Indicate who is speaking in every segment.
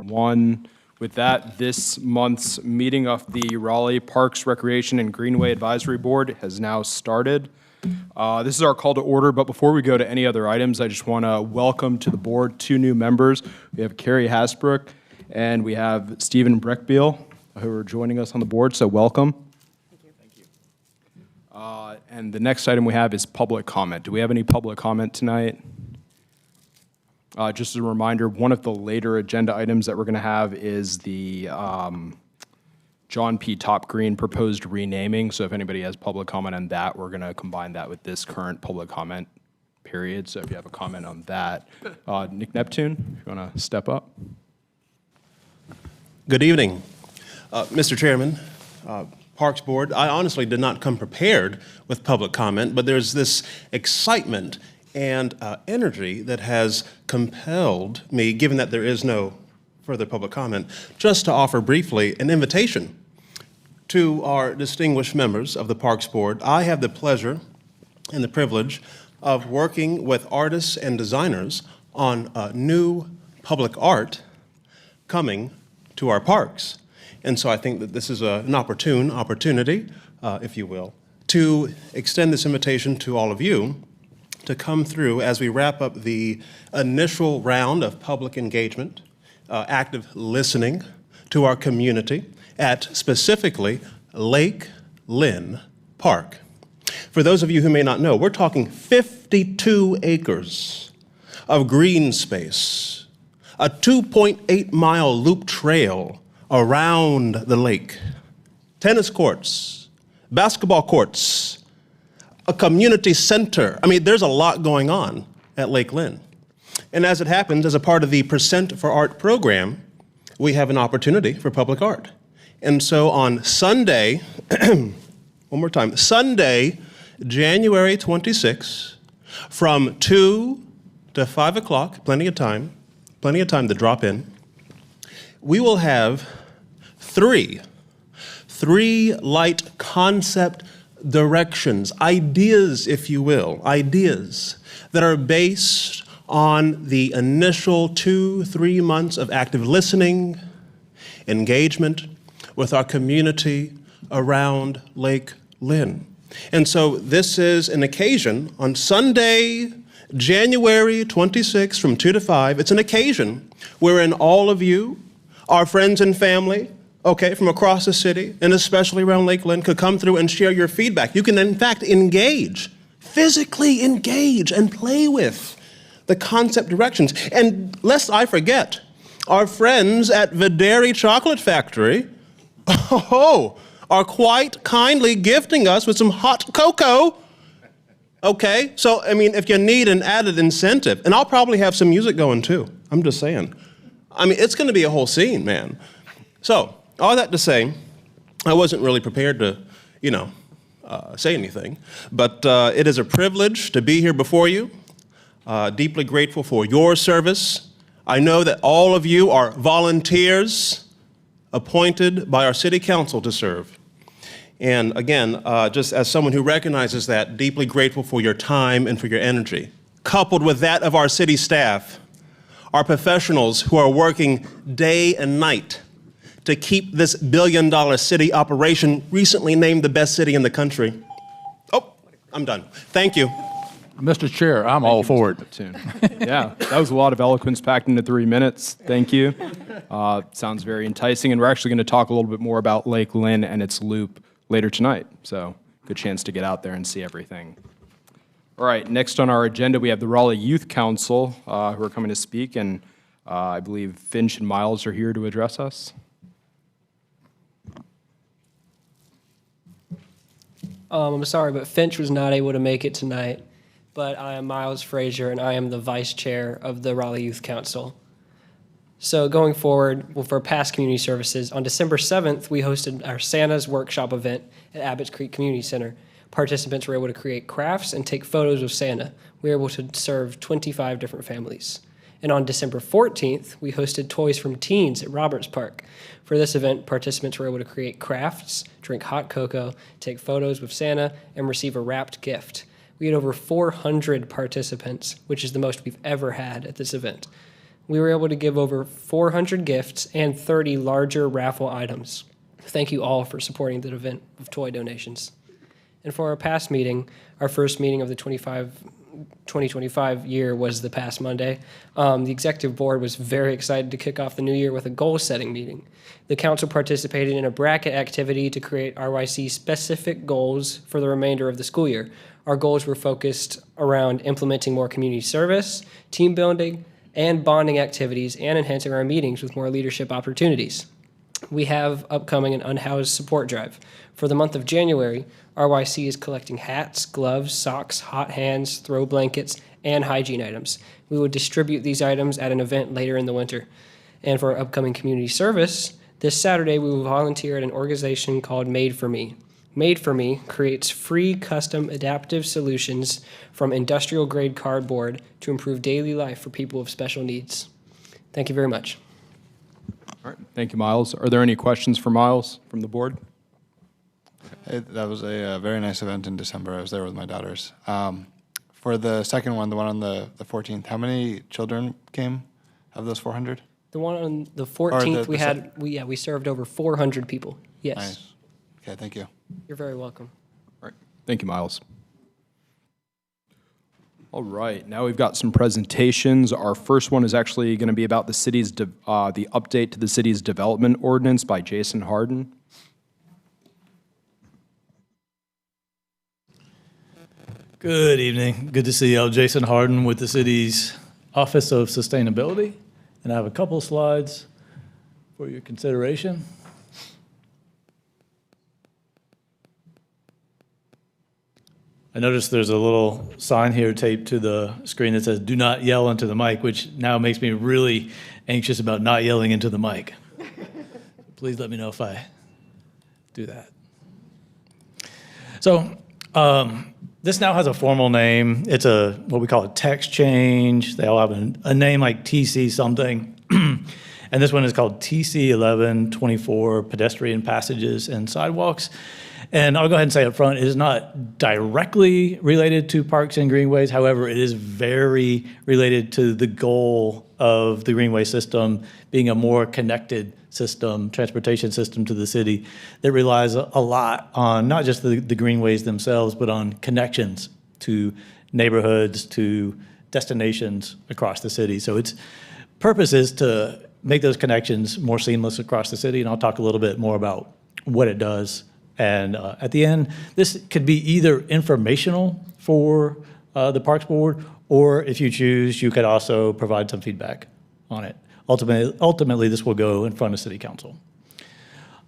Speaker 1: 1. With that, this month's meeting of the Raleigh Parks, Recreation, and Greenway Advisory Board has now started. This is our call to order, but before we go to any other items, I just want to welcome to the board 2 new members. We have Carrie Hasbrook and we have Stephen Breckbeal, who are joining us on the board, so welcome. Thank you. And the next item we have is public comment. Do we have any public comment tonight? Just as a reminder, one of the later agenda items that we're going to have is the John P. Topgreen proposed renaming. So if anybody has public comment on that, we're going to combine that with this current public comment period. So if you have a comment on that, Nick Neptune, if you want to step up.
Speaker 2: Good evening, Mr. Chairman, Parks Board. I honestly did not come prepared with public comment, but there's this excitement and energy that has compelled me, given that there is no further public comment, just to offer briefly an invitation to our distinguished members of the Parks Board. I have the pleasure and the privilege of working with artists and designers on new public art coming to our parks. And so I think that this is an opportunity, if you will, to extend this invitation to all of you to come through as we wrap up the initial round of public engagement, active listening to our community at specifically Lake Lynn Park. For those of you who may not know, we're talking 52 acres of green space, a 2.8-mile loop trail around the lake, tennis courts, basketball courts, a community center. I mean, there's a lot going on at Lake Lynn. And as it happens, as a part of the Percent for Art program, we have an opportunity for public art. And so on Sunday, one more time, Sunday, January 26, from 2 to 5 o'clock, plenty of time to drop in, we will have three light concept directions, ideas, if you will, ideas that are based on the initial 2-3 months of active listening, engagement with our community around Lake Lynn. And so this is an occasion on Sunday, January 26th from 2 to 5. It's an occasion wherein all of you, our friends and family, okay, from across the city, and especially around Lake Lynn, could come through and share your feedback. You can, in fact, physically engage, and play with the concept directions. And lest I forget, our friends at Videri Chocolate Factory, are quite kindly gifting us with some hot cocoa. Okay, so, I mean, if you need an added incentive, and I'll probably have some music going too, I'm just saying. I mean, it's gonna be a whole scene, man. So, all that to say, I wasn't really prepared to, say anything, but it is a privilege to be here before you. Deeply grateful for your service. I know that all of you are volunteers appointed by our city council to serve. And again, just as someone who recognizes that, deeply grateful for your time and for your energy, coupled with that of our city staff, our professionals who are working day and night to keep this billion-dollar city operation, recently named the best city in the country. Oh, I'm done. Thank you.
Speaker 3: Mr. Chair, I'm all for it.
Speaker 1: Yeah, that was a lot of eloquence packed into 3 minutes. Thank you. Sounds very enticing, and we're actually going to talk a little bit more about Lake Lynn and its loop later tonight, so good chance to get out there and see everything. All right, next on our agenda, we have the Raleigh Youth Council who are coming to speak, and I believe Finch and Miles are here to address us.
Speaker 4: I'm sorry, but Finch was not able to make it tonight. But I am Miles Frazier, and I am the vice chair of the Raleigh Youth Council. So going forward, for past community services, on December 7th, we hosted our Santa's Workshop event at Abbott's Creek Community Center. Participants were able to create crafts and take photos of Santa. We were able to serve 25 different families. And on December 14th, we hosted Toys from Teens at Roberts Park. For this event, participants were able to create crafts, drink hot cocoa, take photos with Santa, and receive a wrapped gift. We had over 400 participants, which is the most we've ever had at this event. We were able to give over 400 gifts and 30 larger raffle items. Thank you all for supporting the event with toy donations. And for our past meeting, our first meeting of the 2025 year was the past Monday. The executive board was very excited to kick off the new year with a goal-setting meeting. The council participated in a bracket activity to create RYC-specific goals for the remainder of the school year. Our goals were focused around implementing more community service, team building, and bonding activities, and enhancing our meetings with more leadership opportunities. We have upcoming an unhoused support drive. For the month of January, RYC is collecting hats, gloves, socks, hot hands, throw blankets, and hygiene items. We will distribute these items at an event later in the winter. And for our upcoming community service, this Saturday we will volunteer at an organization called Made for Me. Made for Me creates free custom adaptive solutions from industrial-grade cardboard to improve daily life for people with special needs. Thank you very much.
Speaker 1: All right, thank you, Miles. Are there any questions for Miles from the board?
Speaker 5: Hey, that was a very nice event in December. I was there with my daughters. For the second one, the one on the 14th, how many children came of those 400?
Speaker 4: The one on the 14th,
Speaker 5: the
Speaker 4: we served over 400 people. Yes.
Speaker 5: Nice. Okay, thank you.
Speaker 4: You're very welcome.
Speaker 1: All right, thank you, Miles. All right, now we've got some presentations. Our first one is actually going to be about the city's the update to the city's development ordinance by Jason Harden.
Speaker 6: Good evening. Good to see you. Jason Harden with the city's Office of Sustainability. And I have a couple slides for your consideration. I noticed there's a little sign here taped to the screen that says, "Do not yell into the mic," which now makes me really anxious about not yelling into the mic. Please let me know if I do that. So, this now has a formal name. It's what we call a text change. They all have a name like TC something. And this one is called TC 1124, Pedestrian Passages and Sidewalks. And I'll go ahead and say up front, it is not directly related to parks and greenways. However, it is very related to the goal of the greenway system being a more connected system, transportation system to the city that relies a lot on not just the greenways themselves, but on connections to neighborhoods, to destinations across the city. So its purpose is to make those connections more seamless across the city, and I'll talk a little bit more about what it does. And at the end, this could be either informational for the Parks Board, or if you choose, you could also provide some feedback on it. Ultimately, this will go in front of City Council.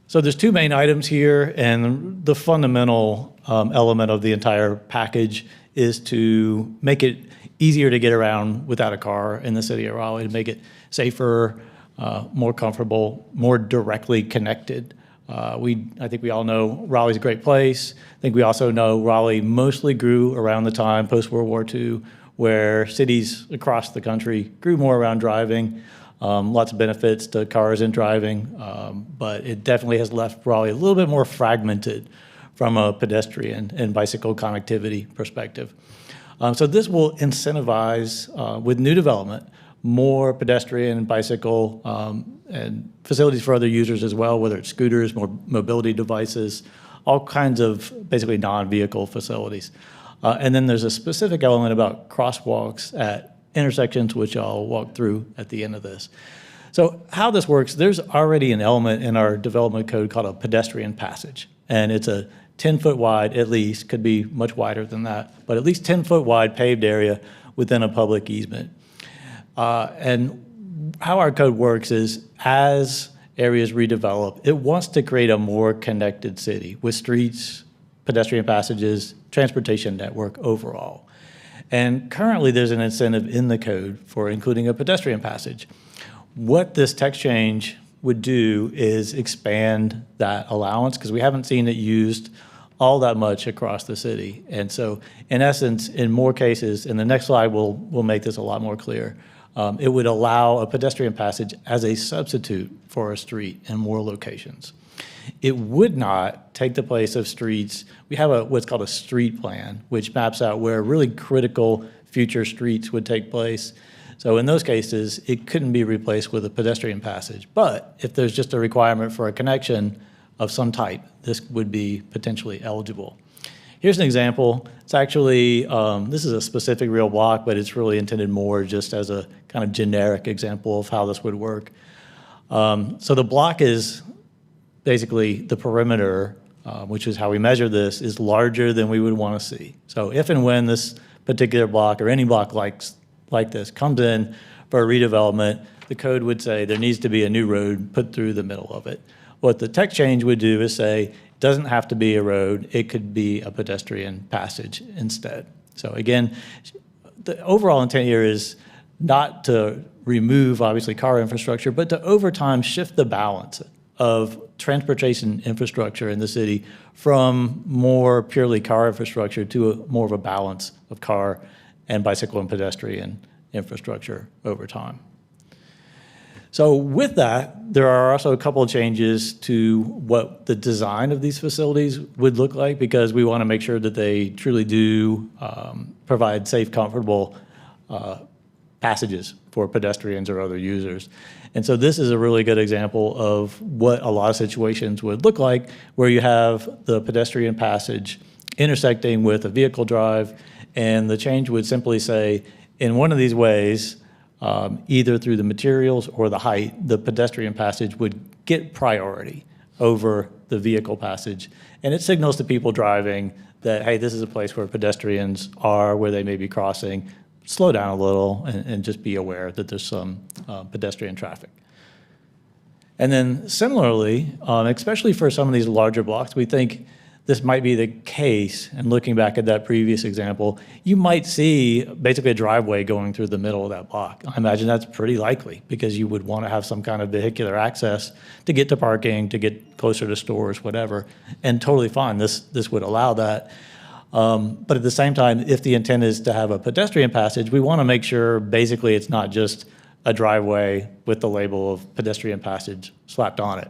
Speaker 6: So there's two main items here, and the fundamental element of the entire package is to make it easier to get around without a car in the city of Raleigh, to make it safer, more comfortable, more directly connected. I think we all know Raleigh's a great place. I think we also know Raleigh mostly grew around the time post-World War II, where cities across the country grew more around driving. Lots of benefits to cars and driving, but it definitely has left Raleigh a little bit more fragmented from a pedestrian and bicycle connectivity perspective. So this will incentivize, with new development, more pedestrian and bicycle and facilities for other users as well, whether it's scooters, more mobility devices, all kinds of basically non-vehicle facilities. And then there's a specific element about crosswalks at intersections, which I'll walk through at the end of this. So how this works, there's already an element in our development code called a pedestrian passage. And it's a 10-foot wide, at least, could be much wider than that, but at least 10-foot wide paved area within a public easement. And how our code works is, as areas redevelop, it wants to create a more connected city with streets, pedestrian passages, transportation network overall. And currently there's an incentive in the code for including a pedestrian passage. What this text change would do is expand that allowance, because we haven't seen it used all that much across the city. And so in essence, in more cases, and the next slide will make this a lot more clear, it would allow a pedestrian passage as a substitute for a street in more locations. It would not take the place of streets. We have what's called a street plan, which maps out where really critical future streets would take place. So in those cases, it couldn't be replaced with a pedestrian passage. But if there's just a requirement for a connection of some type, this would be potentially eligible. Here's an example. It's actually, this is a specific real block, but it's really intended more just as a kind of generic example of how this would work. So the block is basically the perimeter, which is how we measure this, is larger than we would want to see. So if and when this particular block or any block like this comes in for a redevelopment, the code would say there needs to be a new road put through the middle of it. What the text change would do is say, it doesn't have to be a road, it could be a pedestrian passage instead. So again, the overall intent here is not to remove, obviously, car infrastructure, but to over time shift the balance of transportation infrastructure in the city from more purely car infrastructure to more of a balance of car and bicycle and pedestrian infrastructure over time. So with that, there are also a couple of changes to what the design of these facilities would look like, because we want to make sure that they truly do provide safe, comfortable passages for pedestrians or other users. And so this is a really good example of what a lot of situations would look like, where you have the pedestrian passage intersecting with a vehicle drive, and the change would simply say, in one of these ways, either through the materials or the height, the pedestrian passage would get priority over the vehicle passage. And it signals to people driving that, hey, this is a place where pedestrians are, where they may be crossing. Slow down a little and just be aware that there's some pedestrian traffic. And then similarly, especially for some of these larger blocks, we think this might be the case. And looking back at that previous example, you might see basically a driveway going through the middle of that block. I imagine that's pretty likely, because you would want to have some kind of vehicular access to get to parking, to get closer to stores, whatever, and totally fine. This would allow that. But at the same time, if the intent is to have a pedestrian passage, we want to make sure basically it's not just a driveway with the label of pedestrian passage slapped on it.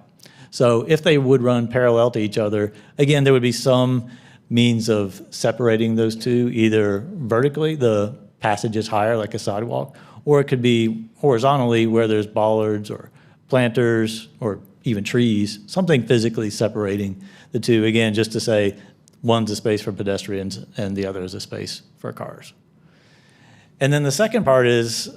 Speaker 6: So if they would run parallel to each other, again, there would be some means of separating those two, either vertically, the passage is higher like a sidewalk, or it could be horizontally where there's bollards or planters or even trees, something physically separating the two, again, just to say one's a space for pedestrians and the other is a space for cars. And then the second part is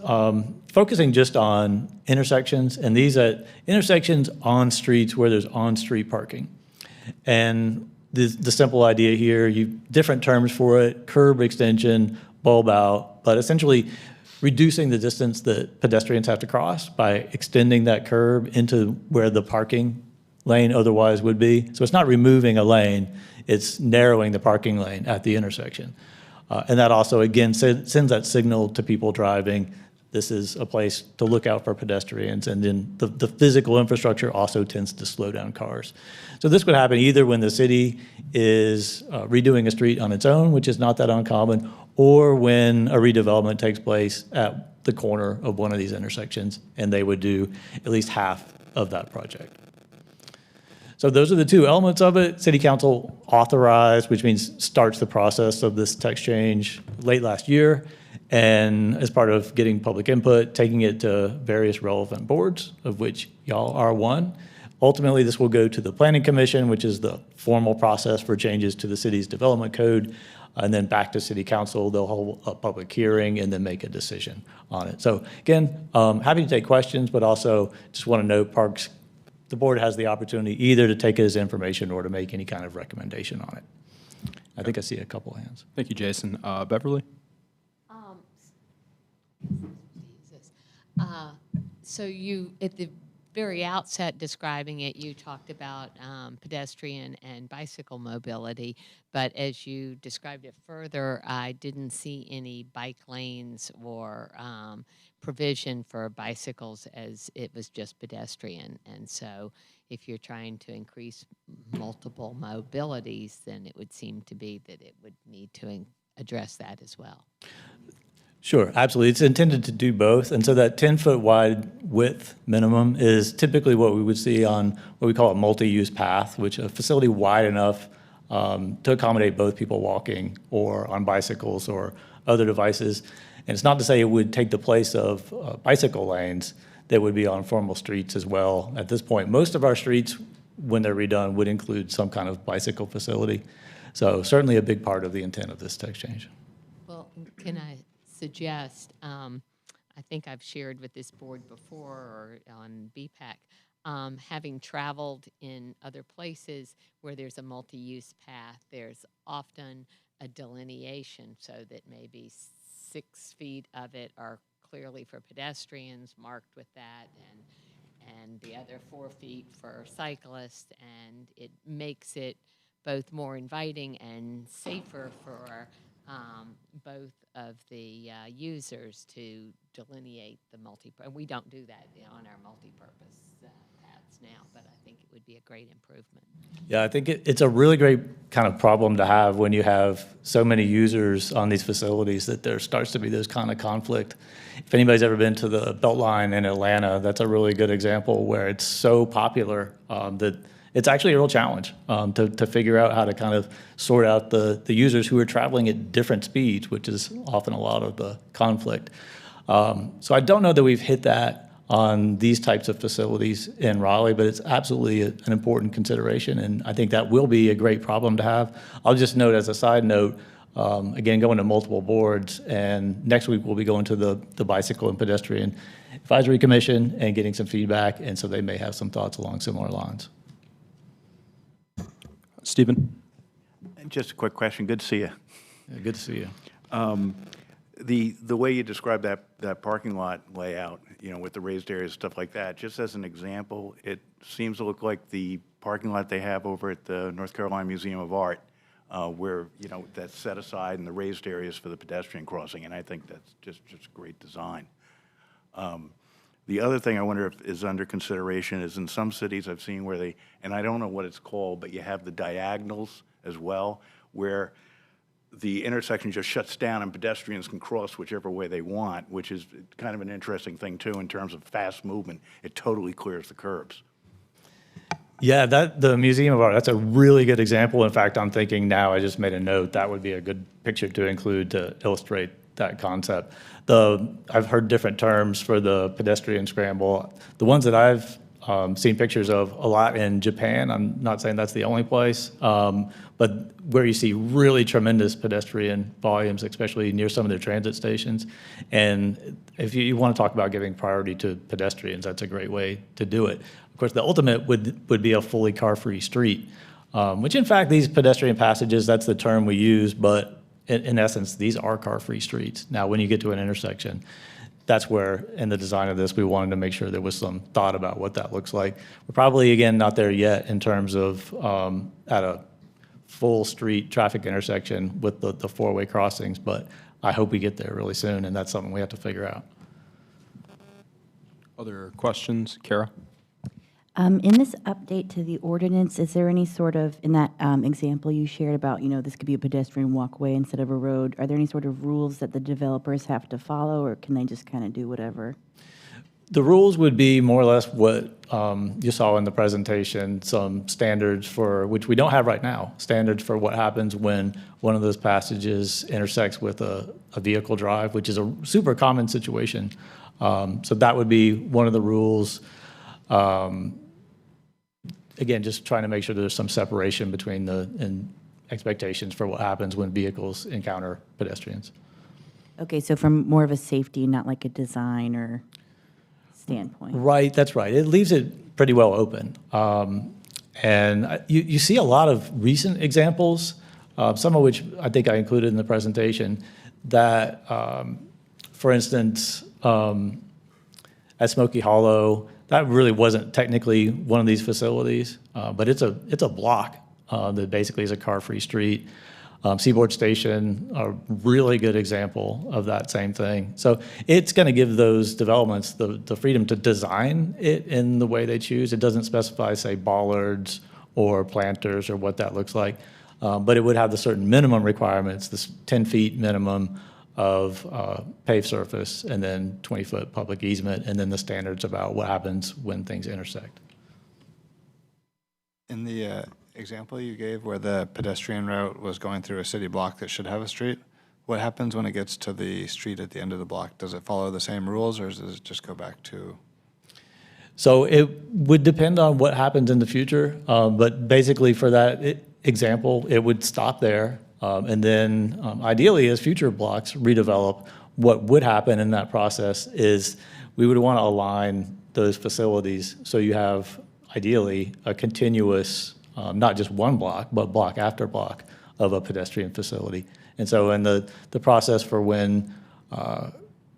Speaker 6: focusing just on intersections, and these at intersections on streets where there's on-street parking. And the simple idea here, different terms for it, curb extension, bulb out, but essentially reducing the distance that pedestrians have to cross by extending that curb into where the parking lane otherwise would be. So it's not removing a lane, it's narrowing the parking lane at the intersection. And that also, again, sends that signal to people driving, this is a place to look out for pedestrians, and then the physical infrastructure also tends to slow down cars. So this would happen either when the city is redoing a street on its own, which is not that uncommon, or when a redevelopment takes place at the corner of one of these intersections, and they would do at least half of that project. So those are the two elements of it. City Council authorized, which means starts the process of this text change late last year. And as part of getting public input, taking it to various relevant boards, of which y'all are one. Ultimately, this will go to the Planning Commission, which is the formal process for changes to the city's development code, and then back to City Council. They'll hold a public hearing and then make a decision on it. So again, happy to take questions, but also just want to note the board has the opportunity either to take it as information or to make any kind of recommendation on it. I think I see a couple of hands.
Speaker 1: Thank you, Jason. Beverly?
Speaker 7: So you, at the very outset describing it, you talked about pedestrian and bicycle mobility, but as you described it further, I didn't see any bike lanes or provision for bicycles, as it was just pedestrian. And so if you're trying to increase multiple mobilities, then it would seem to be that it would need to address that as well.
Speaker 6: Sure, absolutely. It's intended to do both. And so that 10-foot wide width minimum is typically what we would see on what we call a multi-use path, which a facility wide enough to accommodate both people walking or on bicycles or other devices. And it's not to say it would take the place of bicycle lanes that would be on formal streets as well. At this point, most of our streets, when they're redone, would include some kind of bicycle facility. So certainly a big part of the intent of this text change.
Speaker 7: Well, can I suggest, I think I've shared with this board before or on BPAC, having traveled in other places where there's a multi-use path, there's often a delineation so that maybe 6 feet of it are clearly for pedestrians, marked with that, and the other 4 feet for cyclists, and it makes it both more inviting and safer for both of the users to delineate the and we don't do that on our multi-purpose paths now, but I think it would be a great improvement.
Speaker 6: Yeah, I think it's a really great kind of problem to have when you have so many users on these facilities that there starts to be this kind of conflict. If anybody's ever been to the Beltline in Atlanta, that's a really good example where it's so popular that it's actually a real challenge to figure out how to kind of sort out the users who are traveling at different speeds, which is often a lot of the conflict. So I don't know that we've hit that on these types of facilities in Raleigh, but it's absolutely an important consideration, and I think that will be a great problem to have. I'll just note as a side note, again, going to multiple boards, and next week we'll be going to the Bicycle and Pedestrian Advisory Commission and getting some feedback, and so they may have some thoughts along similar lines.
Speaker 1: Stephen?
Speaker 8: Just a quick question. Good to see you.
Speaker 6: Yeah, good to see you.
Speaker 8: The way you describe that parking lot layout, with the raised areas, stuff like that, just as an example, it seems to look like the parking lot they have over at the North Carolina Museum of Art, where, that's set aside and the raised areas for the pedestrian crossing, and I think that's just great design. The other thing I wonder if is under consideration is in some cities I've seen where they, and I don't know what it's called, but you have the diagonals as well, where the intersection just shuts down and pedestrians can cross whichever way they want, which is kind of an interesting thing too in terms of fast movement. It totally clears the curbs.
Speaker 6: Yeah, the Museum of Art, that's a really good example. In fact, I'm thinking now, I just made a note, that would be a good picture to include to illustrate that concept. I've heard different terms for the pedestrian scramble. The ones that I've seen pictures of a lot in Japan, I'm not saying that's the only place, but where you see really tremendous pedestrian volumes, especially near some of their transit stations. And if you want to talk about giving priority to pedestrians, that's a great way to do it. Of course, the ultimate would be a fully car-free street, which in fact, these pedestrian passages, that's the term we use, but in essence, these are car-free streets. Now, when you get to an intersection, that's where, in the design of this, we wanted to make sure there was some thought about what that looks like. We're probably, again, not there yet in terms of at a full street traffic intersection with the four-way crossings, but I hope we get there really soon, and that's something we have to figure out.
Speaker 1: Other questions? Kara?
Speaker 9: In this update to the ordinance, is there any sort of, in that example you shared about, this could be a pedestrian walkway instead of a road, are there any sort of rules that the developers have to follow, or can they just kind of do whatever?
Speaker 6: The rules would be more or less what you saw in the presentation, some standards for, which we don't have right now, standards for what happens when one of those passages intersects with a vehicle drive, which is a super common situation. So that would be one of the rules. Again, just trying to make sure there's some separation between the expectations for what happens when vehicles encounter pedestrians.
Speaker 9: Okay, so from more of a safety, not like a design or standpoint.
Speaker 6: Right, that's right. It leaves it pretty well open. And you see a lot of recent examples, some of which I think I included in the presentation, that, for instance, at Smoky Hollow, that really wasn't technically one of these facilities, but it's a block that basically is a car-free street. Seaboard Station, a really good example of that same thing. So it's going to give those developments the freedom to design it in the way they choose. It doesn't specify, say, bollards or planters or what that looks like, but it would have the certain minimum requirements, this 10 feet minimum of paved surface, and then 20-foot public easement, and then the standards about what happens when things intersect.
Speaker 5: In the example you gave where the pedestrian route was going through a city block that should have a street, What happens when it gets to the street at the end of the block? Does it follow the same rules, or does it just go back to?
Speaker 6: So it would depend on what happens in the future, but basically for that example, it would stop there. And then ideally, as future blocks redevelop, what would happen in that process is we would want to align those facilities so you have ideally a continuous, not just one block, but block after block of a pedestrian facility. And so in the process for when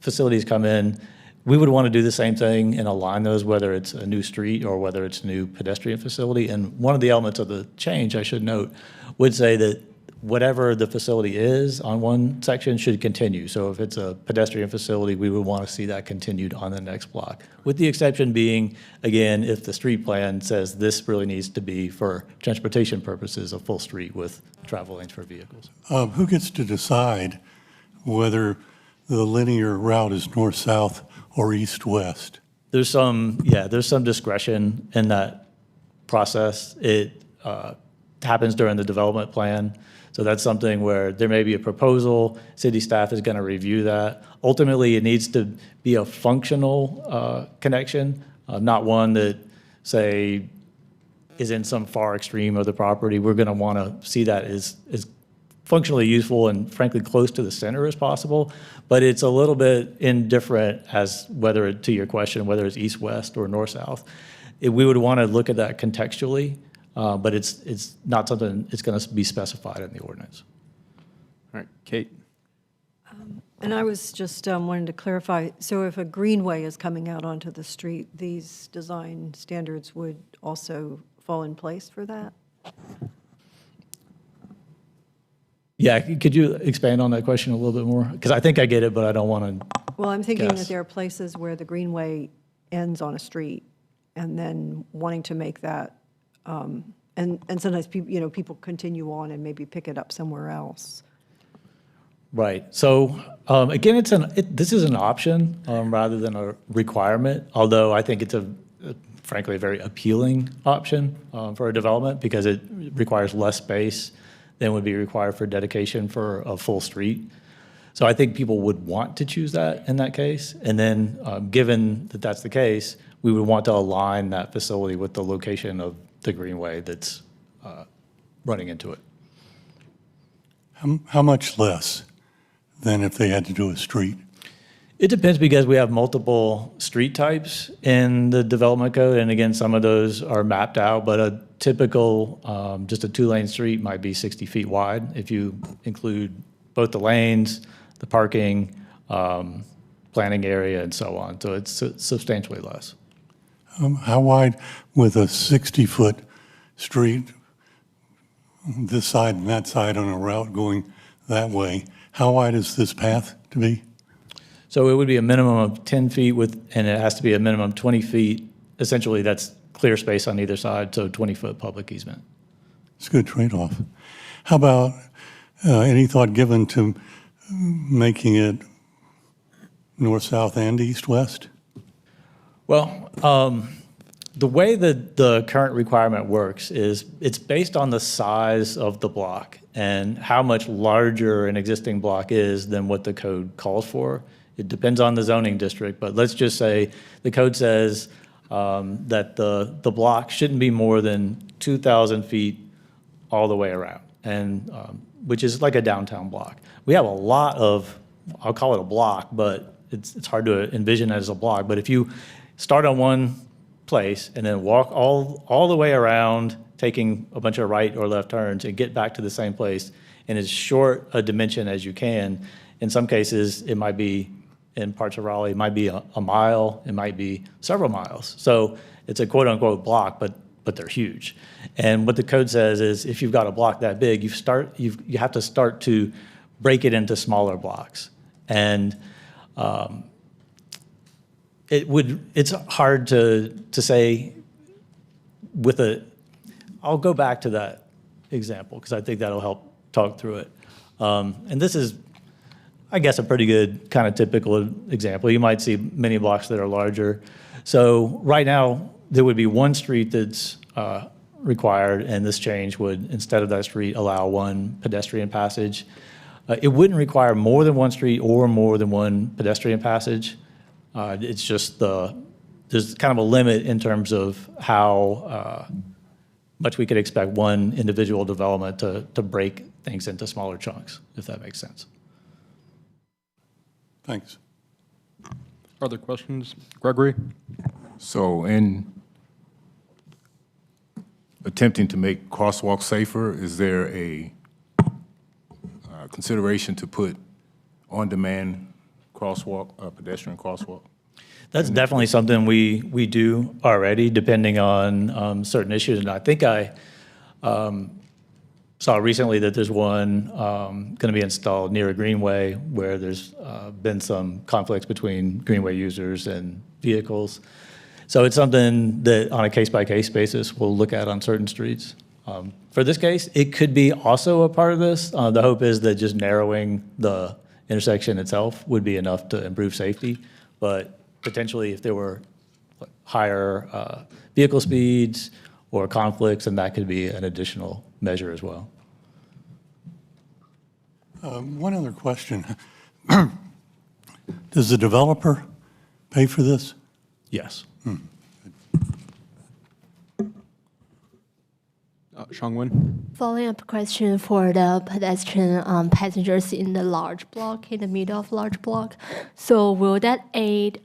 Speaker 6: facilities come in, we would want to do the same thing and align those, whether it's a new street or whether it's a new pedestrian facility. And one of the elements of the change, I should note, would say that whatever the facility is on one section should continue. So if it's a pedestrian facility, we would want to see that continued on the next block. With the exception being, again, if the street plan says this really needs to be for transportation purposes, a full street with travel lanes for vehicles.
Speaker 10: Who gets to decide whether the linear route is north-south or east-west?
Speaker 6: There's some discretion in that process. It happens during the development plan. So that's something where there may be a proposal, city staff is going to review that. Ultimately, it needs to be a functional connection, not one that, say, is in some far extreme of the property. We're going to want to see that as functionally useful and frankly close to the center as possible. But it's a little bit indifferent as whether, to your question, whether it's east-west or north-south. We would want to look at that contextually. But it's not something it's going to be specified in the ordinance.
Speaker 1: All right, Kate.
Speaker 11: And I was just wanting to clarify, so if a greenway is coming out onto the street, these design standards would also fall in place for that?
Speaker 6: Yeah, could you expand on that question a little bit more? Because I think I get it, but I don't want to.
Speaker 11: Well, I'm thinking
Speaker 6: guess.
Speaker 11: that there are places where the greenway ends on a street, and then wanting to make that, and sometimes people, people continue on and maybe pick it up somewhere else.
Speaker 6: Right. So again, this is an option rather than a requirement. Although I think it's frankly a very appealing option for a development because it requires less space than would be required for dedication for a full street. So I think people would want to choose that in that case. And then given that that's the case, we would want to align that facility with the location of the greenway that's running into it.
Speaker 10: How much less than if they had to do a street?
Speaker 6: It depends because we have multiple street types in the development code. And again, some of those are mapped out, but a typical, just a 2-lane street might be 60 feet wide if you include both the lanes, the parking, planning area, and so on. So it's substantially less.
Speaker 10: How wide with a 60-foot street, this side and that side on a route going that way, how wide is this path to be?
Speaker 6: So it would be a minimum of 10 feet and it has to be a minimum 20 feet. Essentially, that's clear space on either side, so 20-foot public easement.
Speaker 10: It's a good trade-off. How about any thought given to making it north-south and east-west?
Speaker 6: Well, the way that the current requirement works is it's based on the size of the block and how much larger an existing block is than what the code calls for. It depends on the zoning district, but let's just say the code says that the block shouldn't be more than 2,000 feet all the way around, and which is like a downtown block. We have a lot of, I'll call it a block, but it's hard to envision it as a block. But if you start on one place and then walk all the way around, taking a bunch of right or left turns and get back to the same place in as short a dimension as you can. In some cases, it might be, in parts of Raleigh, it might be a mile, it might be several miles. So it's a quote unquote block, but they're huge. And what the code says is if you've got a block that big, you have to start to break it into smaller blocks. And it's hard to say with I'll go back to that example because I think that'll help talk through it. And this is, I guess, a pretty good kind of typical example. You might see many blocks that are larger. So right now, there would be one street that's required, and this change would, instead of that street, allow one pedestrian passage. It wouldn't require more than one street or more than one pedestrian passage. It's just there's kind of a limit in terms of how much we could expect one individual development to break things into smaller chunks, if that makes sense.
Speaker 10: Thanks.
Speaker 1: Other questions? Gregory?
Speaker 12: So in attempting to make crosswalks safer, is there a consideration to put on-demand crosswalk, pedestrian crosswalk?
Speaker 6: That's definitely something we do already, depending on certain issues. And I think I saw recently that there's one going to be installed near a Greenway where there's been some conflicts between Greenway users and vehicles. So it's something that on a case-by-case basis we'll look at on certain streets. For this case, it could be also a part of this. The hope is that just narrowing the intersection itself would be enough to improve safety. But potentially if there were higher vehicle speeds or conflicts, then that could be an additional measure as well.
Speaker 10: One other question. Does the developer pay for this?
Speaker 6: Yes.
Speaker 1: Shangwen?
Speaker 13: Following up question for the pedestrian passengers in the large block, in the middle of large block. So will that aid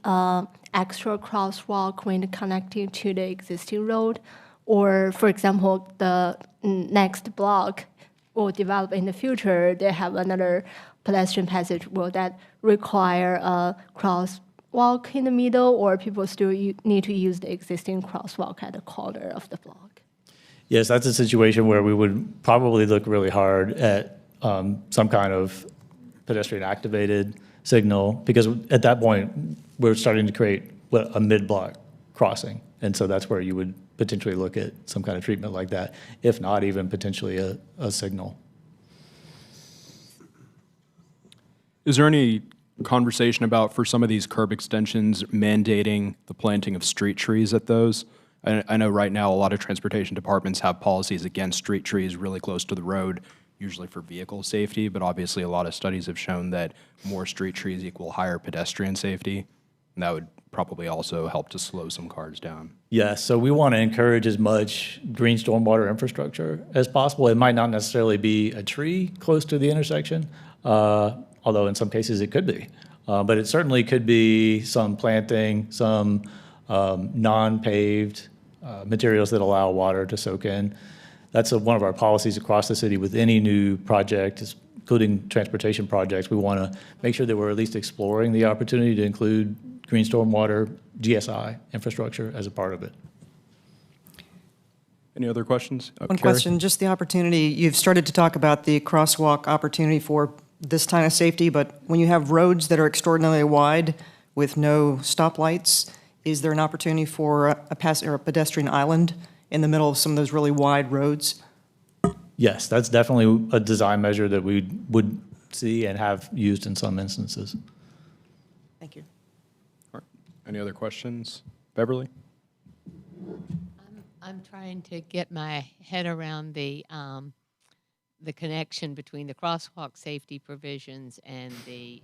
Speaker 13: extra crosswalk when connecting to the existing road? Or for example, the next block will develop in the future, they have another pedestrian passage. Will that require a crosswalk in the middle, or people still need to use the existing crosswalk at the corner of the block?
Speaker 6: Yes, that's a situation where we would probably look really hard at some kind of pedestrian activated signal, because at that point, we're starting to create a mid-block crossing. And so that's where you would potentially look at some kind of treatment like that, if not even potentially a signal.
Speaker 1: Is there any conversation about, for some of these curb extensions, mandating the planting of street trees at those? I know right now a lot of transportation departments have policies against street trees really close to the road, usually for vehicle safety, but obviously a lot of studies have shown that more street trees equal higher pedestrian safety, and that would probably also help to slow some cars down.
Speaker 6: Yes, so we want to encourage as much green stormwater infrastructure as possible. It might not necessarily be a tree close to the intersection, although in some cases it could be. But it certainly could be some planting, some non-paved materials that allow water to soak in. That's one of our policies across the city with any new project, including transportation projects. We want to make sure that we're at least exploring the opportunity to include green stormwater, GSI infrastructure as a part of it.
Speaker 1: Any other questions?
Speaker 14: One
Speaker 1: Carrie?
Speaker 14: question, just the opportunity, you've started to talk about the crosswalk opportunity for this kind of safety, but when you have roads that are extraordinarily wide with no stoplights, is there an opportunity for a pedestrian island in the middle of some of those really wide roads?
Speaker 6: Yes, that's definitely a design measure that we would see and have used in some instances.
Speaker 14: Thank you.
Speaker 1: All right. Any other questions? Beverly?
Speaker 7: I'm trying to get my head around the connection between the crosswalk safety provisions and the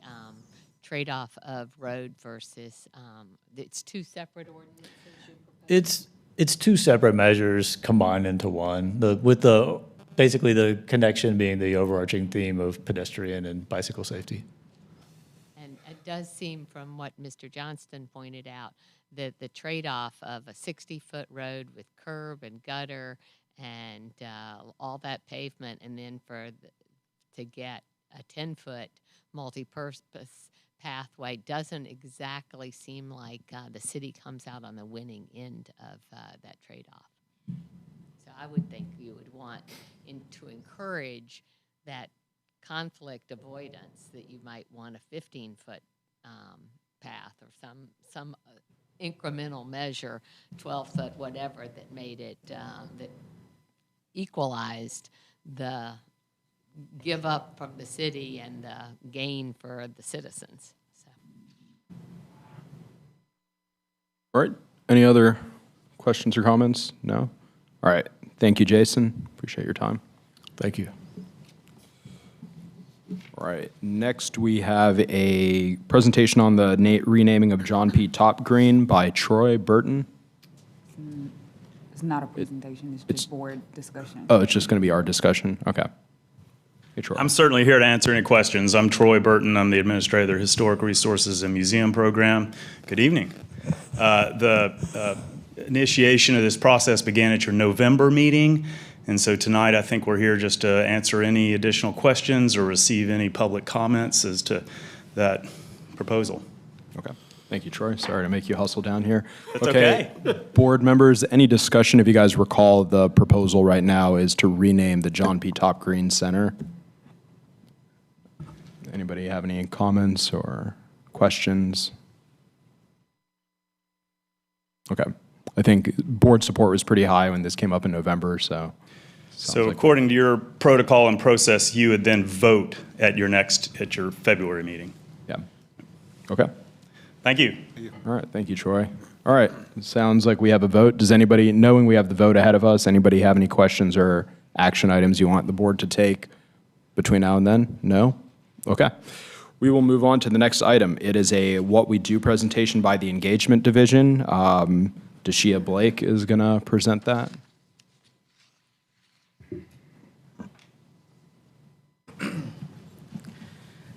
Speaker 7: trade-off of road versus, it's two separate ordinances you propose?
Speaker 6: It's two separate measures combined into one, basically the connection being the overarching theme of pedestrian and bicycle safety.
Speaker 7: And it does seem from what Mr. Johnston pointed out that the trade-off of a 60-foot road with curb and gutter and all that pavement, and then to get a 10-foot multi-purpose pathway doesn't exactly seem like the city comes out on the winning end of that trade-off. So I would think you would want to encourage that conflict avoidance, that you might want a 15-foot path or some incremental measure, 12-foot, whatever, that made it, that equalized the give up from the city and the gain for the citizens. So.
Speaker 1: All right. Any other questions or comments? No? All right. Thank you, Jason. Appreciate your time.
Speaker 6: Thank you.
Speaker 1: All right, next we have a presentation on the renaming of John P. Top Green by Troy Burton.
Speaker 15: It's not a presentation, it's just board discussion.
Speaker 1: Oh, it's just going to be our discussion? Okay. Hey, Troy.
Speaker 16: I'm certainly here to answer any questions. I'm Troy Burton. I'm the administrator of the Historic Resources and Museum Program. Good evening. The initiation of this process began at your November meeting, and so tonight I think we're here just to answer any additional questions or receive any public comments as to that proposal.
Speaker 1: Okay. Thank you, Troy. Sorry to make you hustle down here.
Speaker 16: That's okay.
Speaker 1: Board members, any discussion, if you guys recall, the proposal right now is to rename the John P. Top Green Center. Anybody have any comments or questions? Okay. I think board support was pretty high when this came up in November, so.
Speaker 16: So according to your protocol and process, you would then vote at your February meeting.
Speaker 1: Yeah. Okay.
Speaker 16: Thank you.
Speaker 1: All right. Thank you, Troy. All right. It sounds like we have a vote. Does anybody, knowing we have the vote ahead of us, anybody have any questions or action items you want the board to take between now and then? No? Okay. We will move on to the next item. It is a What We Do presentation by the Engagement Division. Deshia Blake is going to present that.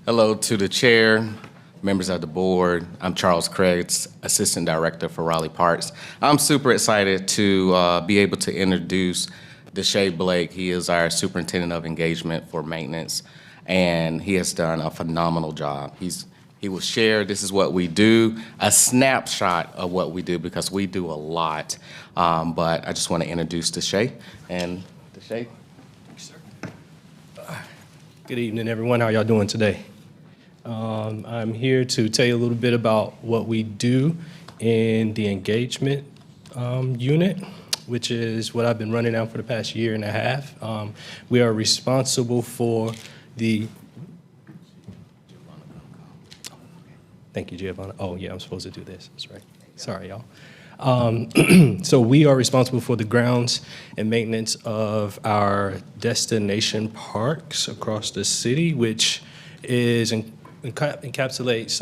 Speaker 17: Hello to the chair, members of the board. I'm Charles Craig, Assistant Director for Raleigh Parks. I'm super excited to be able to introduce Deshia Blake. He is our Superintendent of Engagement for Maintenance, and he has done a phenomenal job. He will share, this is what we do, a snapshot of what we do, because we do a lot. But I just want to introduce Deshia. And Deshia.
Speaker 18: Good evening, everyone. How y'all doing today? I'm here to tell you a little bit about what we do in the engagement unit, which is what I've been running now for the past year and a half. We are responsible for the... Thank you, Giovanna. Oh, yeah, I'm supposed to do this. That's right. Sorry, y'all. So we are responsible for the grounds and maintenance of our destination parks across the city, which is encapsulates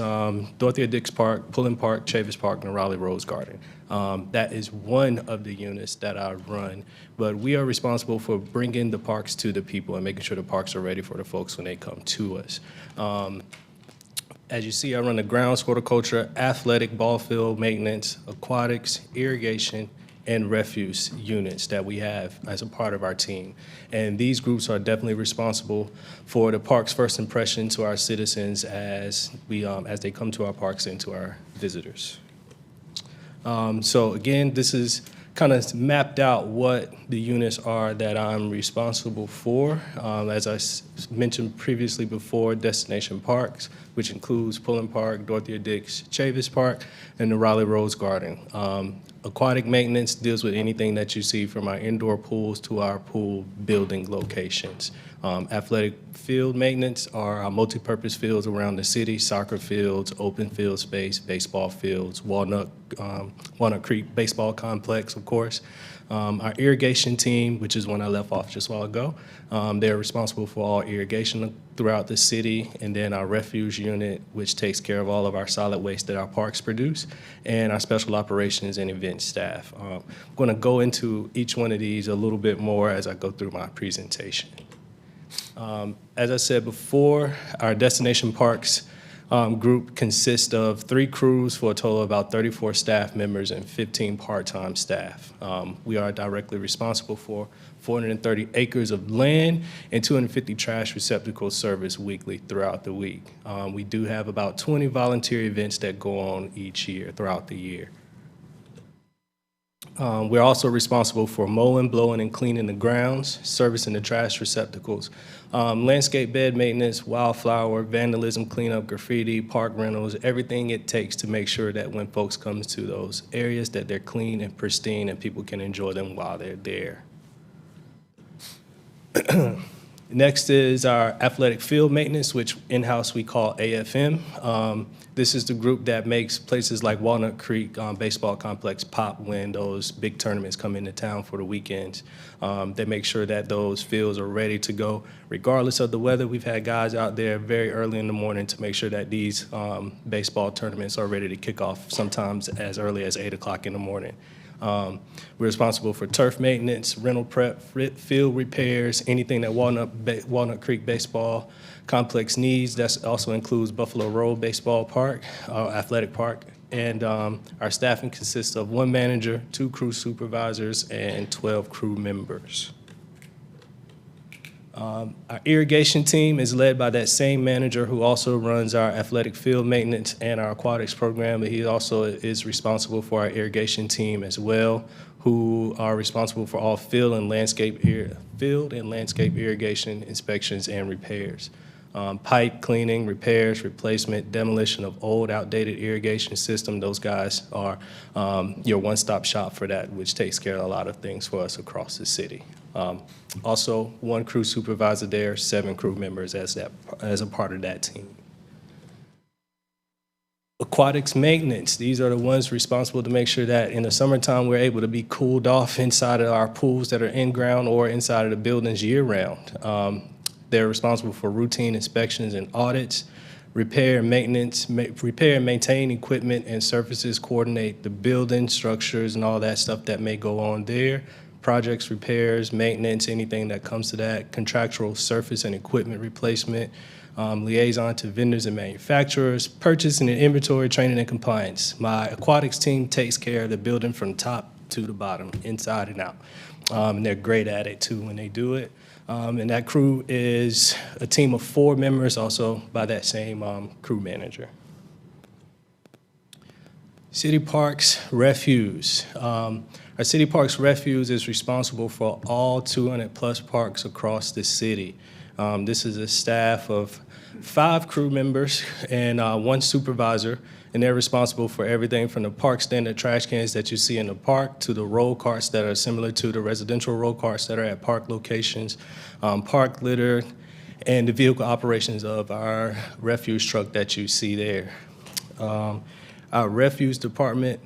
Speaker 18: Dorothea Dix Park, Pullen Park, Chavis Park, and Raleigh Rose Garden. That is one of the units that I run, but we are responsible for bringing the parks to the people and making sure the parks are ready for the folks when they come to us. As you see, I run the grounds, horticulture, athletic, ball field maintenance, aquatics, irrigation, and refuse units that we have as a part of our team. And these groups are definitely responsible for the park's first impression to our citizens as they come to our parks and to our visitors. So again, this is kind of mapped out what the units are that I'm responsible for. As I mentioned previously before, destination parks, which includes Pullen Park, Dorothea Dix, Chavis Park, and the Raleigh Rose Garden. Aquatic maintenance deals with anything that you see from our indoor pools to our pool building locations. Athletic field maintenance are our multi-purpose fields around the city, soccer fields, open field space, baseball fields, Walnut Creek Baseball Complex, of course. Our irrigation team, which is one I left off just a while ago, they're responsible for all irrigation throughout the city, and then our refuge unit, which takes care of all of our solid waste that our parks produce, and our special operations and event staff. I'm going to go into each one of these a little bit more as I go through my presentation. As I said before, our destination parks group consists of 3 crews for a total of about 34 staff members and 15 part-time staff. We are directly responsible for 430 acres of land and 250 trash receptacles serviced weekly throughout the week. We do have about 20 volunteer events that go on each year throughout the year. We're also responsible for mowing, blowing, and cleaning the grounds, servicing the trash receptacles, landscape bed maintenance, wildflower, vandalism, cleanup, graffiti, park rentals, everything it takes to make sure that when folks come to those areas that they're clean and pristine and people can enjoy them while they're there. Next is our athletic field maintenance, which in-house we call AFM. This is the group that makes places like Walnut Creek Baseball Complex pop when those big tournaments come into town for the weekends. They make sure that those fields are ready to go regardless of the weather. We've had guys out there very early in the morning to make sure that these baseball tournaments are ready to kick off, sometimes as early as 8 o'clock in the morning. We're responsible for turf maintenance, rental prep, field repairs, anything that Walnut Creek Baseball Complex needs. That also includes Buffalo Road Baseball Park, Athletic Park. And our staffing consists of 1 manager, 2 crew supervisors, and 12 crew members. Our irrigation team is led by that same manager who also runs our athletic field maintenance and our aquatics program, but he also is responsible for our irrigation team as well, who are responsible for all field and landscape irrigation inspections and repairs. Pipe cleaning, repairs, replacement, demolition of old, outdated irrigation system. Those guys are your one-stop shop for that, which takes care of a lot of things for us across the city. Also, 1 crew supervisor there, 7 crew members as a part of that team. Aquatics maintenance, these are the ones responsible to make sure that in the summertime we're able to be cooled off inside of our pools that are in ground or inside of the buildings year round. They're responsible for routine inspections and audits, repair and maintain equipment and surfaces, coordinate the building structures and all that stuff that may go on there. Projects, repairs, maintenance, anything that comes to that, contractual surface and equipment replacement, liaison to vendors and manufacturers, purchasing and inventory, training and compliance. My aquatics team takes care of the building from top to the bottom, inside and out. And they're great at it too when they do it. And that crew is a team of 4 members, also by that same crew manager. City Parks Refuse. Our City Parks Refuse is responsible for all 200+ parks across the city. This is a staff of 5 crew members and 1 supervisor, and they're responsible for everything from the park standard trash cans that you see in the park to the roll carts that are similar to the residential roll carts that are at park locations, park litter, and the vehicle operations of our refuse truck that you see there. Our refuse department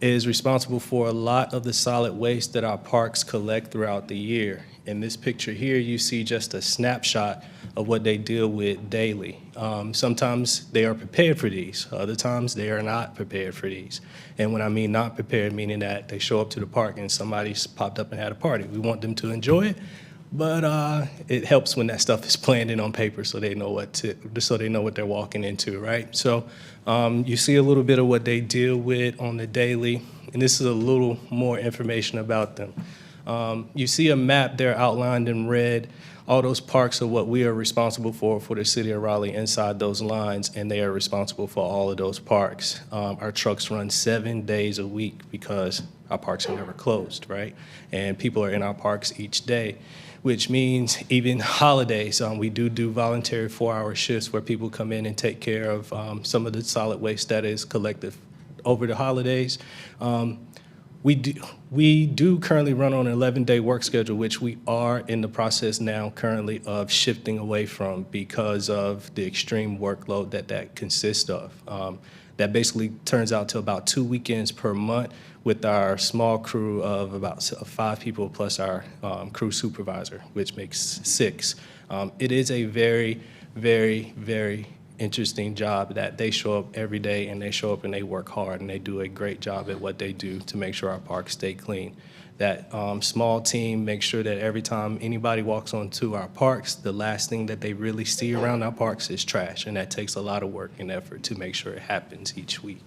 Speaker 18: is responsible for a lot of the solid waste that our parks collect throughout the year. In this picture here, you see just a snapshot of what they deal with daily. Sometimes they are prepared for these. Other times they are not prepared for these. And when I mean not prepared, meaning that they show up to the park and somebody's popped up and had a party. We want them to enjoy it, but it helps when that stuff is planned in on paper so they know what they're walking into, right? So you see a little bit of what they deal with on the daily, and this is a little more information about them. You see a map there outlined in red. All those parks are what we are responsible for the city of Raleigh inside those lines, and they are responsible for all of those parks. Our trucks run 7 days a week because our parks are never closed, right? And people are in our parks each day, which means even holidays, we do voluntary 4-hour shifts where people come in and take care of some of the solid waste that is collected over the holidays. We do currently run on an 11-day work schedule, which we are in the process now currently of shifting away from because of the extreme workload that consists of. That basically turns out to about 2 weekends per month with our small crew of about 5 people plus our crew supervisor, which makes 6. It is a very, very, very interesting job that they show up every day and they show up and they work hard and they do a great job at what they do to make sure our parks stay clean. That small team makes sure that every time anybody walks onto our parks, the last thing that they really see around our parks is trash, and that takes a lot of work and effort to make sure it happens each week.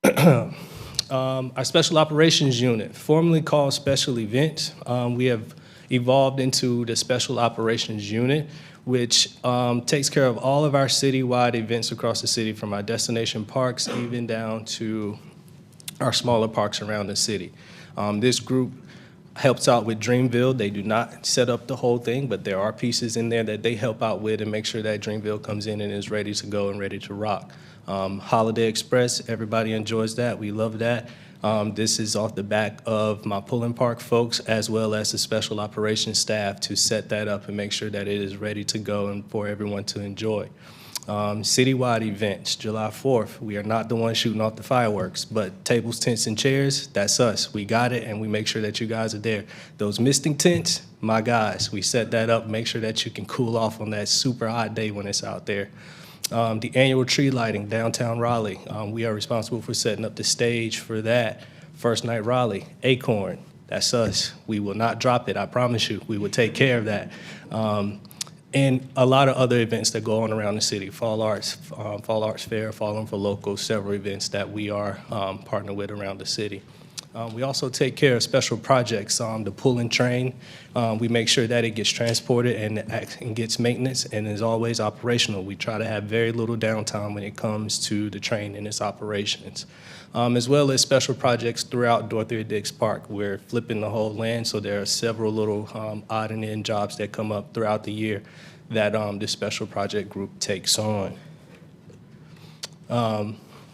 Speaker 18: Our Special Operations Unit, formerly called Special Events, we have evolved into the Special Operations Unit, which takes care of all of our citywide events across the city, from our destination parks even down to our smaller parks around the city. This group helps out with Dreamville. They do not set up the whole thing, but there are pieces in there that they help out with and make sure that Dreamville comes in and is ready to go and ready to rock. Holiday Express, everybody enjoys that. We love that. This is off the back of my Pullen Park folks as well as the special operations staff to set that up and make sure that it is ready to go and for everyone to enjoy. Citywide events, July 4th. We are not the ones shooting off the fireworks, but tables, tents, and chairs, that's us. We got it, and we make sure that you guys are there. Those misting tents, my guys, we set that up, make sure that you can cool off on that super hot day when it's out there. The annual tree lighting downtown Raleigh, we are responsible for setting up the stage for that. First Night Raleigh, Acorn, that's us. We will not drop it, I promise you. We will take care of that. And a lot of other events that go on around the city, Fall Arts Fair, Falling for Locals, several events that we are partnered with around the city. We also take care of special projects, the pull and train. We make sure that it gets transported and gets maintenance and is always operational. We try to have very little downtime when it comes to the train and its operations. As well as special projects throughout Dorothy Dix Park. We're flipping the whole land, so there are several little odd and end jobs that come up throughout the year that this special project group takes on.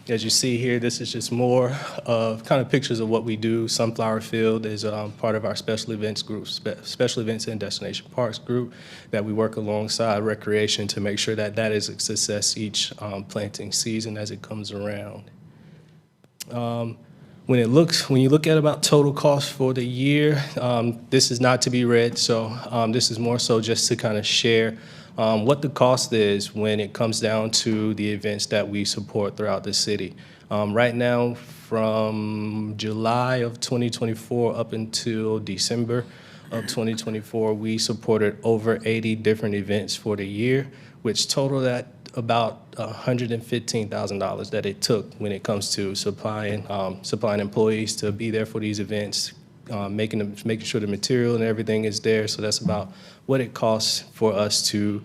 Speaker 18: As you see here, this is just more of kind of pictures of what we do. Sunflower Field is part of our special events group, special events and destination parks group that we work alongside recreation to make sure that that is a success each planting season as it comes around. When you look at about total cost for the year, this is not to be read, so this is more so just to kind of share what the cost is when it comes down to the events that we support throughout the city. Right now, from July of 2024 up until December of 2024, we supported over 80 different events for the year, which totaled at about $115,000 that it took when it comes to supplying employees to be there for these events, making sure the material and everything is there. So that's about what it costs for us to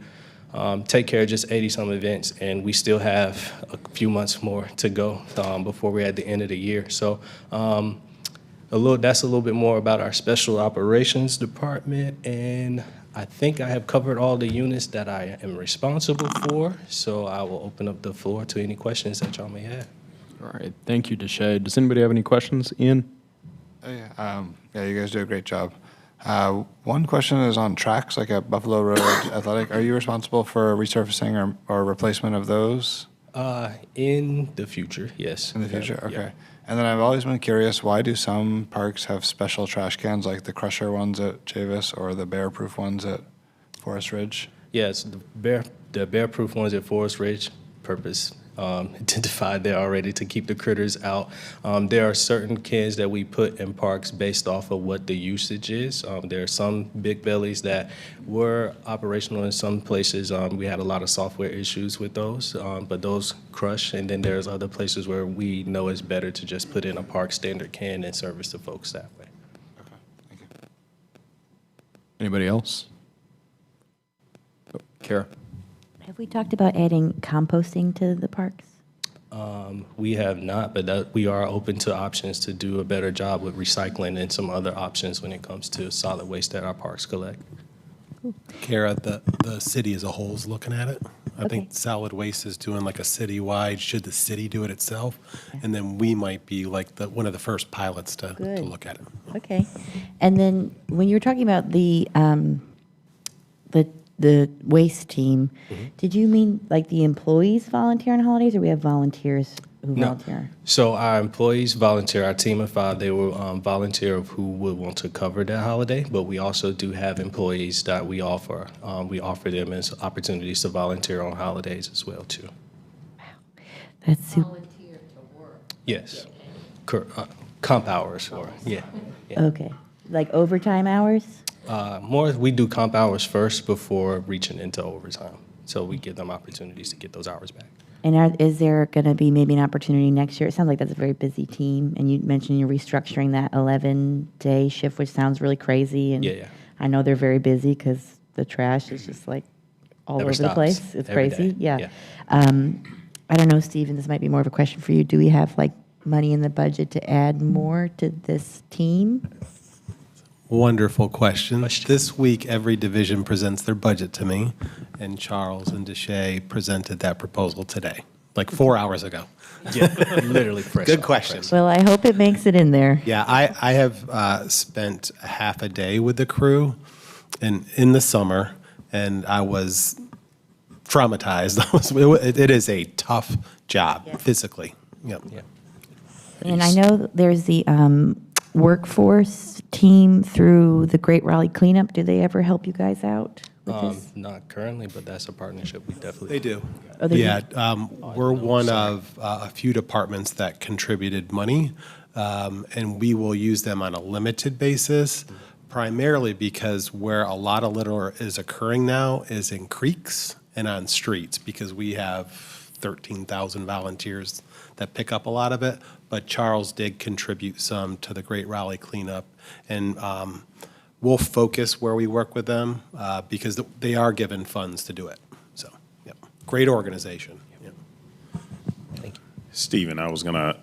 Speaker 18: take care of just 80-some events, and we still have a few months more to go before we're at the end of the year. So that's a little bit more about our special operations department, and I think I have covered all the units that I am responsible for, so I will open up the floor to any questions that y'all may have.
Speaker 1: All right, thank you, Deshay. Does anybody have any questions? Ian?
Speaker 5: Oh, yeah. Yeah, you guys do a great job. One question is on tracks, like at Buffalo Road Athletic. Are you responsible for resurfacing or replacement of those?
Speaker 18: In the future, yes.
Speaker 5: In the future, okay.
Speaker 18: Yeah.
Speaker 5: And then I've always been curious, why do some parks have special trash cans, like the Crusher ones at Chavis or the Bear-proof ones at Forest Ridge?
Speaker 18: Yes, the bear-proof ones at Forest Ridge, purpose identified there already to keep the critters out. There are certain cans that we put in parks based off of what the usage is. There are some big bellies that were operational in some places. We had a lot of software issues with those, but those crush. And then there's other places where we know it's better to just put in a park standard can and service the folks that way.
Speaker 5: Okay, thank you.
Speaker 1: Anybody else? Oh, Kara?
Speaker 9: Have we talked about adding composting to the parks?
Speaker 18: We have not, but we are open to options to do a better job with recycling and some other options when it comes to solid waste that our parks collect.
Speaker 19: Kara, the city as a whole is looking at it. I think solid waste is doing like a citywide, should the city do it itself? And then we might be like one of the first pilots to look at it.
Speaker 9: Okay. And then when you were talking about the waste team, did you mean like the employees volunteer on holidays, or we have volunteers who volunteer?
Speaker 18: So our employees volunteer. Our team of 5, they will volunteer who would want to cover that holiday, but we also do have employees that we offer. We offer them as opportunities to volunteer on holidays as well, too.
Speaker 9: Wow. That's super.
Speaker 7: Volunteer to work.
Speaker 18: Yes. Comp hours, or, yeah.
Speaker 9: Okay. Like overtime hours?
Speaker 18: We do comp hours first before reaching into overtime. So we give them opportunities to get those hours back.
Speaker 9: And is there going to be maybe an opportunity next year? It sounds like that's a very busy team. And you mentioned you're restructuring that 11-day shift, which sounds really crazy. And
Speaker 18: Yeah.
Speaker 9: I know they're very busy because the trash is just like all
Speaker 18: Never
Speaker 9: over
Speaker 18: stops.
Speaker 9: the place. It's
Speaker 18: Every
Speaker 9: crazy.
Speaker 18: day.
Speaker 9: Yeah. I don't know, Stephen, this might be more of a question for you. Do we have like money in the budget to add more to this team?
Speaker 19: Wonderful question. This week, every division presents their budget to me, and Charles and Deshay presented that proposal today. like 4 hours ago.
Speaker 18: Yeah, literally fresh.
Speaker 19: Good
Speaker 18: off the
Speaker 19: question.
Speaker 18: press.
Speaker 9: Well, I hope it makes it in there.
Speaker 19: Yeah, I have spent half a day with the crew in the summer, and I was traumatized. It is a tough job physically. Yep.
Speaker 18: Yeah.
Speaker 9: And I know that there's the workforce team through the Great Raleigh Cleanup. Do they ever help you guys out with this?
Speaker 18: Not currently, but that's a partnership we definitely.
Speaker 19: They do.
Speaker 9: Oh, they do?
Speaker 19: Yeah, we're one of a few departments that contributed money, and we will use them on a limited basis, primarily because where a lot of litter is occurring now is in creeks and on streets, because we have 13,000 volunteers that pick up a lot of it. But Charles did contribute some to the Great Raleigh Cleanup, and we'll focus where we work with them because they are given funds to do it. So, yep, great organization. Yep.
Speaker 12: Stephen,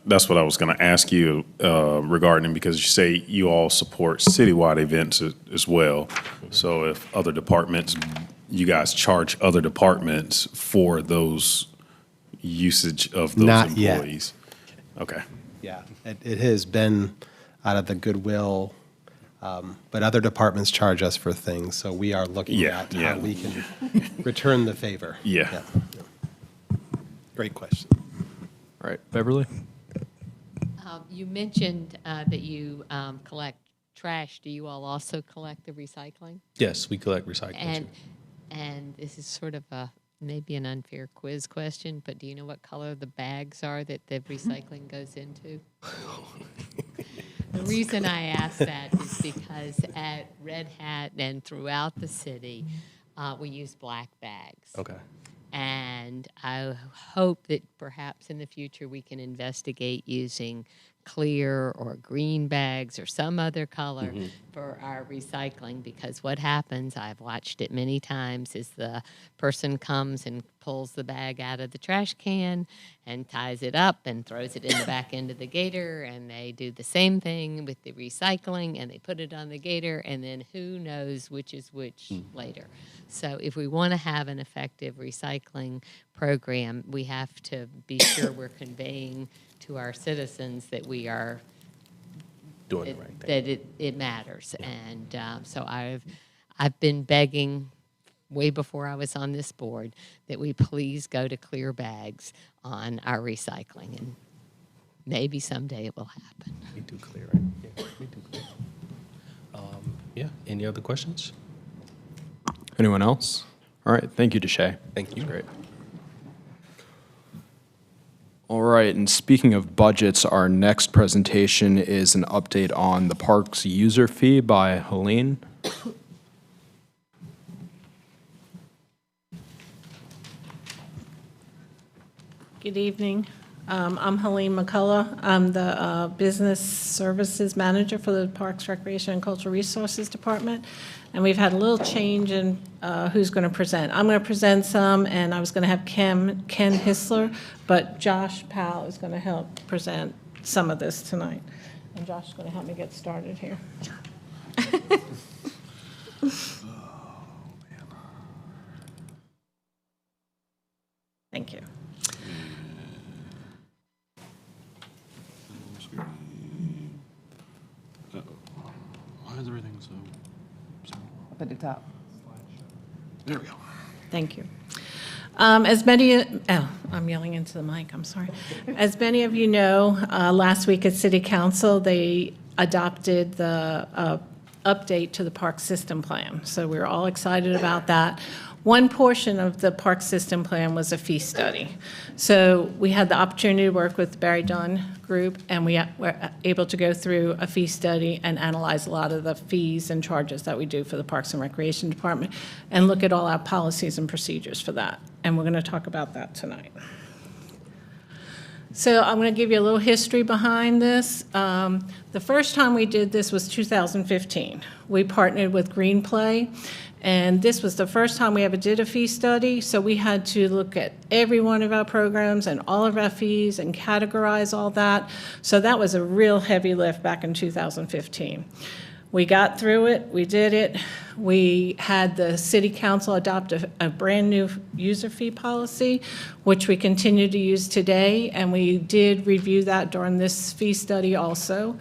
Speaker 12: that's what I was gonna ask you regarding, because you say you all support citywide events as well. So if other departments, you guys charge other departments for those usage of those
Speaker 19: Not yet.
Speaker 12: employees? Okay.
Speaker 19: Yeah, it has been out of the goodwill, but other departments charge us for things, so we are looking at how we can return the favor.
Speaker 12: Yeah.
Speaker 19: Great question.
Speaker 1: All right, Beverly?
Speaker 7: You mentioned that you collect trash. Do you all also collect the recycling?
Speaker 18: Yes, we collect recycling.
Speaker 7: And this is sort of maybe an unfair quiz question, but do you know what color the bags are that the recycling goes into? The reason I ask that is because at Red Hat and throughout the city, we use black bags.
Speaker 18: Okay.
Speaker 7: And I hope that perhaps in the future we can investigate using clear or green bags or some other color for our recycling, because what happens, I've watched it many times, is the person comes and pulls the bag out of the trash can and ties it up and throws it in the back end of the gator, and they do the same thing with the recycling and they put it on the gator, and then who knows which is which later. So if we want to have an effective recycling program, we have to be sure we're conveying to our citizens that we are
Speaker 18: doing the right thing.
Speaker 7: that it matters. And so I've been begging way before I was on this board that we please go to clear bags on our recycling, and maybe someday it will happen.
Speaker 18: We do clear, right? Yeah, we do clear. Yeah, any other questions?
Speaker 1: Anyone else? All right, thank you, Deshay.
Speaker 18: Thank you.
Speaker 1: That's great. All right, and speaking of budgets, our next presentation is an update on the park's user fee by Helene.
Speaker 20: Good evening. I'm Helene McCullough. I'm the Business Services Manager for the Parks, Recreation, and Cultural Resources Department. And we've had a little change in who's going to present. I'm going to present some, and I was going to have Ken Hissler, but Josh Powell is going to help present some of this tonight. And Josh is going to help me get started here. Thank you.
Speaker 12: Why is everything so?
Speaker 15: Up at the top.
Speaker 12: There we go.
Speaker 20: Thank you. As many, I'm yelling into the mic, I'm sorry. As many of you know, last week at City Council, they adopted the update to the park system plan. So we're all excited about that. One portion of the park system plan was a fee study. So we had the opportunity to work with the Barry Dunn group, and we were able to go through a fee study and analyze a lot of the fees and charges that we do for the Parks and Recreation Department and look at all our policies and procedures for that. And we're going to talk about that tonight. So I'm going to give you a little history behind this. The first time we did this was 2015. We partnered with Greenway, and this was the first time we ever did a fee study, so we had to look at every one of our programs and all of our fees and categorize all that. So that was a real heavy lift back in 2015. We got through it, we did it. We had the city council adopt a brand-new user fee policy, which we continue to use today, and we did review that during this fee study also.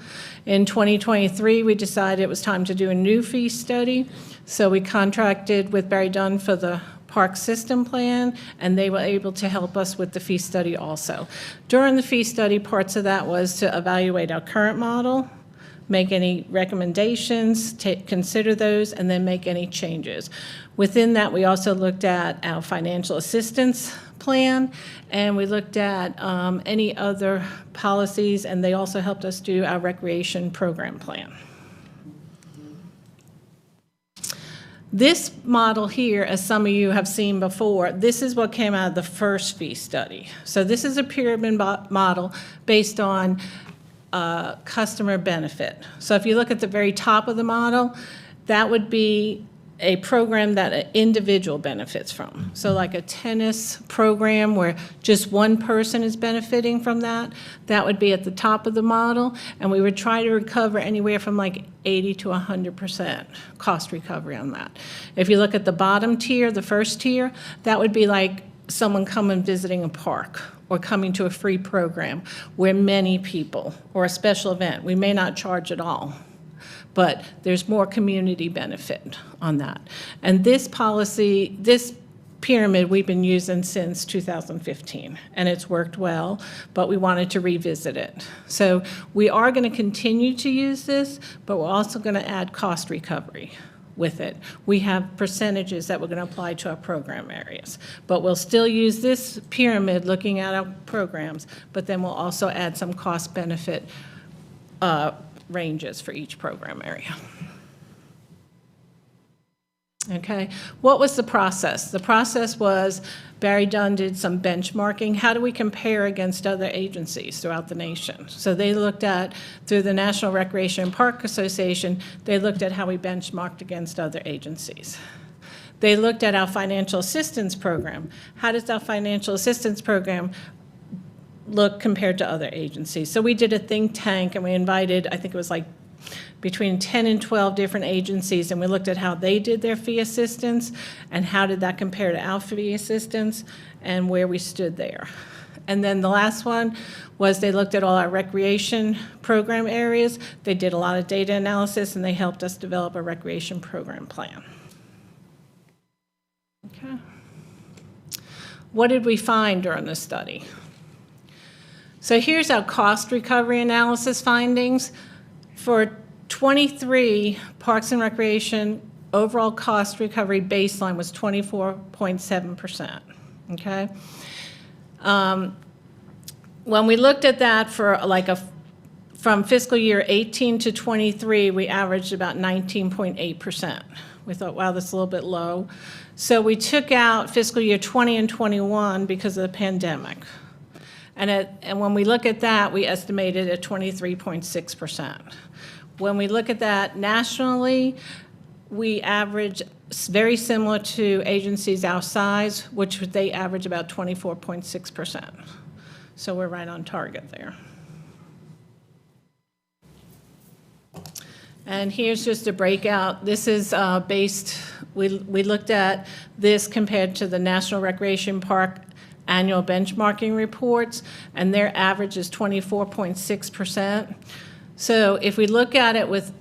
Speaker 20: In 2023, we decided it was time to do a new fee study, so we contracted with Barry Dunn for the park system plan, and they were able to help us with the fee study also. During the fee study, parts of that was to evaluate our current model, make any recommendations, consider those, and then make any changes. Within that, we also looked at our financial assistance plan, and we looked at any other policies, and they also helped us do our recreation program plan. This model here, as some of you have seen before, this is what came out of the first fee study. So this is a pyramid model based on customer benefit. So if you look at the very top of the model, that would be a program that an individual benefits from. So like a tennis program where just one person is benefiting from that, that would be at the top of the model, and we would try to recover anywhere from like 80 to 100% cost recovery on that. If you look at the bottom tier, the first tier, that would be like someone coming visiting a park or coming to a free program where many people, or a special event, we may not charge at all, but there's more community benefit on that. And this policy, this pyramid we've been using since 2015, and it's worked well, but we wanted to revisit it. So we are going to continue to use this, but we're also going to add cost recovery with it. We have percentages that we're going to apply to our program areas, but we'll still use this pyramid looking at our programs, but then we'll also add some cost benefit ranges for each program area. Okay, what was the process? The process was Barry Dunn did some benchmarking. How do we compare against other agencies throughout the nation? So they looked at, through the National Recreation and Park Association, they looked at how we benchmarked against other agencies. They looked at our financial assistance program. How does our financial assistance program look compared to other agencies? So we did a think tank, and we invited, I think it was like between 10 and 12 different agencies, and we looked at how they did their fee assistance and how did that compare to our fee assistance and where we stood there. And then the last one was they looked at all our recreation program areas. They did a lot of data analysis, and they helped us develop a recreation program plan. Okay. What did we find during this study? So here's our cost recovery analysis findings. For 23, Parks and Recreation overall cost recovery baseline was 24.7%, okay? When we looked at that for like from fiscal year 18 to 23, we averaged about 19.8%. We thought, wow, that's a little bit low. So we took out fiscal year 20 and 21 because of the pandemic. And when we look at that, we estimated at 23.6%. When we look at that nationally, we average very similar to agencies our size, which they average about 24.6%. So we're right on target there. And here's just a breakout. This is based, we looked at this compared to the National Recreation Park annual benchmarking reports, and their average is 24.6%. So if we look at it with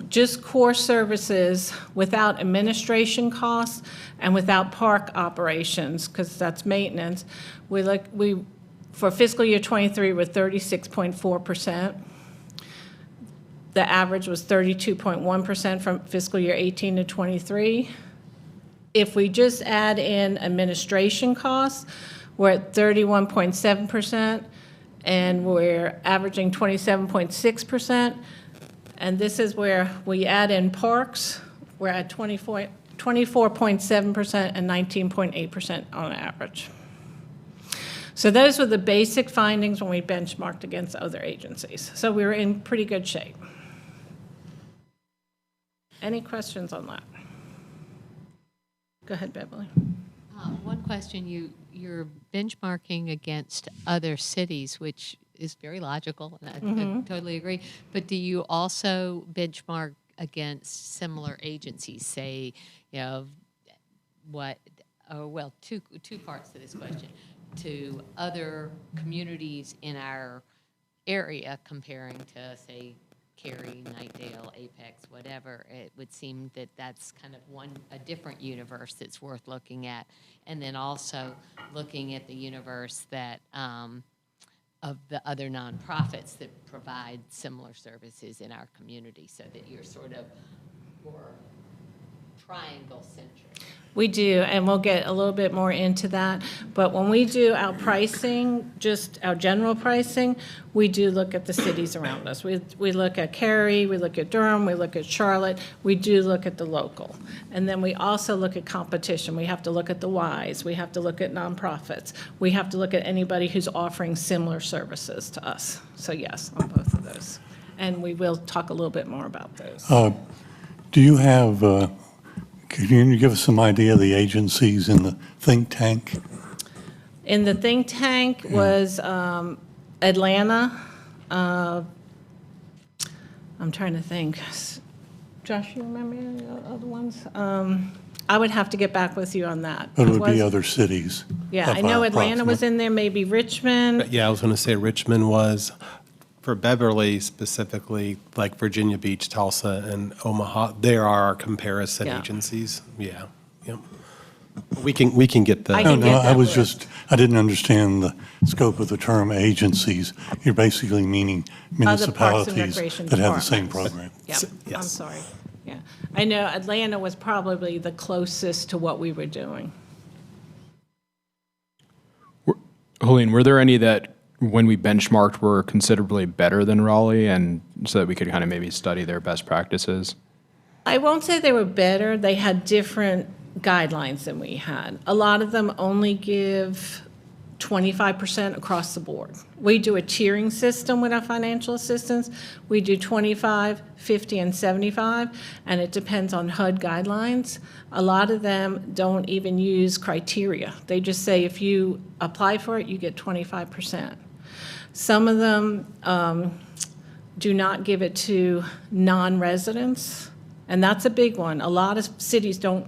Speaker 20: just core services without administration costs and without park operations, because that's maintenance, for fiscal year 23 we're 36.4%. The average was 32.1% from fiscal year 18 to 23. If we just add in administration costs, we're at 31.7%, and we're averaging 27.6%. And this is where we add in parks, we're at 24.7% and 19.8% on average. So those were the basic findings when we benchmarked against other agencies. So we were in pretty good shape. Any questions on that? Go ahead, Beverly.
Speaker 7: One question, you're benchmarking against other cities, which is very logical, and I totally agree. But do you also benchmark against similar agencies? Say, you know, two parts to this question. To other communities in our area comparing to, say, Cary, Knightdale, Apex, whatever, it would seem that that's kind of a different universe that's worth looking at. And then also looking at the universe that of the other nonprofits that provide similar services in our community, so that you're sort of more triangle-centric.
Speaker 20: We do, and we'll get a little bit more into that. But when we do our pricing, just our general pricing, we do look at the cities around us. We look at Cary, we look at Durham, we look at Charlotte, we do look at the local. And then we also look at competition. We have to look at the Ys, we have to look at nonprofits, we have to look at anybody who's offering similar services to us. So yes, on both of those. And we will talk a little bit more about those.
Speaker 10: Do you have, can you give us some idea of the agencies in the think tank?
Speaker 20: In the think tank was Atlanta. I'm trying to think. Josh, you remember any other ones? I would have to get back with you on that.
Speaker 10: But it would be other cities.
Speaker 20: Yeah, I know Atlanta was in there, maybe Richmond.
Speaker 19: Yeah, I was going to say Richmond was. For Beverly specifically, like Virginia Beach, Tulsa, and Omaha, there are our comparison agencies. Yeah, yep. We can get the.
Speaker 10: I didn't understand the scope of the term agencies. You're basically meaning municipalities that have the same program.
Speaker 20: Yep, I'm sorry. Yeah, I know Atlanta was probably the closest to what we were doing.
Speaker 1: Helene, were there any that, when we benchmarked, were considerably better than Raleigh, and so that we could kind of maybe study their best practices?
Speaker 20: I won't say they were better. They had different guidelines than we had. A lot of them only give 25% across the board. We do a tiering system with our financial assistance. We do 25, 50, and 75, and it depends on HUD guidelines. A lot of them don't even use criteria. They just say if you apply for it, you get 25%. Some of them do not give it to non-residents, and that's a big one. A lot of cities don't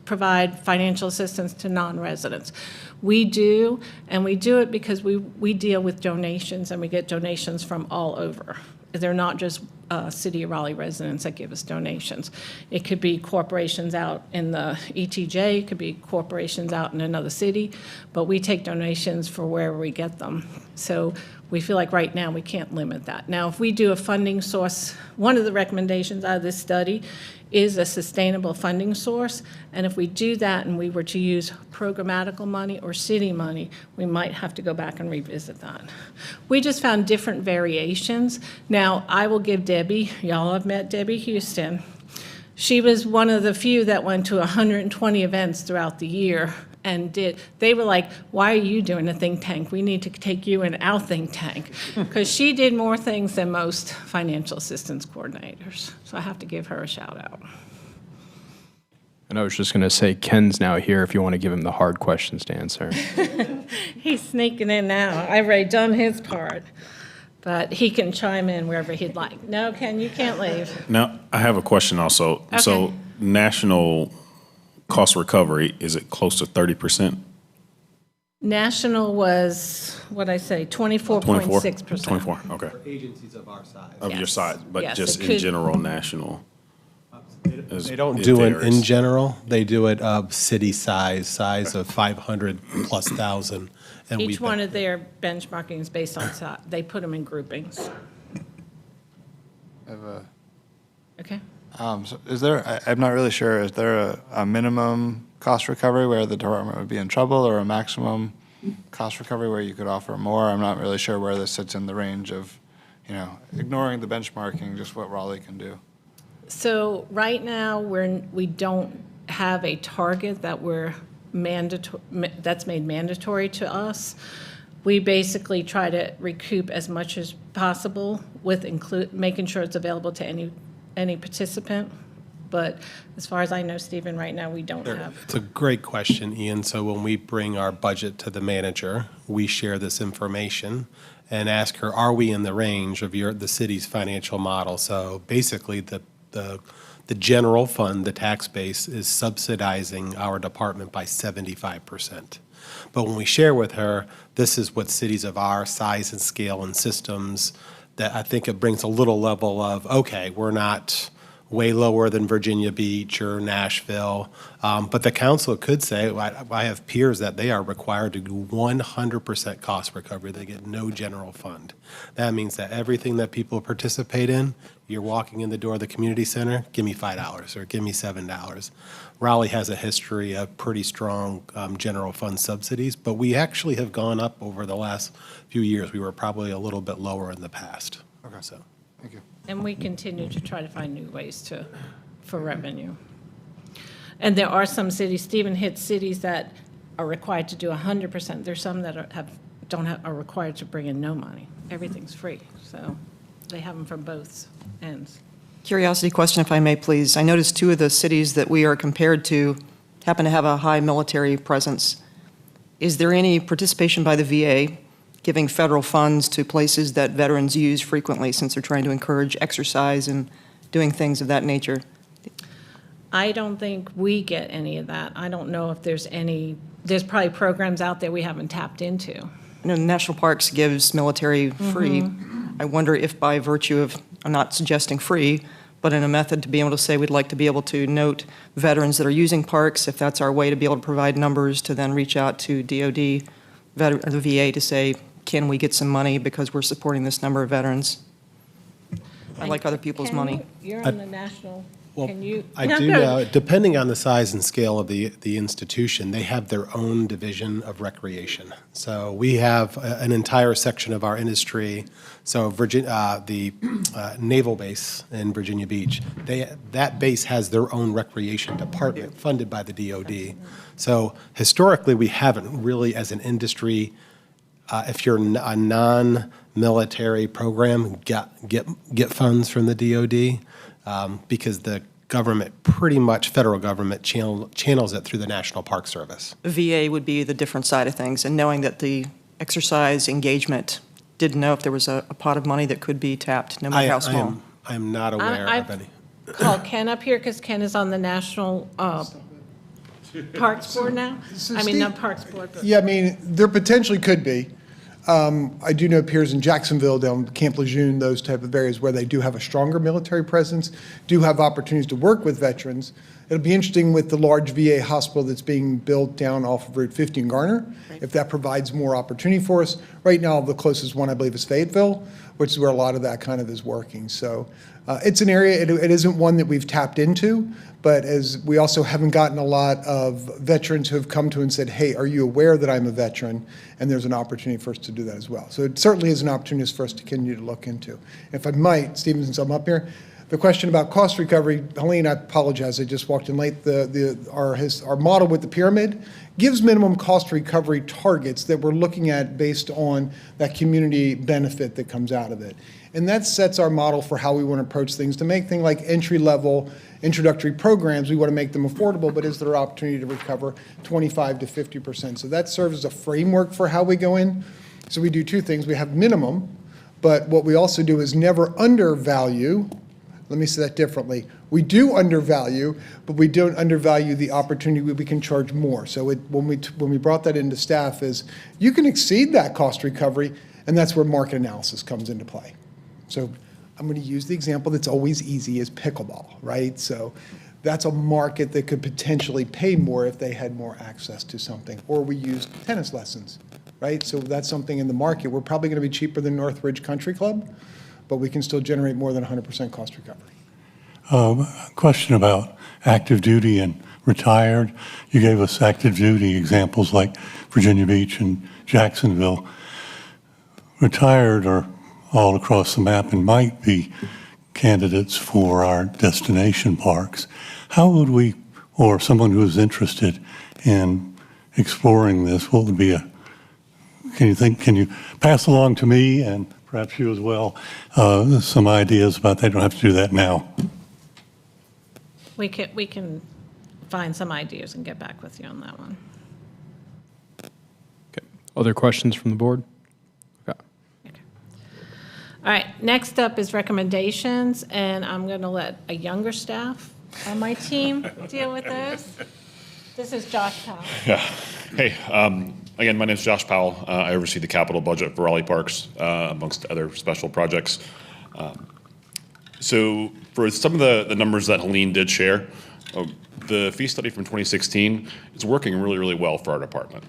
Speaker 20: provide financial assistance to non-residents. We do, and we do it because we deal with donations, and we get donations from all over. They're not just City of Raleigh residents that give us donations. It could be corporations out in the ETJ, it could be corporations out in another city, but we take donations for wherever we get them. So we feel like right now we can't limit that. Now, if we do a funding source, one of the recommendations out of this study is a sustainable funding source, and if we do that and we were to use programmatical money or city money, we might have to go back and revisit that. We just found different variations. Now, I will give Debbie, y'all have met Debbie Houston. She was one of the few that went to 120 events throughout the year and they were like, why are you doing a think tank? We need to take you in our think tank. Because she did more things than most financial assistance coordinators. So I have to give her a shout out.
Speaker 1: And I was just going to say, Ken's now here if you want to give him the hard questions to answer.
Speaker 20: He's sneaking in now. I've already done his part. But he can chime in wherever he'd like. No, Ken, you can't leave.
Speaker 12: Now, I have a question also.
Speaker 20: Okay.
Speaker 12: So national cost recovery, is it close to 30%?
Speaker 20: National was, what'd I say, 24.6%.
Speaker 12: 24, okay.
Speaker 19: For agencies of our size.
Speaker 12: Of your size, but
Speaker 20: Yes,
Speaker 12: just
Speaker 20: it
Speaker 12: in
Speaker 20: could-
Speaker 12: general, national?
Speaker 19: They don't do it in general. They do it of city size of 500 plus thousand. And
Speaker 20: Each one of their benchmarking is based on size. They put them in groupings.
Speaker 5: I have a,
Speaker 20: Okay.
Speaker 5: so is there, I'm not really sure, is there a minimum cost recovery where the department would be in trouble, or a maximum cost recovery where you could offer more? I'm not really sure where this sits in the range of, ignoring the benchmarking, just what Raleigh can do.
Speaker 20: So right now, we don't have a target that that's made mandatory to us. We basically try to recoup as much as possible with making sure it's available to any participant. But as far as I know, Stephen, right now, we don't have.
Speaker 19: It's a great question, Ian. So when we bring our budget to the manager, we share this information and ask her, are we in the range of the city's financial model? So basically, the the general fund, the tax base, is subsidizing our department by 75%. But when we share with her, this is what cities of our size and scale and systems, that I think it brings a little level of, okay, we're not way lower than Virginia Beach or Nashville. But the council could say, I have peers that they are required to do 100% cost recovery. They get no general fund. That means that everything that people participate in, you're walking in the door of the community center, give me $5 or give me $7. Raleigh has a history of pretty strong general fund subsidies, but we actually have gone up over the last few years. We were probably a little bit lower in the past.
Speaker 5: Okay.
Speaker 19: So,
Speaker 5: Thank you.
Speaker 20: And we continue to try to find new ways for revenue. And there are some cities, Stephen hit cities that are required to do 100%. There's some that are required to bring in no money. Everything's free. So they have them from both ends.
Speaker 14: Curiosity question, if I may, please. I noticed two of the cities that we are compared to happen to have a high military presence. Is there any participation by the VA giving federal funds to places that veterans use frequently since they're trying to encourage exercise and doing things of that nature?
Speaker 20: I don't think we get any of that. I don't know if there's probably programs out there we haven't tapped into.
Speaker 14: I know National Parks gives military free. I wonder if by virtue of, I'm not suggesting free, but in a method to be able to say we'd like to be able to note veterans that are using parks, if that's our way to be able to provide numbers to then reach out to DOD, the VA to say, can we get some money because we're supporting this number of veterans? I like other people's money.
Speaker 20: You're on the national.
Speaker 19: well,
Speaker 20: Can you?
Speaker 19: I
Speaker 20: No,
Speaker 19: do
Speaker 20: go.
Speaker 19: know, depending on the size and scale of the institution, they have their own division of recreation. So we have an entire section of our industry. So the naval base in Virginia Beach, that base has their own recreation department funded by the DOD. So historically, we haven't really, as an industry, if you're a non-military program, get funds from the DOD, because the government, pretty much federal government, channels it through the National Park Service.
Speaker 14: VA would be the different side of things, and knowing that the exercise engagement didn't know if there was a pot of money that could be tapped, no matter how small.
Speaker 19: I am not aware of any.
Speaker 20: Call Ken up here because Ken is on the National Parks Board now. I mean, not Parks Board, but.
Speaker 21: Yeah, I mean, there potentially could be. I do know peers in Jacksonville, down Camp Lejeune, those type of areas where they do have a stronger military presence, do have opportunities to work with veterans. It'll be interesting with the large VA hospital that's being built down off of Route 50 in Garner, if that provides more opportunity for us. Right now, the closest one, I believe, is Fayetteville, which is where a lot of that kind of is working. So it's an area, it isn't one that we've tapped into, but as we also haven't gotten a lot of veterans who have come to and said, hey, are you aware that I'm a veteran? And there's an opportunity for us to do that as well. So it certainly is an opportunity for us to continue to look into. If I might, Stephen, since I'm up here, the question about cost recovery, Helene, I apologize, I just walked in late. Our model with the pyramid gives minimum cost recovery targets that we're looking at based on that community benefit that comes out of it. And that sets our model for how we want to approach things. To make things like entry-level introductory programs, we want to make them affordable, but is there an opportunity to recover 25 to 50%? So that serves as a framework for how we go in. So we do two things. We have minimum, but what we also do is never undervalue. Let me say that differently. We do undervalue, but we don't undervalue the opportunity we can charge more. So when we brought that into staff is you can exceed that cost recovery, and that's where market analysis comes into play. So I'm going to use the example that's always easy is pickleball, right? So that's a market that could potentially pay more if they had more access to something. Or we use tennis lessons, right? So that's something in the market. We're probably going to be cheaper than Northridge Country Club, but we can still generate more than 100% cost recovery.
Speaker 10: Question about active duty and retired. You gave us active duty examples like Virginia Beach and Jacksonville. Retired are all across the map and might be candidates for our destination parks. How would we, or someone who is interested in exploring this, what would be can you pass along to me and perhaps you as well, some ideas about that? You don't have to do that now.
Speaker 20: We can find some ideas and get back with you on that one.
Speaker 1: Okay. Other questions from the board? Okay.
Speaker 20: All right, next up is recommendations, and I'm going to let a younger staff on my team deal with those. This is Josh Powell.
Speaker 2: Yeah. Hey, again, my name is Josh Powell. I oversee the capital budget for Raleigh Parks, amongst other special projects. So for some of the numbers that Helene did share, the fee study from 2016 is working really, really well for our department.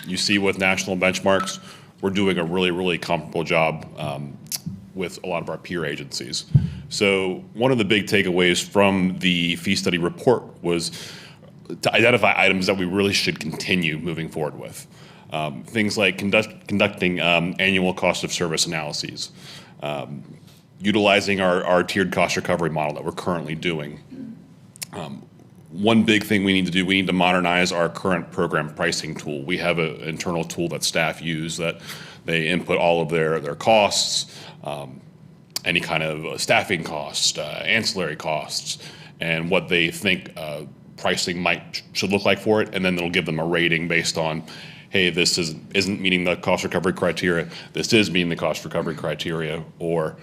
Speaker 2: You see with national benchmarks, we're doing a really, really comparable job with a lot of our peer agencies. So one of the big takeaways from the fee study report was to identify items that we really should continue moving forward with. Things like conducting annual cost of service analyses, utilizing our tiered cost recovery model that we're currently doing. One big thing we need to do, we need to modernize our current program pricing tool. We have an internal tool that staff use that they input all of their costs, any kind of staffing costs, ancillary costs, and what they think pricing should look like for it, and then it'll give them a rating based on, hey, this isn't meeting the cost recovery criteria, this is meeting the cost recovery criteria, or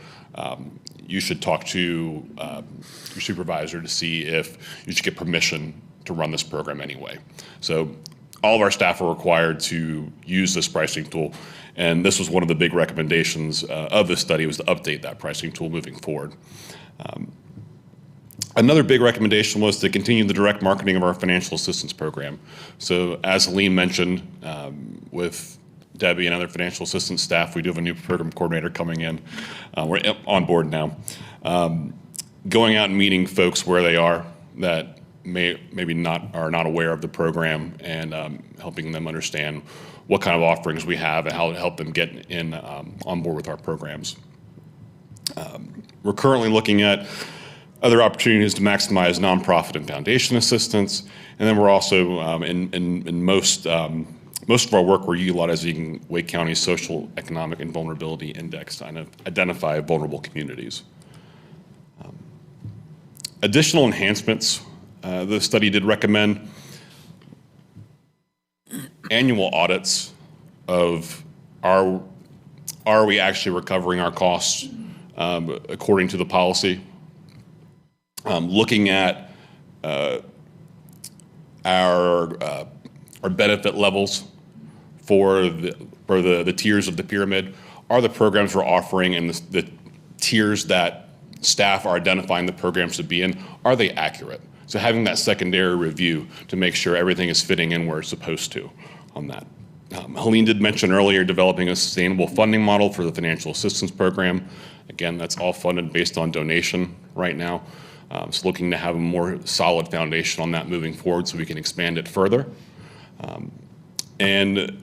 Speaker 2: you should talk to your supervisor to see if you should get permission to run this program anyway. So all of our staff are required to use this pricing tool, and this was one of the big recommendations of this study, was to update that pricing tool moving forward. Another big recommendation was to continue the direct marketing of our financial assistance program. So as Helene mentioned, with Debbie and other financial assistance staff, we do have a new program coordinator coming in. We're on board now. Going out and meeting folks where they are that maybe are not aware of the program, and helping them understand what kind of offerings we have and how to help them get in on board with our programs. We're currently looking at other opportunities to maximize nonprofit and foundation assistance, and then we're also in most of our work, we're utilizing Wake County's Social, Economic, and Vulnerability Index to identify vulnerable communities. Additional enhancements, the study did recommend annual audits of are we actually recovering our costs according to the policy. Looking at our benefit levels for the tiers of the pyramid. Are the programs we're offering and the tiers that staff are identifying the programs to be in, are they accurate? So having that secondary review to make sure everything is fitting in where it's supposed to on that. Helene did mention earlier developing a sustainable funding model for the financial assistance program. Again, that's all funded based on donation right now. So looking to have a more solid foundation on that moving forward so we can expand it further. And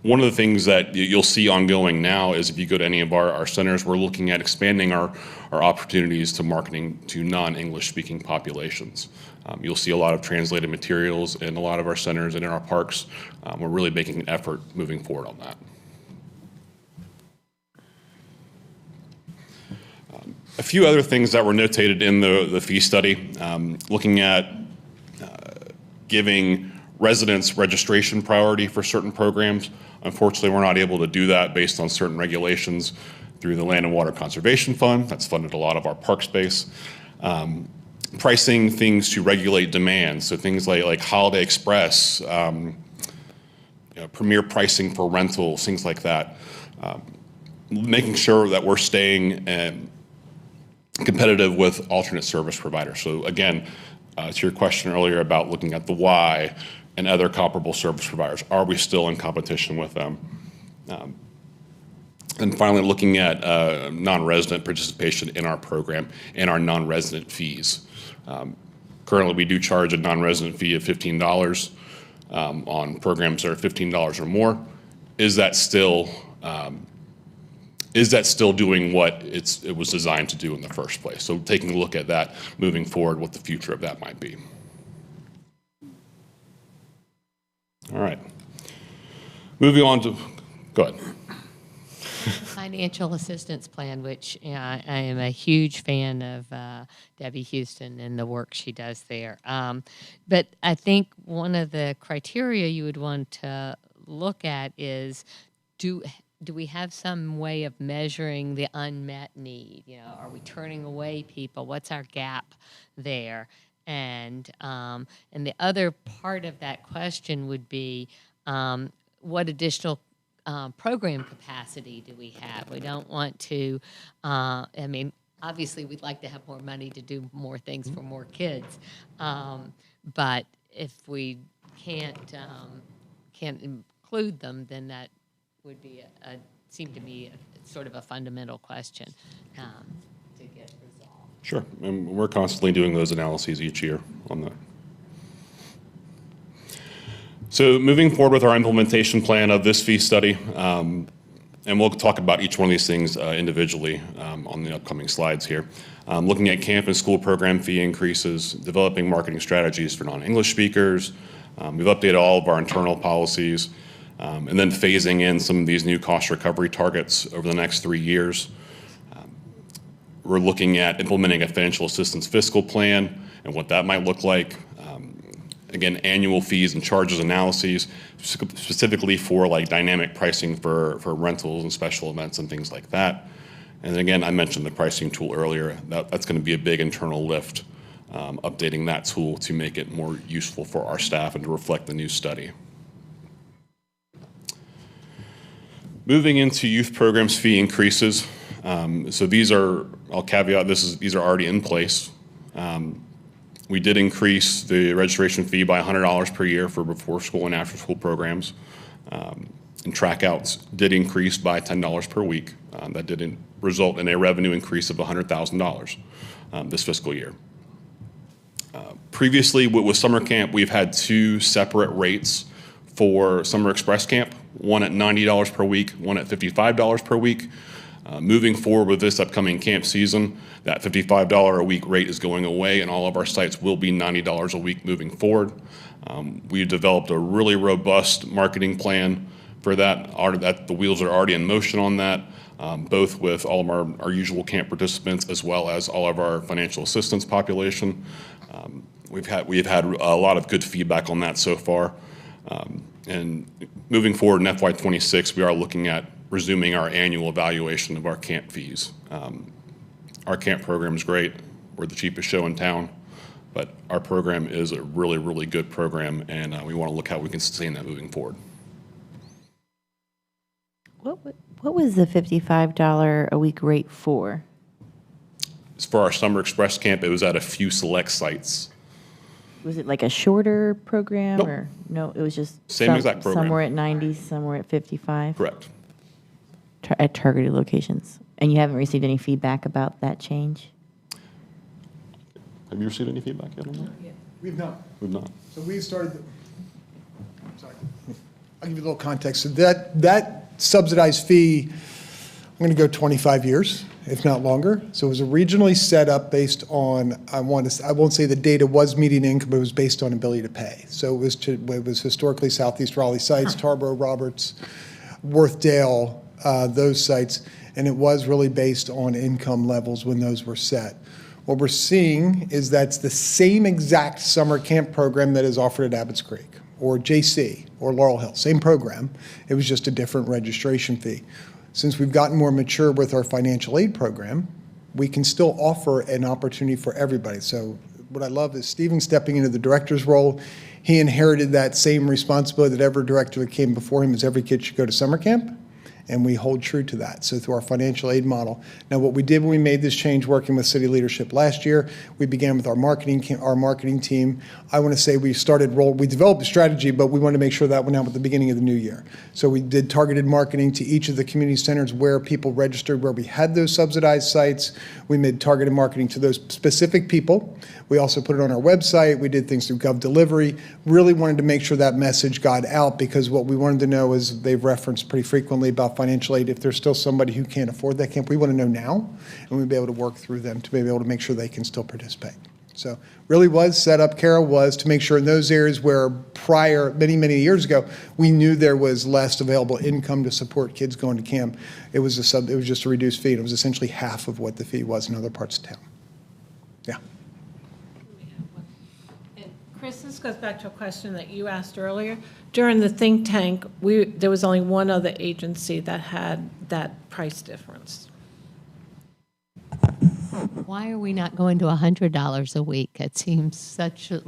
Speaker 2: one of the things that you'll see ongoing now is if you go to any of our centers, we're looking at expanding our opportunities to marketing to non-English speaking populations. You'll see a lot of translated materials in a lot of our centers and in our parks. We're really making an effort moving forward on that. A few other things that were notated in the fee study, looking at giving residents registration priority for certain programs. Unfortunately, we're not able to do that based on certain regulations through the Land and Water Conservation Fund. That's funded a lot of our park space. Pricing things to regulate demand, so things like Holiday Express, premier pricing for rentals, things like that. Making sure that we're staying competitive with alternate service providers. So again, to your question earlier about looking at the Y and other comparable service providers, are we still in competition with them? And finally, looking at non-resident participation in our program and our non-resident fees. Currently, we do charge a non-resident fee of $15 on programs that are $15 or more. Is that still doing what it was designed to do in the first place? So taking a look at that moving forward, what the future of that might be. All right. Moving on to, go ahead.
Speaker 7: Financial assistance plan, which I am a huge fan of Debbie Houston and the work she does there. But I think one of the criteria you would want to look at is do we have some way of measuring the unmet need? You know, are we turning away people? What's our gap there? And the other part of that question would be, what additional program capacity do we have? We don't want to, I mean, obviously we'd like to have more money to do more things for more kids, but if we can't include them, then that would be seem to me sort of a fundamental question to get resolved.
Speaker 2: Sure, and we're constantly doing those analyses each year on that. So moving forward with our implementation plan of this fee study, and we'll talk about each one of these things individually on the upcoming slides here. Looking at camp and school program fee increases, developing marketing strategies for non-English speakers. We've updated all of our internal policies, and then phasing in some of these new cost recovery targets over the next 3 years. We're looking at implementing a financial assistance fiscal plan and what that might look like. Again, annual fees and charges analyses, specifically for like dynamic pricing for rentals and special events and things like that. And again, I mentioned the pricing tool earlier. That's going to be a big internal lift, updating that tool to make it more useful for our staff and to reflect the new study. Moving into youth programs fee increases. So these are, I'll caveat this, these are already in place. We did increase the registration fee by $100 per year for before school and after school programs. And track outs did increase by $10 per week. That did result in a revenue increase of $100,000 this fiscal year. Previously with summer camp, we've had 2 separate rates for Summer Express Camp, one at $90 per week, one at $55 per week. Moving forward with this upcoming camp season, that $55 a week rate is going away and all of our sites will be $90 a week moving forward. We've developed a really robust marketing plan for that. The wheels are already in motion on that, both with all of our usual camp participants as well as all of our financial assistance population. We've had a lot of good feedback on that so far. And moving forward in FY26, we are looking at resuming our annual evaluation of our camp fees. Our camp program is great. We're the cheapest show in town, but our program is a really, really good program, and we want to look how we can sustain that moving forward.
Speaker 9: What was the $55 a week rate for?
Speaker 2: As for our Summer Express Camp, it was at a few select sites.
Speaker 9: Was it like a shorter program?
Speaker 2: Nope.
Speaker 9: Or no, it was just
Speaker 2: Same exact program.
Speaker 9: Somewhere at 90, somewhere at 55?
Speaker 2: Correct.
Speaker 9: At targeted locations. And you haven't received any feedback about that change?
Speaker 2: Have you received any feedback yet on that?
Speaker 21: We've not.
Speaker 2: We've not.
Speaker 21: So we started, sorry, I'll give you a little context. So that subsidized fee, I'm going to go 25 years, if not longer. So it was originally set up based on, I won't say the data was median income, but it was based on ability to pay. So it was historically Southeast Raleigh sites, Tarboro, Roberts, Worthdale, those sites, and it was really based on income levels when those were set. What we're seeing is that's the same exact summer camp program that is offered at Abbott's Creek or JC or Laurel Hill, same program. It was just a different registration fee. Since we've gotten more mature with our financial aid program, we can still offer an opportunity for everybody. So what I love is Stephen stepping into the director's role. He inherited that same responsibility that every director that came before him is every kid should go to summer camp. And we hold true to that. So through our financial aid model. Now what we did when we made this change working with city leadership last year, we began with our marketing team. I want to say we developed a strategy, but we wanted to make sure that went out at the beginning of the new year. So we did targeted marketing to each of the community centers where people registered, where we had those subsidized sites. We made targeted marketing to those specific people. We also put it on our website. We did things through Gov Delivery. Really wanted to make sure that message got out because what we wanted to know is they've referenced pretty frequently about financial aid. If there's still somebody who can't afford that camp, we want to know now, and we'll be able to work through them to be able to make sure they can still participate. So really was set up, Carol, was to make sure in those areas where prior, many, many years ago, we knew there was less available income to support kids going to camp. It was just a reduced fee. And it was essentially half of what the fee was in other parts of town. Yeah.
Speaker 20: Chris, this goes back to a question that you asked earlier. During the think tank, there was only one other agency that had that price difference.
Speaker 7: Why are we not going to $100 a week? It seems such a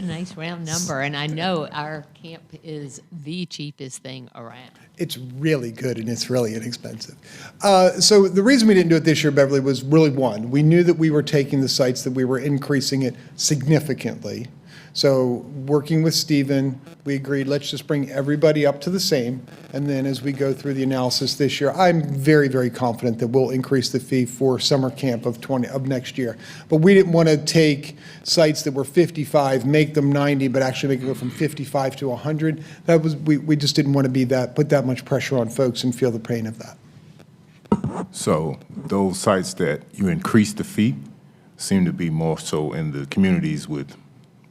Speaker 7: nice round number, and I know our camp is the cheapest thing around.
Speaker 21: It's really good and it's really inexpensive. So the reason we didn't do it this year, Beverly, was really one. We knew that we were taking the sites that we were increasing it significantly. So working with Stephen, we agreed, let's just bring everybody up to the same. And then as we go through the analysis this year, I'm very, very confident that we'll increase the fee for summer camp of next year. But we didn't want to take sites that were 55, make them 90, but actually make it go from 55 to 100. We just didn't want to put that much pressure on folks and feel the pain of that.
Speaker 3: So those sites that you increased the fee seem to be more so in the communities with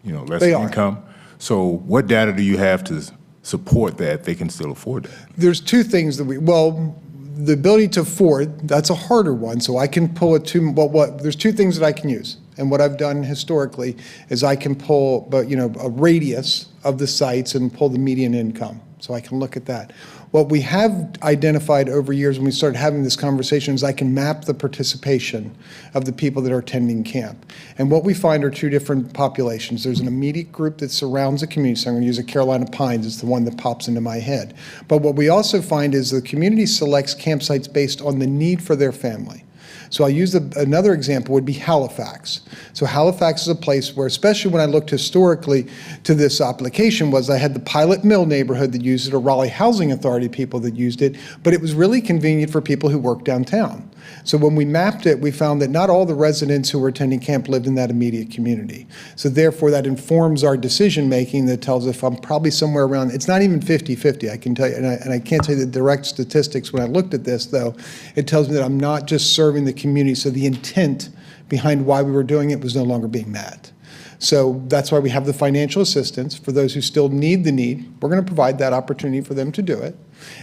Speaker 3: less income. So what data do you have to support that they can still afford that?
Speaker 21: There's two things that the ability to afford, that's a harder one. So I can pull there's two things that I can use. And what I've done historically is I can pull, a radius of the sites and pull the median income. So I can look at that. What we have identified over years when we started having this conversation is I can map the participation of the people that are attending camp. And what we find are two different populations. There's an immediate group that surrounds the community. So I'm going to use a Carolina Pines. It's the one that pops into my head. But what we also find is the community selects campsites based on the need for their family. So I'll use another example would be Halifax. So Halifax is a place where, especially when I looked historically to this application, was I had the Pilot Mill neighborhood that used it, or Raleigh Housing Authority people that used it, but it was really convenient for people who work downtown. So when we mapped it, we found that not all the residents who were attending camp lived in that immediate community. So therefore, that informs our decision-making that tells us if I'm probably somewhere around, it's not even 50-50, I can tell you, and I can't tell you the direct statistics when I looked at this, though. It tells me that I'm not just serving the community, so the intent behind why we were doing it was no longer being met. So that's why we have the financial assistance for those who still need the need. We're going to provide that opportunity for them to do it.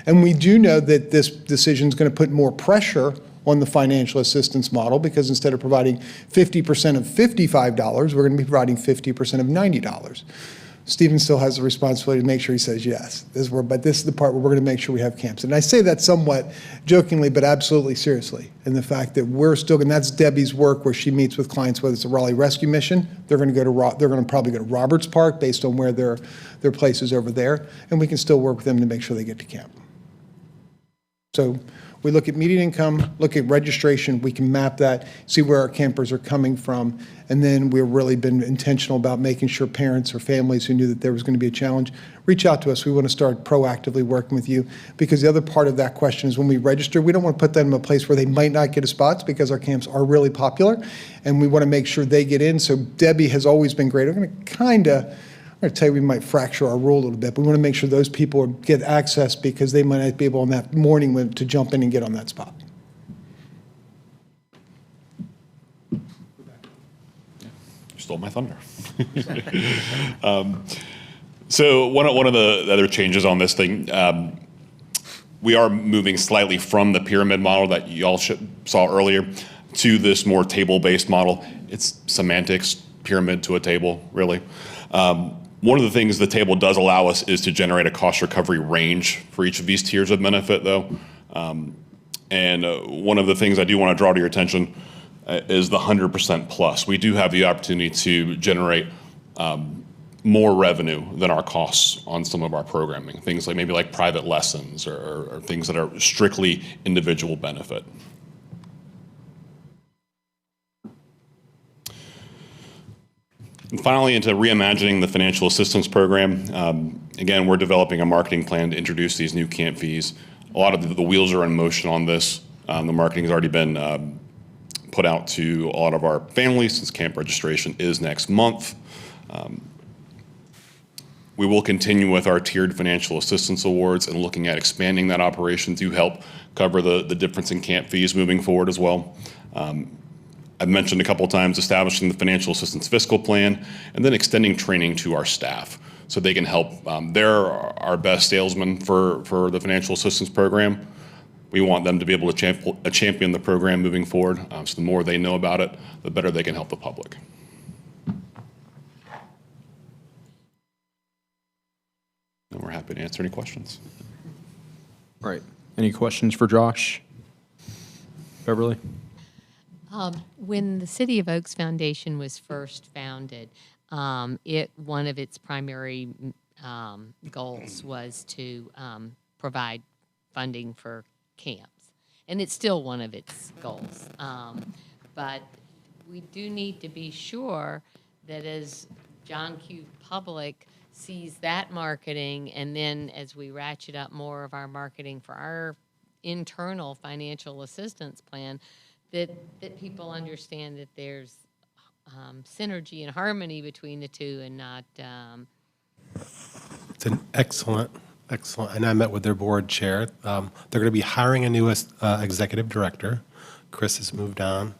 Speaker 21: And we do know that this decision is going to put more pressure on the financial assistance model, because instead of providing 50% of $55, we're going to be providing 50% of $90. Stephen still has the responsibility to make sure he says yes. But this is the part where we're going to make sure we have camps. And I say that somewhat jokingly, but absolutely seriously, in the fact that we're still, and that's Debbie's work where she meets with clients, whether it's a Raleigh Rescue Mission, they're going to probably go to Roberts Park based on where their place is over there, and we can still work with them to make sure they get to camp. So we look at median income, look at registration, we can map that, see where our campers are coming from, and then we've really been intentional about making sure parents or families who knew that there was going to be a challenge reach out to us. We want to start proactively working with you, because the other part of that question is when we register, we don't want to put them in a place where they might not get a spot, because our camps are really popular, and we want to make sure they get in. So Debbie has always been great. I'm going to tell you we might fracture our rule a little bit, but we want to make sure those people get access, because they might not be able on that morning to jump in and get on that spot.
Speaker 2: You stole my thunder. So one of the other changes on this thing, we are moving slightly from the pyramid model that you all saw earlier to this more table-based model. It's semantics, pyramid to a table, really. One of the things the table does allow us is to generate a cost recovery range for each of these tiers of benefit, though. And one of the things I do want to draw to your attention is the 100% plus. We do have the opportunity to generate more revenue than our costs on some of our programming. Things like maybe like private lessons or things that are strictly individual benefit. And finally, into reimagining the financial assistance program. Again, we're developing a marketing plan to introduce these new camp fees. A lot of the wheels are in motion on this. The marketing has already been put out to a lot of our families, since camp registration is next month. We will continue with our tiered financial assistance awards and looking at expanding that operation to help cover the difference in camp fees moving forward as well. I've mentioned a couple of times establishing the financial assistance fiscal plan, and then extending training to our staff so they can help. They're our best salesmen for the financial assistance program. We want them to be able to champion the program moving forward. So the more they know about it, the better they can help the public. happy to answer any questions.
Speaker 1: All right. Any questions for Josh? Beverly?
Speaker 7: When the City of Oaks Foundation was first founded, one of its primary goals was to provide funding for camps, and it's still one of its goals. But we do need to be sure that as John Q. Public sees that marketing, and then as we ratchet up more of our marketing for our internal financial assistance plan, that people understand that there's synergy and harmony between the two and not...
Speaker 19: It's an excellent, and I met with their board chair. They're going to be hiring a new executive director. Chris has moved on.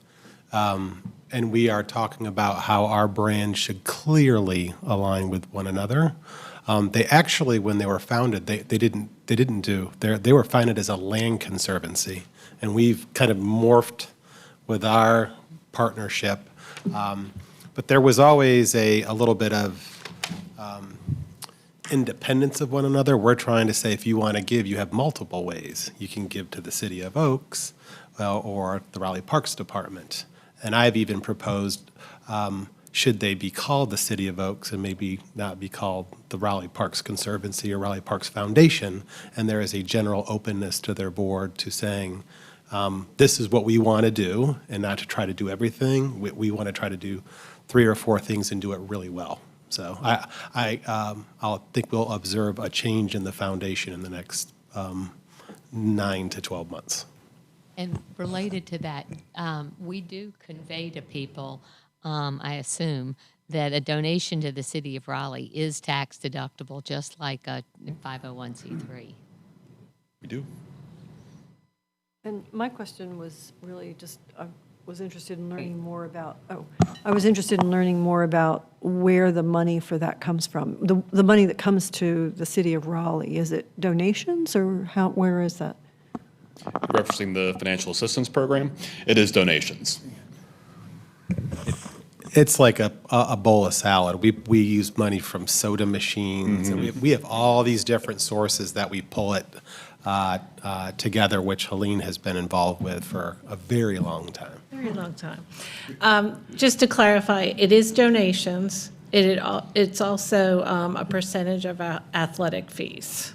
Speaker 19: And we are talking about how our brand should clearly align with one another. They actually, when they were founded, they were founded as a land conservancy, and we've kind of morphed with our partnership. But there was always a little bit of independence of one another. We're trying to say, if you want to give, you have multiple ways. You can give to the City of Oaks or the Raleigh Parks Department. And I've even proposed, should they be called the City of Oaks and maybe not be called the Raleigh Parks Conservancy or Raleigh Parks Foundation, and there is a general openness to their board to saying, this is what we want to do, and not to try to do everything. We want to try to do 3 or 4 things and do it really well. So I think we'll observe a change in the foundation in the next 9 to 12 months.
Speaker 7: And related to that, we do convey to people, I assume, that a donation to the City of Raleigh is tax deductible, just like a 501c3.
Speaker 2: We do.
Speaker 11: And my question was really just, I was interested in learning more about, where the money for that comes from. The money that comes to the City of Raleigh, is it donations or where is that?
Speaker 2: Referencing the financial assistance program, it is donations.
Speaker 19: It's like a bowl of salad. We use money from soda machines, and we have all these different sources that we pull it together, which Helene has been involved with for a very long time.
Speaker 20: Very long time. Just to clarify, it is donations. It's also a percentage of our athletic fees.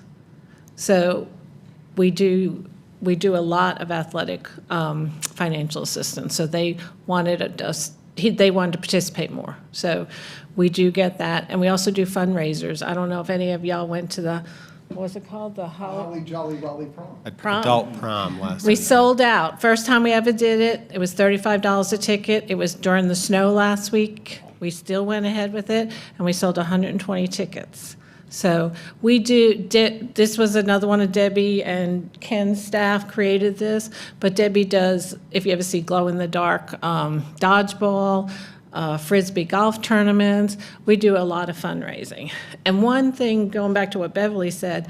Speaker 20: So we do a lot of athletic financial assistance. So they wanted us. They wanted to participate more. So we do get that. And we also do fundraisers. I don't know if any of y'all went to the, what was it called? The
Speaker 21: Holly Jolly Raleigh Prom.
Speaker 19: Adult prom last
Speaker 20: We
Speaker 19: week.
Speaker 20: sold out. First time we ever did it. It was $35 a ticket. It was during the snow last week. We still went ahead with it, and we sold 120 tickets. So we do, this was another one of Debbie and Ken's staff created this, but Debbie does, if you ever see glow-in-the-dark dodgeball, Frisbee golf tournaments, we do a lot of fundraising. And one thing, going back to what Beverly said,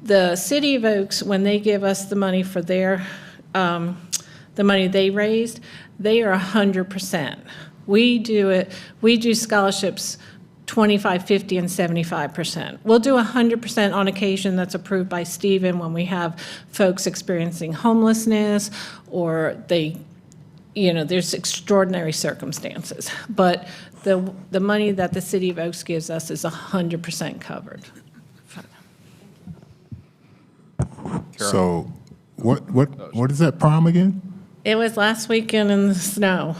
Speaker 20: the City of Oaks, when they give us the money for their, the money they raised, they are 100%. We do scholarships 25, 50, and 75%. We'll do 100% on occasion. That's approved by Stephen when we have folks experiencing homelessness or there's extraordinary circumstances. But the money that the City of Oaks gives us is 100% covered.
Speaker 3: So what is that prom again?
Speaker 20: It was last weekend in the snow.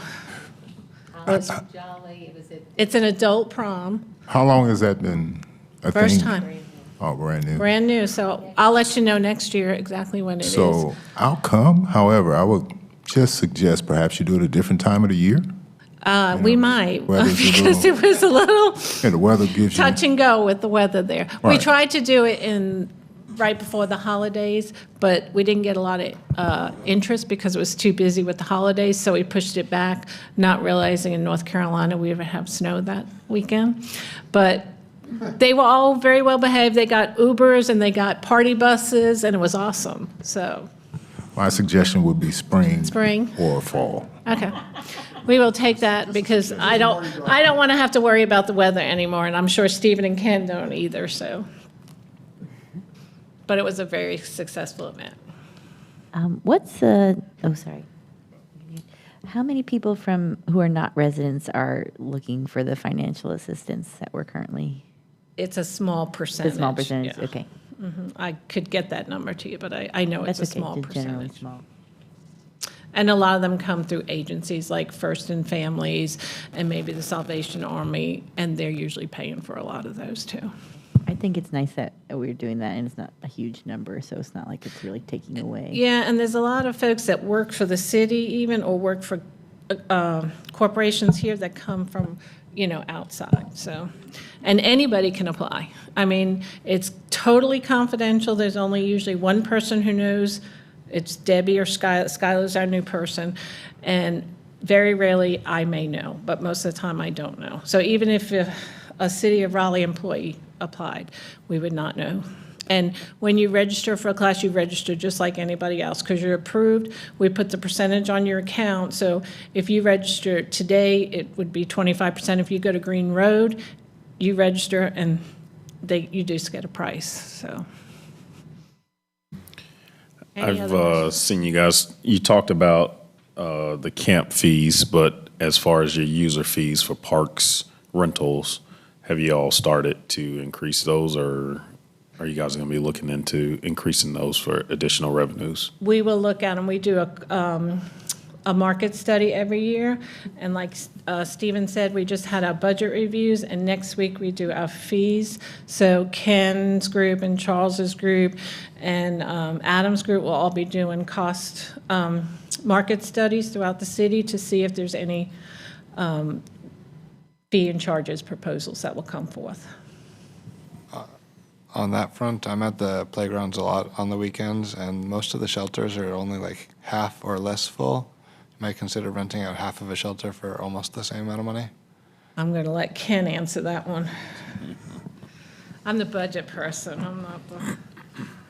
Speaker 20: It's an adult prom.
Speaker 3: How long has that been a thing?
Speaker 20: First time.
Speaker 3: Oh, brand new.
Speaker 20: Brand new. So I'll let you know next year exactly when it is.
Speaker 3: So I'll come. However, I would just suggest perhaps you do it a different time of the year.
Speaker 20: We might,
Speaker 3: because
Speaker 20: it was a little
Speaker 3: the weather gives
Speaker 20: touch and go with the weather there. We
Speaker 3: Right.
Speaker 20: tried to do it right before the holidays, but we didn't get a lot of interest because it was too busy with the holidays, so we pushed it back, not realizing in North Carolina we would have snow that weekend. But they were all very well behaved. They got Ubers and they got party buses, and it was awesome. So
Speaker 3: My suggestion would be spring.
Speaker 20: Spring.
Speaker 3: Or fall.
Speaker 20: Okay. We will take that because I don't want to have to worry about the weather anymore, and I'm sure Stephen and Ken don't either, so. But it was a very successful event.
Speaker 9: Sorry. How many people who are not residents are looking for the financial assistance that we're currently?
Speaker 20: It's a small percentage.
Speaker 9: A small percentage,
Speaker 20: yeah.
Speaker 9: okay.
Speaker 20: I could get that number to you, but I know it's
Speaker 9: That's
Speaker 20: a
Speaker 9: okay,
Speaker 20: small
Speaker 9: just generally
Speaker 20: percentage.
Speaker 9: small.
Speaker 20: And a lot of them come through agencies like First and Families and maybe the Salvation Army, and they're usually paying for a lot of those too.
Speaker 9: I think it's nice that we're doing that, and it's not a huge number, so it's not like it's really taking away.
Speaker 20: Yeah, and there's a lot of folks that work for the city even, or work for corporations here that come from, outside, so. And anybody can apply. I mean, it's totally confidential. There's only usually one person who knows. It's Debbie or Skylar's our new person. And very rarely I may know, but most of the time I don't know. So even if a City of Raleigh employee applied, we would not know. And when you register for a class, you register just like anybody else because you're approved. We put the percentage on your account. So if you register today, it would be 25%. If you go to Green Road, you register and you just get a price, so.
Speaker 12: I've seen you guys, you talked about the camp fees, but as far as your user fees for parks rentals, have you all started to increase those, or are you guys going to be looking into increasing those for additional revenues?
Speaker 20: We will look at them. We do a market study every year, and like Stephen said, we just had our budget reviews, and next week we do our fees. So Ken's group and Charles's group and Adam's group will all be doing cost market studies throughout the city to see if there's any fee and charges proposals that will come forth.
Speaker 5: On that front, I'm at the playgrounds a lot on the weekends, and most of the shelters are only like half or less full. You might consider renting out half of a shelter for almost the same amount of money.
Speaker 20: I'm going to let Ken answer that one. I'm the budget person. I'm not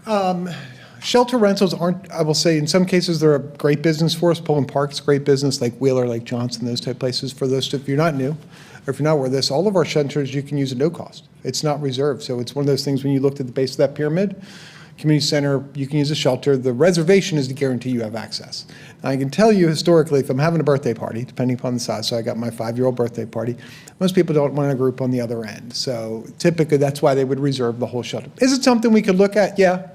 Speaker 20: the...
Speaker 21: Shelter rentals aren't, I will say, in some cases, they're a great business for us. Pullman Park's a great business, like Wheeler, like Johnson, those type places. For those, if you're not new, or if you're not aware of this, all of our shelters you can use at no cost. It's not reserved. So it's one of those things when you looked at the base of that pyramid, community center, you can use a shelter. The reservation is to guarantee you have access. Now, I can tell you historically, if I'm having a birthday party, depending upon the size, so I got my 5-year-old birthday party, most people don't want a group on the other end. So typically, that's why they would reserve the whole shelter. Is it something we could look at? Yeah.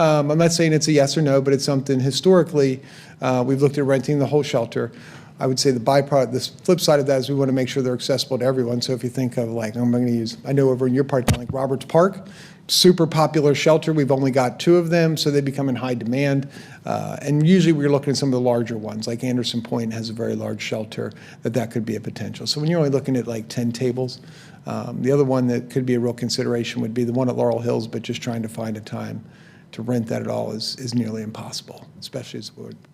Speaker 21: I'm not saying it's a yes or no, but it's something historically, we've looked at renting the whole shelter. I would say the byproduct, the flip side of that is we want to make sure they're accessible to everyone. So if you think of like, I'm going to use, I know over in your part, like Roberts Park, super popular shelter. We've only got 2 of them, so they become in high demand. And usually we're looking at some of the larger ones, like Anderson Point has a very large shelter that could be a potential. So when you're only looking at like 10 tables, the other one that could be a real consideration would be the one at Laurel Hills, but just trying to find a time to rent that at all is nearly impossible, especially as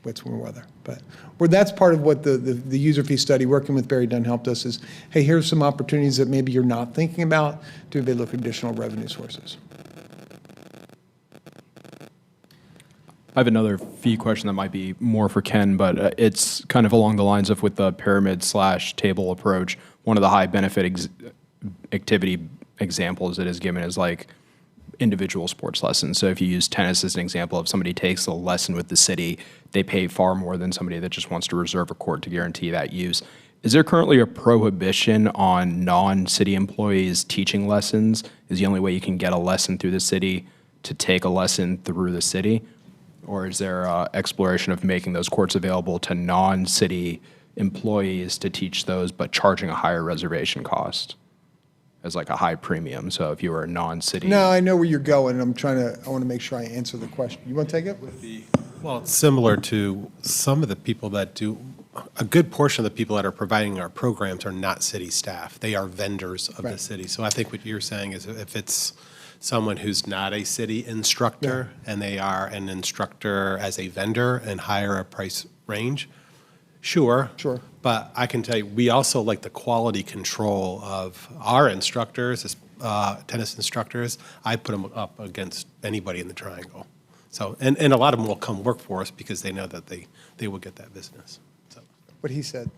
Speaker 21: it's warm weather. But that's part of what the user fee study, working with Barry Dunn, helped us is, hey, here's some opportunities that maybe you're not thinking about to maybe look at additional revenue sources.
Speaker 1: I have another fee question that might be more for Ken, but it's kind of along the lines of with the pyramid/table approach. One of the high benefit activity examples it is given is like individual sports lessons. So if you use tennis as an example, if somebody takes a lesson with the city, they pay far more than somebody that just wants to reserve a court to guarantee that use. Is there currently a prohibition on non-city employees teaching lessons? Is the only way you can get a lesson through the city to take a lesson through the city? Or is there exploration of making those courts available to non-city employees to teach those, but charging a higher reservation cost as like a high premium? So if you were a non-city.
Speaker 21: No, I know where you're going, and I want to make sure I answer the question. You want to take it?
Speaker 19: Well, it's similar to some of the people that do, a good portion of the people that are providing our programs are not city staff. They are vendors of the city. So I think what you're saying is if it's someone who's not a city instructor and they are an instructor as a vendor and hire a price range, sure. But I can tell you, we also like the quality control of our instructors, as tennis instructors. I put them up against anybody in the triangle. So, and a lot of them will come work for us because they know that they will get that business. So.
Speaker 21: What he said.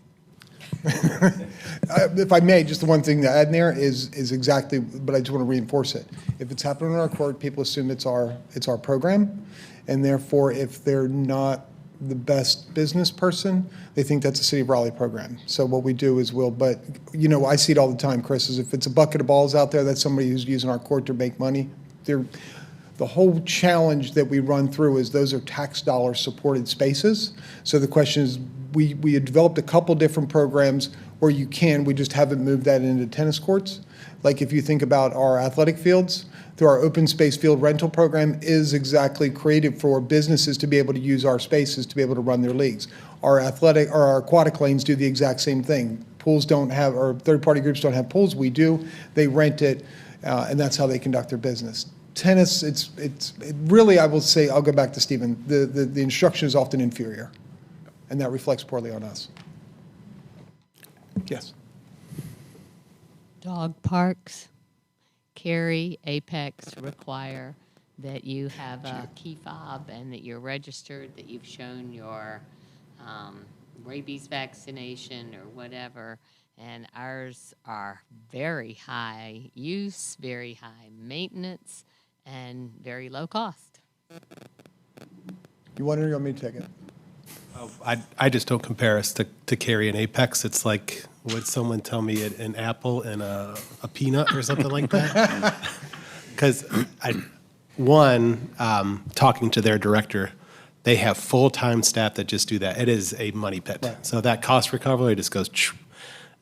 Speaker 21: If I may, just the one thing to add in there is exactly, but I just want to reinforce it. If it's happening on our court, people assume it's our program, and therefore, if they're not the best business person, they think that's a City of Raleigh program. So what we do is but I see it all the time, Chris, is if it's a bucket of balls out there, that's somebody who's using our court to make money. The whole challenge that we run through is those are tax dollar supported spaces. So the question is, we had developed a couple different programs where we just haven't moved that into tennis courts. Like if you think about our athletic fields, through our open space field rental program is exactly created for businesses to be able to use our spaces to be able to run their leagues. Our aquatic lanes do the exact same thing. Pools don't have, or third-party groups don't have pools. We do. They rent it, and that's how they conduct their business. Tennis, it really, I will say, I'll go back to Stephen, the instruction is often inferior, and that reflects poorly on us. Yes.
Speaker 7: Dog parks, Cary, Apex require that you have a key fob and that you're registered, that you've shown your rabies vaccination or whatever. And ours are very high use, very high maintenance, and very low cost.
Speaker 21: You want it or you want me to take it?
Speaker 19: Oh, I just don't compare us to Cary and Apex. It's like, would someone tell me an apple and a peanut or something like that? Because talking to their director, they have full-time staff that just do that. It is a money pit. Right. So that cost recovery just goes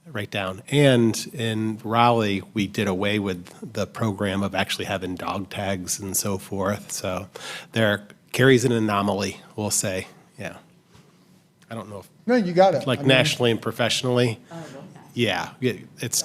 Speaker 19: right down. And in Raleigh, we did away with the program of actually having dog tags and so forth. So Cary's an anomaly, we'll say. Yeah. I don't know if.
Speaker 21: No, you got it.
Speaker 19: Nationally and professionally. Oh, okay. Yeah. It's.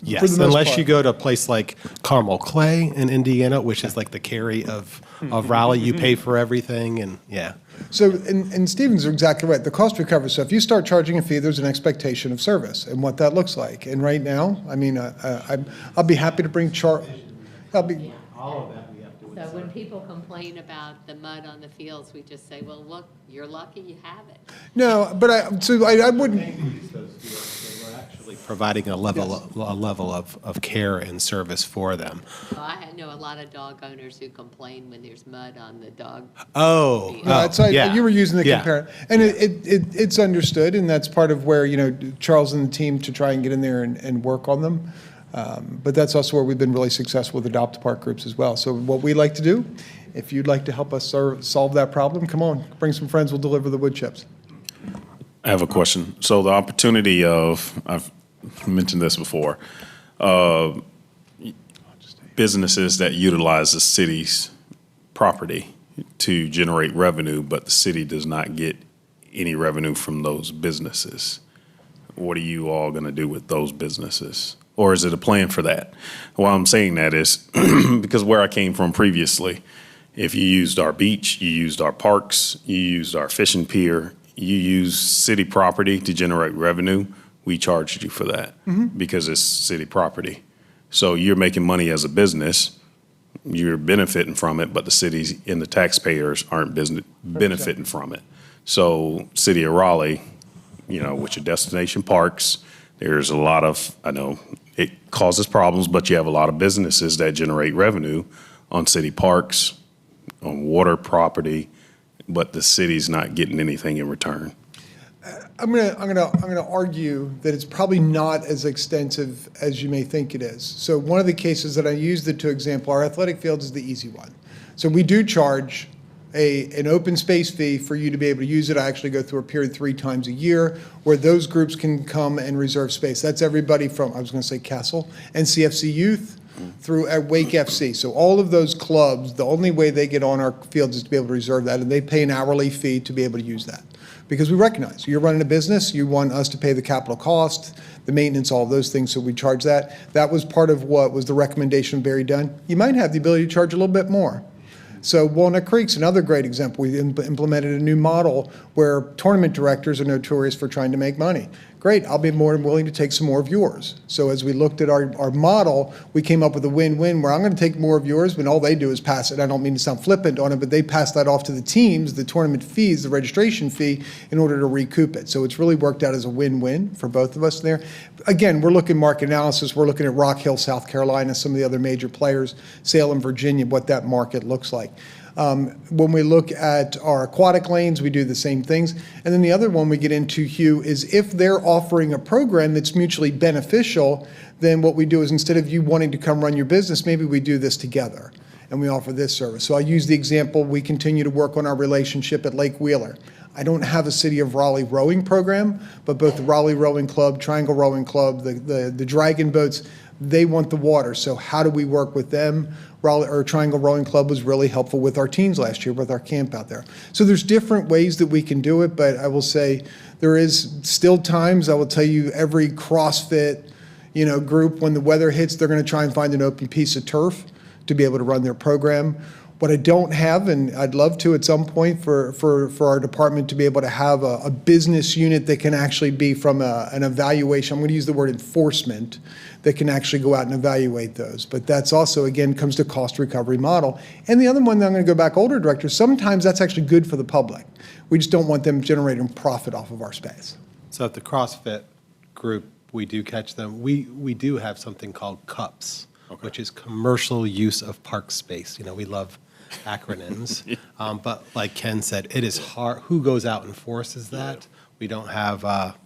Speaker 19: Yes,
Speaker 21: For the most
Speaker 19: unless
Speaker 21: part.
Speaker 19: you go to a place like Carmel Clay in Indiana, which is like the Cary of Raleigh, you pay for everything, and yeah.
Speaker 21: So, and Stevens are exactly right. The cost recovery. So if you start charging a fee, there's an expectation of service and what that looks like. And right now, I mean, I'll be happy to bring
Speaker 7: All of that we have to. So when people complain about the mud on the fields, we just say, well, look, you're lucky you have it.
Speaker 21: No, but I wouldn't.
Speaker 19: We're actually providing a level of care and service for them.
Speaker 7: Well, I know a lot of dog owners who complain when there's mud on the dog.
Speaker 21: Yeah. You were using the compare, and it's understood, and that's part of where Charles and the team to try and get in there and work on them. But that's also where we've been really successful with adopt park groups as well. So what we like to do, if you'd like to help us solve that problem, come on, bring some friends, we'll deliver the wood chips.
Speaker 12: I have a question. So the opportunity I've mentioned this before, businesses that utilize the city's property to generate revenue, but the city does not get any revenue from those businesses. What are you all going to do with those businesses? Or is it a plan for that? Why I'm saying that is because where I came from previously, if you used our beach, you used our parks, you used our fishing pier, you use city property to generate revenue, we charged you for that because it's city property. So you're making money as a business, you're benefiting from it, but the cities and the taxpayers aren't benefiting from it. So City of Raleigh, with your destination parks, there's a lot of, I know it causes problems, but you have a lot of businesses that generate revenue on city parks, on water property, but the city's not getting anything in return.
Speaker 21: I'm gonna argue that it's probably not as extensive as you may think it is. So one of the cases that I used the two example, our athletic fields is the easy one. So we do charge an open space fee for you to be able to use it. I actually go through a period 3 times a year where those groups can come and reserve space. That's everybody from, I was gonna say Castle, NCFC Youth, through Wake FC. So all of those clubs, the only way they get on our fields is to be able to reserve that, and they pay an hourly fee to be able to use that. Because we recognize you're running a business, you want us to pay the capital cost, the maintenance, all of those things, so we charge that. That was part of what was the recommendation of Barry Dunn. You might have the ability to charge a little bit more. So Walnut Creek's another great example. We implemented a new model where tournament directors are notorious for trying to make money. great, I'll be more than willing to take some more of yours. So as we looked at our model, we came up with a win-win where I'm going to take more of yours when all they do is pass it. I don't mean to sound flippant on it, but they pass that off to the teams, the tournament fees, the registration fee, in order to recoup it. So it's really worked out as a win-win for both of us there. Again, we're looking market analysis. We're looking at Rock Hill, South Carolina, some of the other major players, Salem, Virginia, what that market looks like. When we look at our aquatic lanes, we do the same things. And then the other one we get into, Hugh, is if they're offering a program that's mutually beneficial, then what we do is instead of you wanting to come run your business, maybe we do this together and we offer this service. So I use the example, we continue to work on our relationship at Lake Wheeler. I don't have a City of Raleigh rowing program, but both the Raleigh Rowing Club, Triangle Rowing Club, the Dragon boats, they want the water. So how do we work with them? Raleigh or Triangle Rowing Club was really helpful with our teens last year with our camp out there. So there's different ways that we can do it, but I will say there is still times, I will tell you, every CrossFit, group, when the weather hits, they're going to try and find an open piece of turf to be able to run their program. What I don't have, and I'd love to at some point for our department to be able to have a business unit that can actually be from an evaluation, I'm going to use the word enforcement, that can actually go out and evaluate those. But that's also, again, comes to cost recovery model. And the other one that I'm going to go back older directors, sometimes that's actually good for the public. We just don't want them generating profit off of our space.
Speaker 19: So at the CrossFit group, we do catch them. We do have something called CUPS, which is commercial use of park space. We love acronyms. But like Ken said, it is hard. Who goes out and enforces that? We don't have a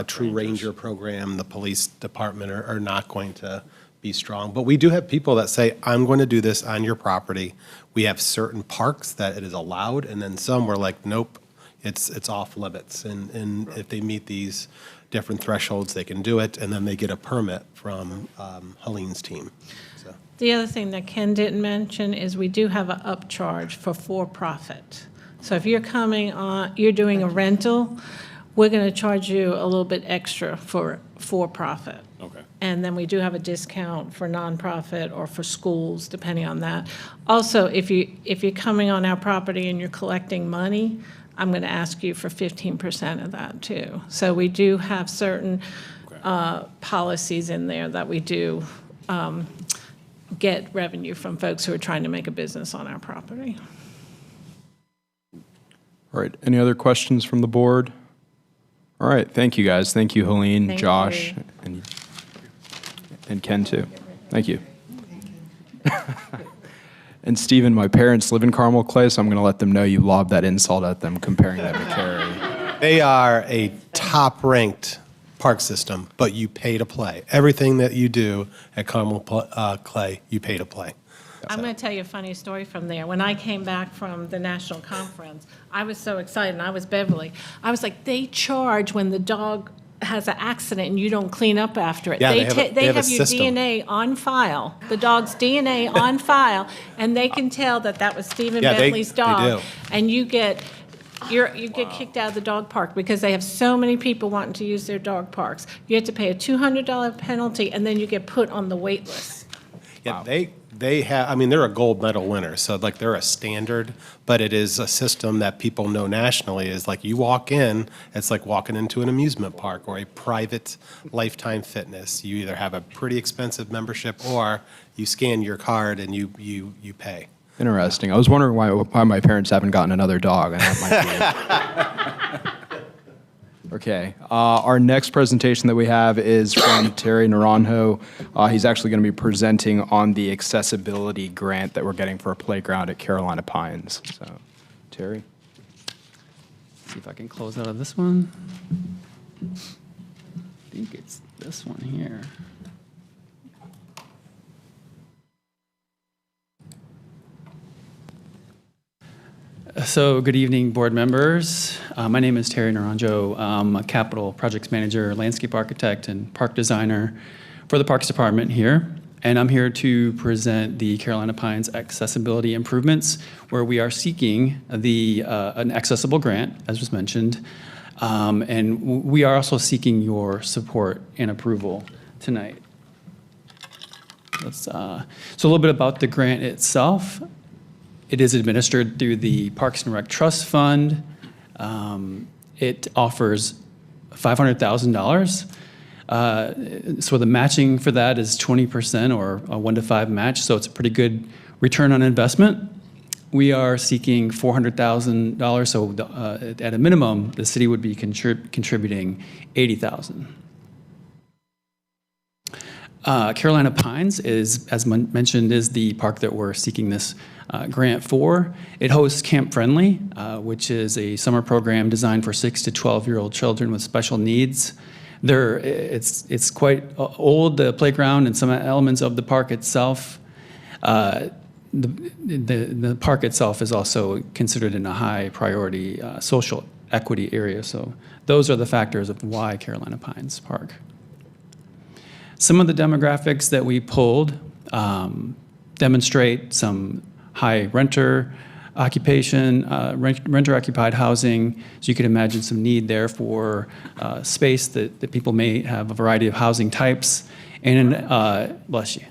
Speaker 19: true ranger program. The police department are not going to be strong. But we do have people that say, I'm going to do this on your property. We have certain parks that it is allowed, and then some we're like, nope, it's off limits. And if they meet these different thresholds, they can do it, and then they get a permit from Helene's team. So.
Speaker 20: The other thing that Ken didn't mention is we do have an upcharge for profit. So if you're coming on, you're doing a rental, we're going to charge you a little bit extra for profit.
Speaker 2: Okay.
Speaker 20: And then we do have a discount for nonprofit or for schools, depending on that. Also, if you're coming on our property and you're collecting money, I'm going to ask you for 15% of that too. So we do have certain policies in there that we do get revenue from folks who are trying to make a business on our property.
Speaker 1: All right, any other questions from the board? All right, thank you guys. Thank you, Helene,
Speaker 20: Thank
Speaker 1: Josh,
Speaker 20: you.
Speaker 1: and Ken too. Thank you. And Stephen, my parents live in Carmel Clay, so I'm going to let them know you lobbed that insult at them, comparing them to Cary.
Speaker 19: They are a top-ranked park system, but you pay to play. Everything that you do at Carmel Clay, you pay to play.
Speaker 20: I'm going to tell you a funny story from there. When I came back from the national conference, I was so excited, and I was Beverly. I was like, they charge when the dog has an accident and you don't clean up after it.
Speaker 19: Yeah,
Speaker 20: they
Speaker 19: they have
Speaker 20: have
Speaker 19: a
Speaker 20: your
Speaker 19: system.
Speaker 20: DNA on file, the dog's DNA on file, and they can tell that was Stephen
Speaker 19: Yeah,
Speaker 20: Bentley's
Speaker 19: they
Speaker 20: dog.
Speaker 19: do.
Speaker 20: And you get kicked out of the dog park because they have so many people wanting to use their dog parks. You have to pay a $200 penalty, and then you get put on the wait list.
Speaker 19: Yeah, they have, they're a gold medal winner, so they're a standard, but it is a system that people know nationally is like you walk in, it's like walking into an amusement park or a private Lifetime Fitness. You either have a pretty expensive membership or you scan your card and you pay.
Speaker 1: Interesting. I was wondering why my parents haven't gotten another dog, and that might be it. Okay. Our next presentation that we have is from Terry Naranjo. He's actually going to be presenting on the accessibility grant that we're getting for a playground at Carolina Pines. So, Terry.
Speaker 4: See if I can close out of this one. I think it's this one here. So good evening, board members. My name is Terry Naranjo. I'm a capital projects manager, landscape architect, and park designer for the Parks Department here. And I'm here to present the Carolina Pines accessibility improvements, where we are seeking an accessible grant, as was mentioned. And we are also seeking your support and approval tonight. So a little bit about the grant itself. It is administered through the Parks and Rec Trust Fund. It offers $500,000. So the matching for that is 20% or a 1-to-5 match, so it's a pretty good return on investment. We are seeking $400,000, so at a minimum, the city would be contributing $80,000. Carolina Pines is, as mentioned, is the park that we're seeking this grant for. It hosts Camp Friendly, which is a summer program designed for 6 to 12-year-old children with special needs. It's quite old, the playground and some elements of the park itself. The park itself is also considered in a high priority social equity area. So those are the factors of why Carolina Pines Park. Some of the demographics that we pulled demonstrate some high renter occupation, renter-occupied housing. So you could imagine some need there for space that people may have a variety of housing types, and bless you,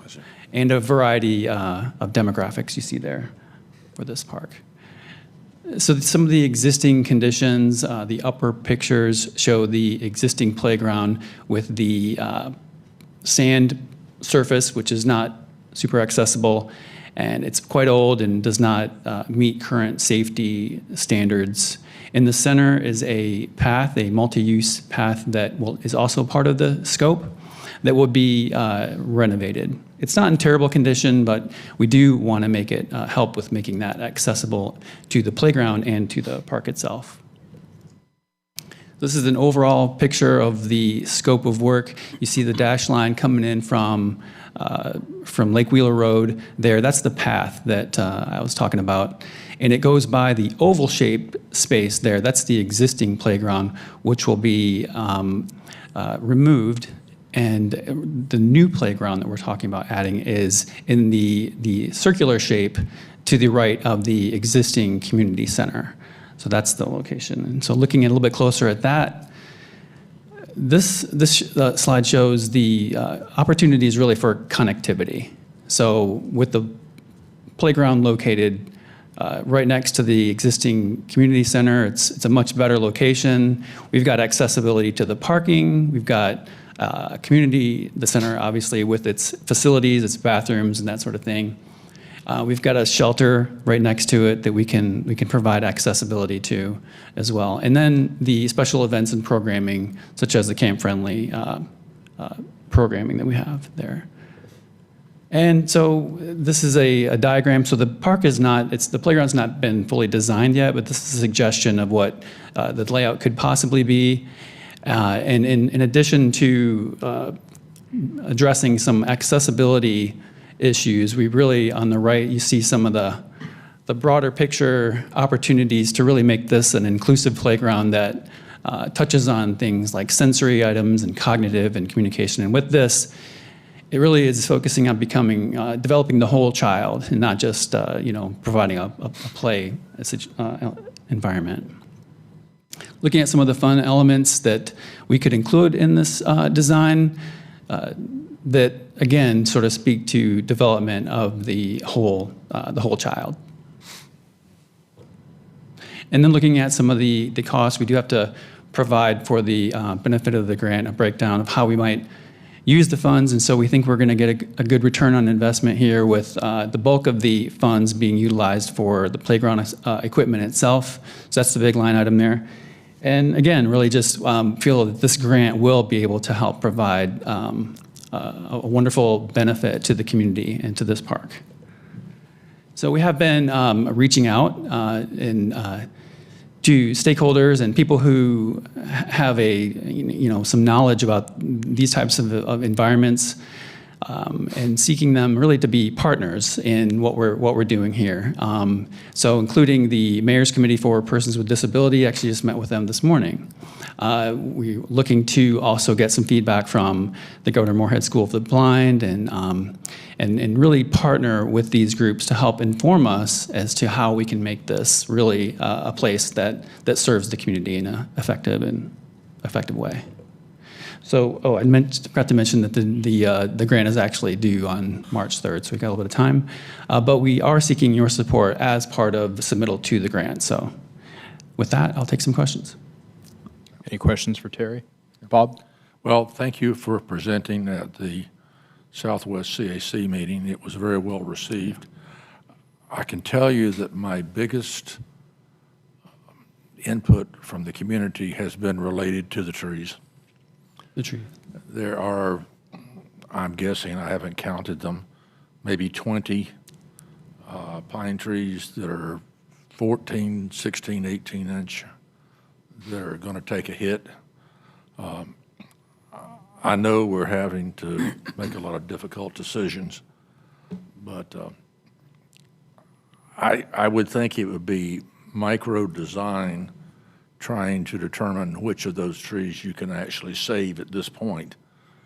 Speaker 4: and a variety of demographics you see there for this park. So some of the existing conditions, the upper pictures show the existing playground with the sand surface, which is not super accessible, and it's quite old and does not meet current safety standards. In the center is a path, a multi-use path that is also part of the scope that will be renovated. It's not in terrible condition, but we do want to make it help with making that accessible to the playground and to the park itself. This is an overall picture of the scope of work. You see the dash line coming in from Lake Wheeler Road there. That's the path that I was talking about. And it goes by the oval-shaped space there. That's the existing playground, which will be removed. And the new playground that we're talking about adding is in the circular shape to the right of the existing community center. So that's the location. And so looking a little bit closer at that, this slide shows the opportunities really for connectivity. So with the playground located right next to the existing community center, it's a much better location. We've got accessibility to the parking. We've got the center obviously with its facilities, its bathrooms and that sort of thing. We've got a shelter right next to it that we can provide accessibility to as well. And then the special events and programming, such as the Camp Friendly programming that we have there. And so this is a diagram. So the park is not, the playground's not been fully designed yet, but this is a suggestion of what the layout could possibly be. And in addition to addressing some accessibility issues, we really, on the right, you see some of the broader picture opportunities to really make this an inclusive playground that touches on things like sensory items and cognitive and communication. And with this, it really is focusing on developing the whole child and not just, providing a play environment. Looking at some of the fun elements that we could include in this design that, again, sort of speak to development of the whole child. And then looking at some of the costs, we do have to provide for the benefit of the grant a breakdown of how we might use the funds, and so we think we're going to get a good return on investment here with the bulk of the funds being utilized for the playground equipment itself. So that's the big line item there. And again, really just feel that this grant will be able to help provide a wonderful benefit to the community and to this park. So we have been reaching out to stakeholders and people who have some knowledge about these types of environments, and seeking them really to be partners in what we're doing here. So including the Mayor's Committee for Persons with Disability, actually just met with them this morning. We're looking to also get some feedback from the Governor Moorhead School of the Blind and really partner with these groups to help inform us as to how we can make this really a place that serves the community in an effective way. So, I forgot to mention that the grant is actually due on March 3rd, so we've got a little bit of time. But we are seeking your support as part of the submittal to the grant. So with that, I'll take some questions.
Speaker 1: Any questions for Terry? Bob?
Speaker 8: Well, thank you for presenting at the Southwest CAC meeting. It was very well received. I can tell you that my biggest input from the community has been related to the trees.
Speaker 4: The tree.
Speaker 8: There are, I'm guessing, I haven't counted them, maybe 20 pine trees that are 14, 16, 18 inch that are going to take a hit. I know we're having to make a lot of difficult decisions, but I would think it would be micro design trying to determine which of those trees you can actually save at this point.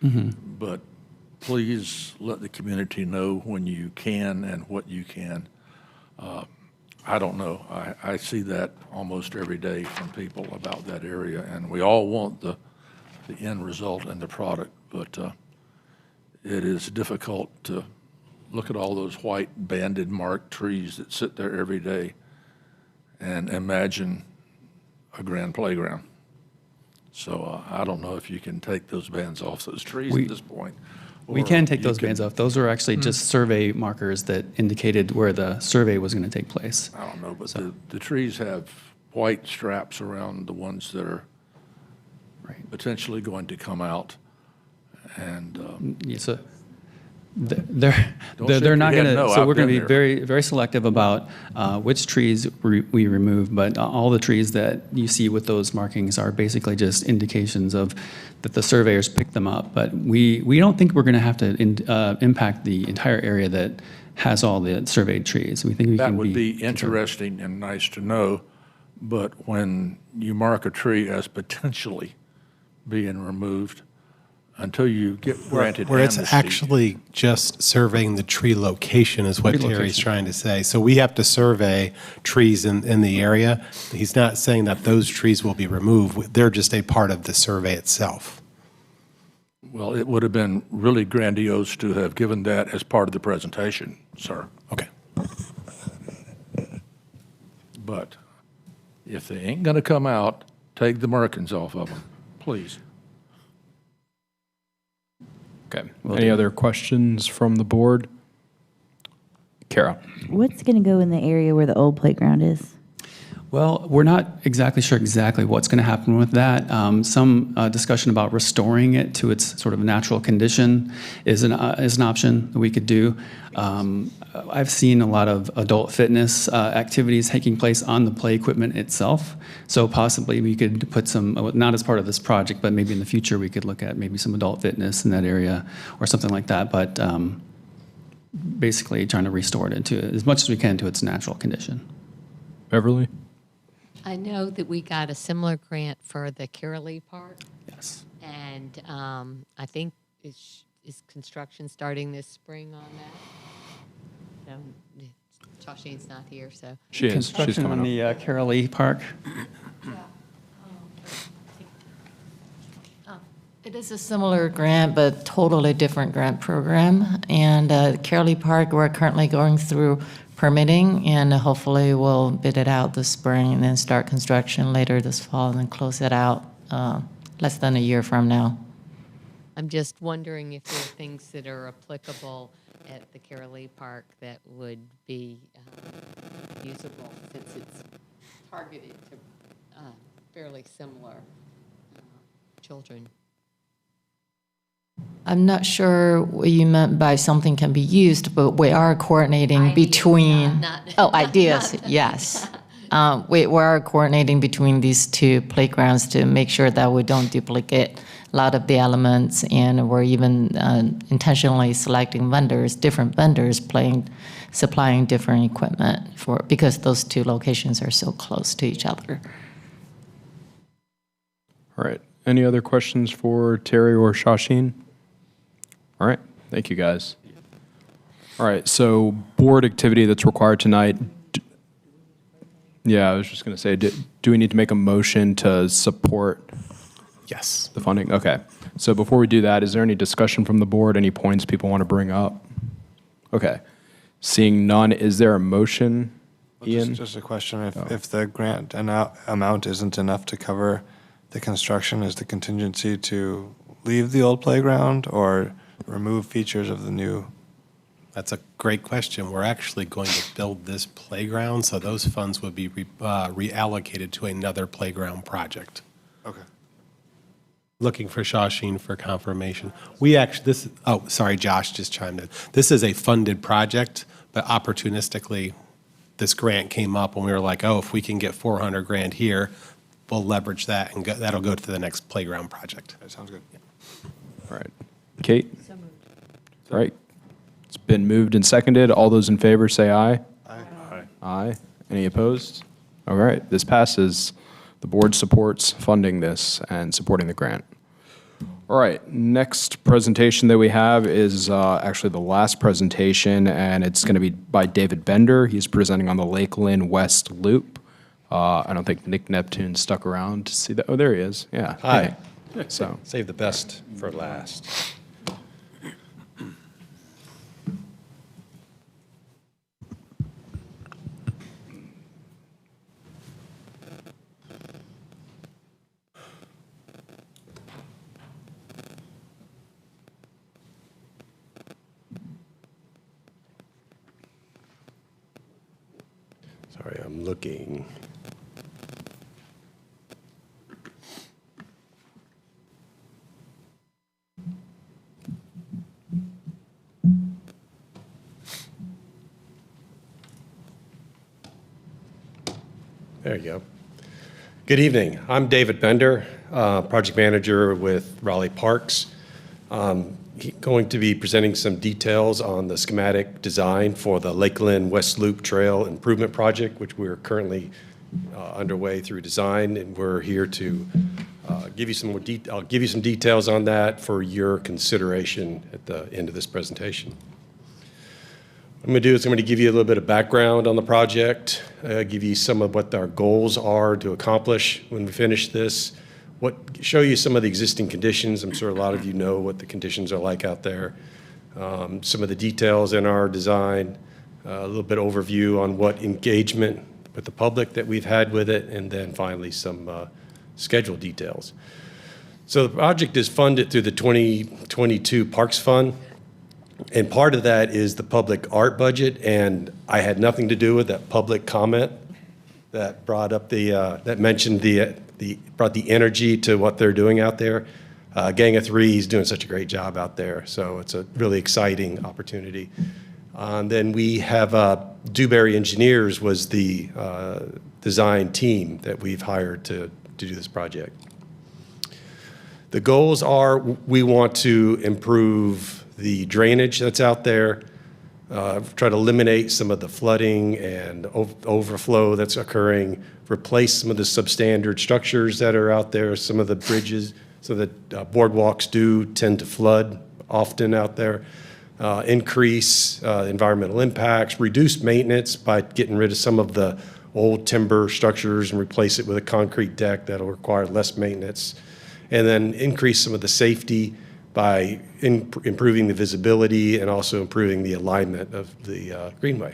Speaker 8: But please let the community know when you can and what you can. I don't know. I see that almost every day from people about that area, and we all want the end result and the product, but it is difficult to look at all those white banded marked trees that sit there every day and imagine a grand playground. So I don't know if you can take those bands off those trees at this point.
Speaker 4: We can take those bands off. Those are actually just survey markers that indicated where the survey was going to take place.
Speaker 8: I don't know, but the trees have white straps around the ones that are potentially going to come out. And
Speaker 4: so they're not going to. So we're going to be very, very selective about which trees we remove. But all the trees that you see with those markings are basically just indications of that the surveyors picked them up. But we don't think we're going to have to impact the entire area that has all the surveyed trees. We think we
Speaker 8: that
Speaker 4: can
Speaker 8: would be interesting and nice to know. But when you mark a tree as potentially being removed, until you get granted
Speaker 19: where
Speaker 8: amnesty.
Speaker 19: it's actually just surveying the tree location is what Terry's trying to say. So we have to survey trees in the area. He's not saying that those trees will be removed. They're just a part of the survey itself.
Speaker 8: Well, it would have been really grandiose to have given that as part of the presentation, sir.
Speaker 19: Okay.
Speaker 8: But if they ain't going to come out, take the markings off of them, please.
Speaker 1: Okay. Any other questions from the board? Kara.
Speaker 9: What's going to go in the area where the old playground is?
Speaker 4: Well, we're not exactly sure what's going to happen with that. Some discussion about restoring it to its sort of natural condition is an option that we could do. I've seen a lot of adult fitness activities taking place on the play equipment itself. So possibly we could put some, not as part of this project, but maybe in the future we could look at maybe some adult fitness in that area or something like that. But basically trying to restore it into as much as we can to its natural condition.
Speaker 1: Beverly?
Speaker 7: I know that we got a similar grant for the Raleigh Park.
Speaker 4: Yes.
Speaker 7: And I think is construction starting this spring on that? No, Shawshine's not here, so.
Speaker 1: She is. She's coming
Speaker 4: on the Raleigh Park.
Speaker 22: It is a similar grant, but totally different grant program. And Raleigh Park, we're currently going through permitting, and hopefully we'll bid it out this spring and then start construction later this fall and then close it out less than a year from now.
Speaker 7: I'm just wondering if there are things that are applicable at the Raleigh Park that would be usable, since it's targeted to fairly similar children.
Speaker 22: I'm not sure what you meant by something can be used, but we are coordinating between, ideas, yes. We are coordinating between these two playgrounds to make sure that we don't duplicate a lot of the elements, and we're even intentionally selecting vendors, different vendors supplying different equipment because those two locations are so close to each other.
Speaker 1: All right. Any other questions for Terry or Shawshine? All right. Thank you, guys. All right. So board activity that's required tonight. Yeah, I was just going to say, do we need to make a motion to support
Speaker 19: Yes.
Speaker 1: the funding? Okay. So before we do that, is there any discussion from the board? Any points people want to bring up? Okay. Seeing none, is there a motion, Ian?
Speaker 5: Just a question, if the grant amount isn't enough to cover the construction is the contingency to leave the old playground or remove features of the new?
Speaker 19: That's a great question. We're actually going to build this playground, so those funds would be reallocated to another playground project.
Speaker 5: Okay.
Speaker 19: Looking for Shawsheen for confirmation. We actually, sorry, Josh just chimed in. This is a funded project, but opportunistically, this grant came up and we were like, oh, if we can get 400 grand here, we'll leverage that and that'll go to the next playground project.
Speaker 5: That sounds good.
Speaker 19: Yeah.
Speaker 1: All right. Kate? All right. It's been moved and seconded. All those in favor say aye.
Speaker 5: Aye.
Speaker 1: Aye. Any opposed? All right. This passes. The board supports funding this and supporting the grant. All right. Next presentation that we have is actually the last presentation, and it's going to be by David Bender. He's presenting on the Lakeland West Loop. I don't think Nick Neptune stuck around to see that. Oh, there he is. Yeah.
Speaker 6: Hi.
Speaker 1: Hey. So
Speaker 6: Save the best for last. Sorry, I'm looking. There you go. Good evening. I'm David Bender, project manager with Raleigh Parks. Going to be presenting some details on the schematic design for the Lakeland West Loop Trail Improvement Project, which we're currently underway through design, and we're here to give you some more I'll give you some details on that for your consideration at the end of this presentation. What I'm going to do is I'm going to give you a little bit of background on the project, give you some of what our goals are to accomplish when we finish this, show you some of the existing conditions. I'm sure a lot of you know what the conditions are like out there, some of the details in our design, a little bit overview on what engagement with the public that we've had with it, and then finally some schedule details. So the project is funded through the 2022 Parks Fund. And part of that is the public art budget, and I had nothing to do with that public comment that brought up that mentioned brought the energy to what they're doing out there. Gang of Three is doing such a great job out there, so it's a really exciting opportunity. And then we have Dewberry Engineers was the design team that we've hired to do this project. The goals are we want to improve the drainage that's out there, try to eliminate some of the flooding and overflow that's occurring, replace some of the substandard structures that are out there, some of the bridges, so that boardwalks do tend to flood often out there, increase environmental impacts, reduce maintenance by getting rid of some of the old timber structures and replace it with a concrete deck that'll require less maintenance, and then increase some of the safety by improving the visibility and also improving the alignment of the Greenway.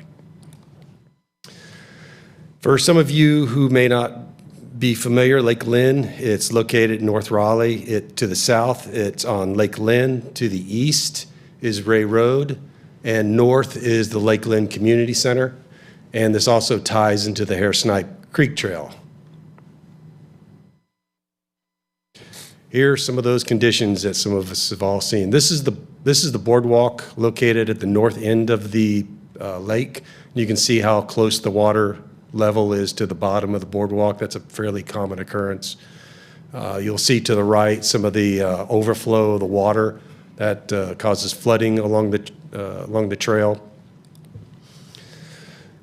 Speaker 6: For some of you who may not be familiar, Lake Lynn, it's located in North Raleigh. To the south, it's on Lake Lynn. To the east is Ray Road, and north is the Lake Lynn Community Center. And this also ties into the Hare Snipe Creek Trail. Here are some of those conditions that some of us have all seen. This is the boardwalk located at the north end of the lake. You can see how close the water level is to the bottom of the boardwalk. That's a fairly common occurrence. You'll see to the right some of the overflow of the water that causes flooding along the trail.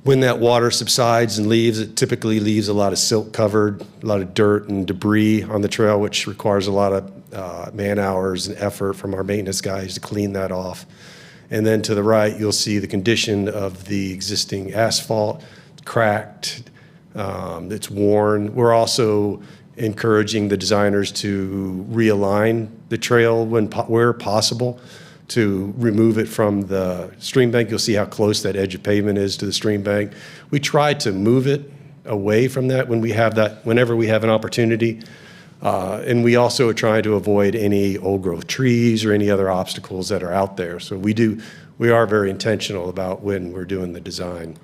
Speaker 6: When that water subsides and leaves, it typically leaves a lot of silt covered, a lot of dirt and debris on the trail, which requires a lot of man hours and effort from our maintenance guys to clean that off. And then to the right, you'll see the condition of the existing asphalt, cracked, it's worn. We're also encouraging the designers to realign the trail where possible, to remove it from the stream bank. You'll see how close that edge of pavement is to the stream bank. We try to move it away from that whenever we have an opportunity. And we also are trying to avoid any old growth trees or any other obstacles that are out there. So we are very intentional about when we're doing the design.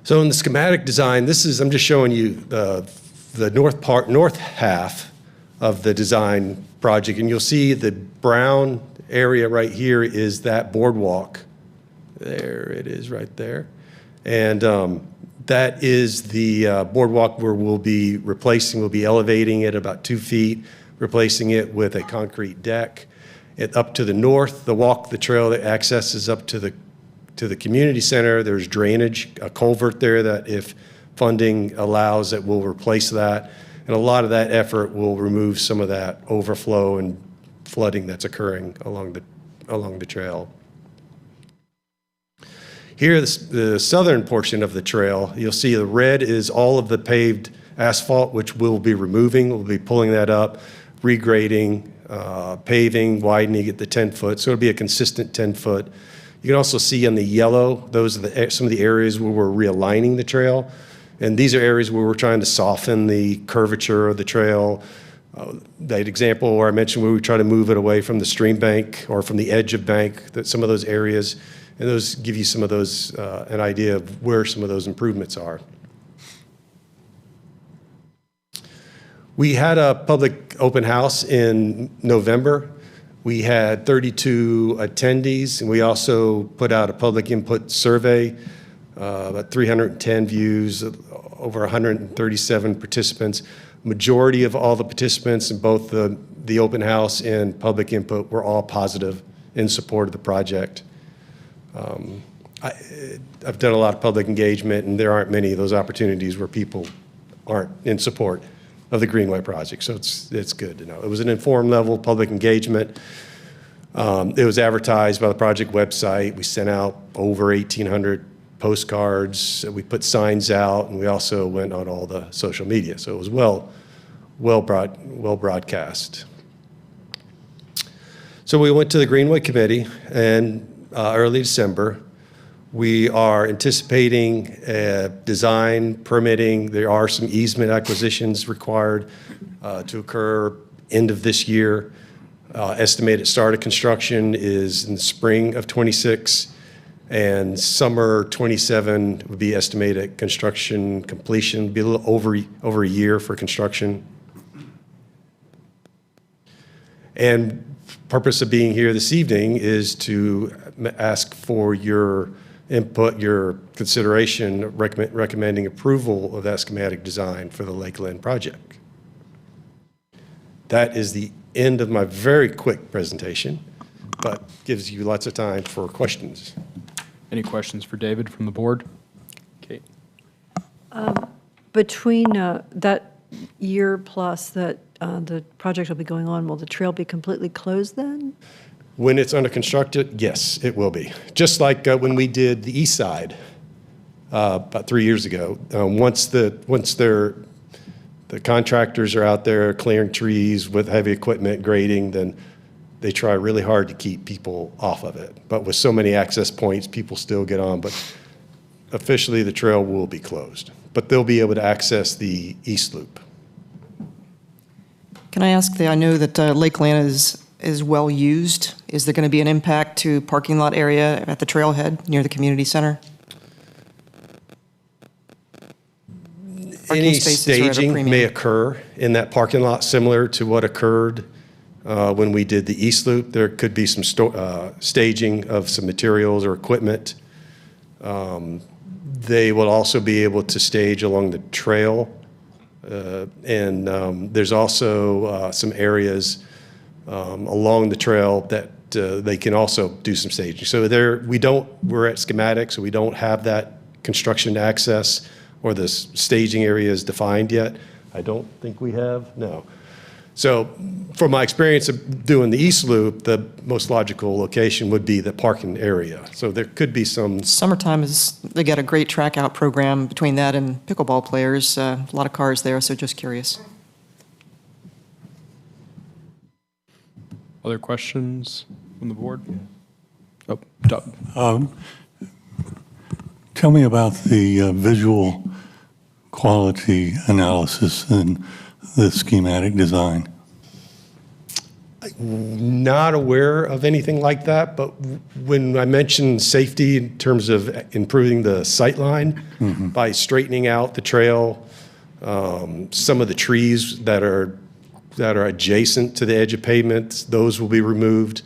Speaker 6: So in the schematic design, I'm just showing you the north half of the design project, and you'll see the brown area right here is that boardwalk. There it is right there. And that is the boardwalk where we'll be elevating it about 2 feet, replacing it with a concrete deck. Up to the north, the trail that accesses up to the community center, there's drainage, a culvert there that if funding allows, that will replace that. And a lot of that effort will remove some of that overflow and flooding that's occurring along the trail. Here, the southern portion of the trail, you'll see the red is all of the paved asphalt, which we'll be removing. We'll be pulling that up, regrading, paving, widening it to 10 foot. So it'll be a consistent 10 foot. You can also see on the yellow, those are some of the areas where we're realigning the trail. And these are areas where we're trying to soften the curvature of the trail. That example where I mentioned where we try to move it away from the stream bank or from the edge of bank, that some of those areas, and those give you some of those, an idea of where some of those improvements are. We had a public open house in November. We had 32 attendees, and we also put out a public input survey, about 310 views, over 137 participants. Majority of all the participants in both the open house and public input were all positive in support of the project. I've done a lot of public engagement, and there aren't many of those opportunities where people aren't in support of the Greenway project, so it's good to know. It was an informed level public engagement. It was advertised by the project website. We sent out over 1,800 postcards. We put signs out, and we also went on all the social media. So it was well broadcast. So we went to the Greenway Committee, and early December, we are anticipating design, permitting. There are some easement acquisitions required to occur end of this year. Estimated start of construction is in the spring of '26, and summer '27 would be estimated construction completion. Be a little over a year for construction. And purpose of being here this evening is to ask for your input, your consideration, recommending approval of that schematic design for the Lakeland project. That is the end of my very quick presentation, but gives you lots of time for questions.
Speaker 1: Any questions for David from the board? Kate?
Speaker 11: Between that year plus that the project will be going on, will the trail be completely closed then?
Speaker 6: When it's under constructed, yes, it will be. Just like when we did the east side about 3 years ago. Once the contractors are out there clearing trees with heavy equipment, grading, then they try really hard to keep people off of it. But with so many access points, people still get on. But officially, the trail will be closed. But they'll be able to access the east loop.
Speaker 14: Can I ask, I know that Lakeland is well used. Is there going to be an impact to parking lot area at the trailhead near the community center?
Speaker 6: Any staging may occur in that parking lot, similar to what occurred when we did the east loop. There could be some staging of some materials or equipment. They will also be able to stage along the trail. And there's also some areas along the trail that they can also do some staging. So we're at schematic, so we don't have that construction access or the staging area is defined yet. I don't think we have, no. So from my experience of doing the east loop, the most logical location would be the parking area. So there could be some.
Speaker 14: Summertime they got a great track out program between that and pickleball players. A lot of cars there, so just curious.
Speaker 1: Other questions from the board? Oh, Doug.
Speaker 10: Tell me about the visual quality analysis and this schematic design?
Speaker 6: Not aware of anything like that, but when I mentioned safety in terms of improving the sight line by straightening out the trail, some of the trees that are adjacent to the edge of pavement, those will be removed,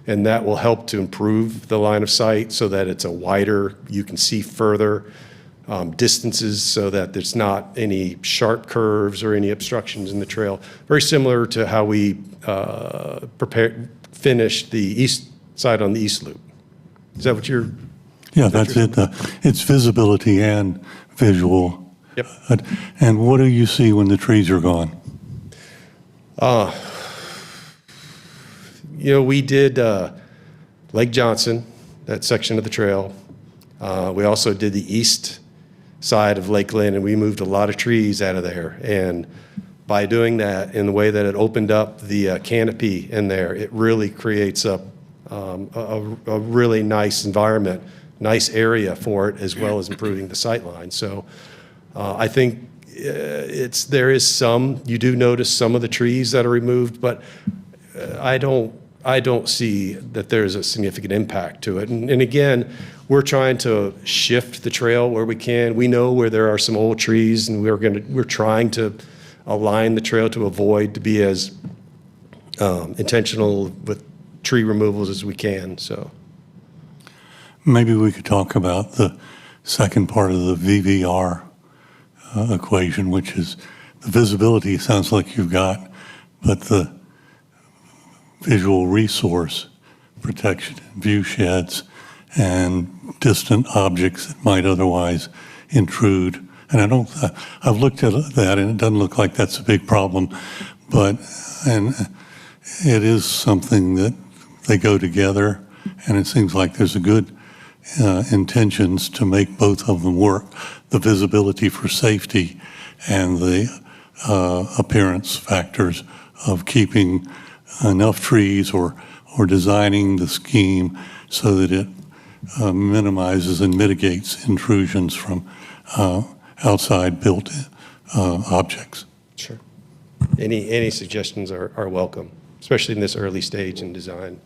Speaker 6: and that will help to improve the line of sight so that it's a wider, you can see further distances so that there's not any sharp curves or any obstructions in the trail. Very similar to how we finished the east side on the east loop. Is that what you're?
Speaker 10: Yeah, that's it. It's visibility and visual.
Speaker 6: Yep.
Speaker 10: And what do you see when the trees are gone?
Speaker 6: We did Lake Johnson, that section of the trail. We also did the east side of Lakeland, and we moved a lot of trees out of there. And by doing that in the way that it opened up the canopy in there, it really creates a really nice environment, nice area for it, as well as improving the sight line. So I think there is some, you do notice some of the trees that are removed, but I don't see that there's a significant impact to it. And again, we're trying to shift the trail where we can. We know where there are some old trees, and we're trying to align the trail to avoid to be as intentional with tree removals as we can. So
Speaker 10: maybe we could talk about the second part of the VVR equation, which is the visibility. Sounds like you've got, but the visual resource protection, view sheds, and distant objects that might otherwise intrude. And I've looked at that, and it doesn't look like that's a big problem, and it is something that they go together, and it seems like there's a good intentions to make both of them work. The visibility for safety and the appearance factors of keeping enough trees or designing the scheme so that it minimizes and mitigates intrusions from outside built objects.
Speaker 6: Sure. Any suggestions are welcome, especially in this early stage in design.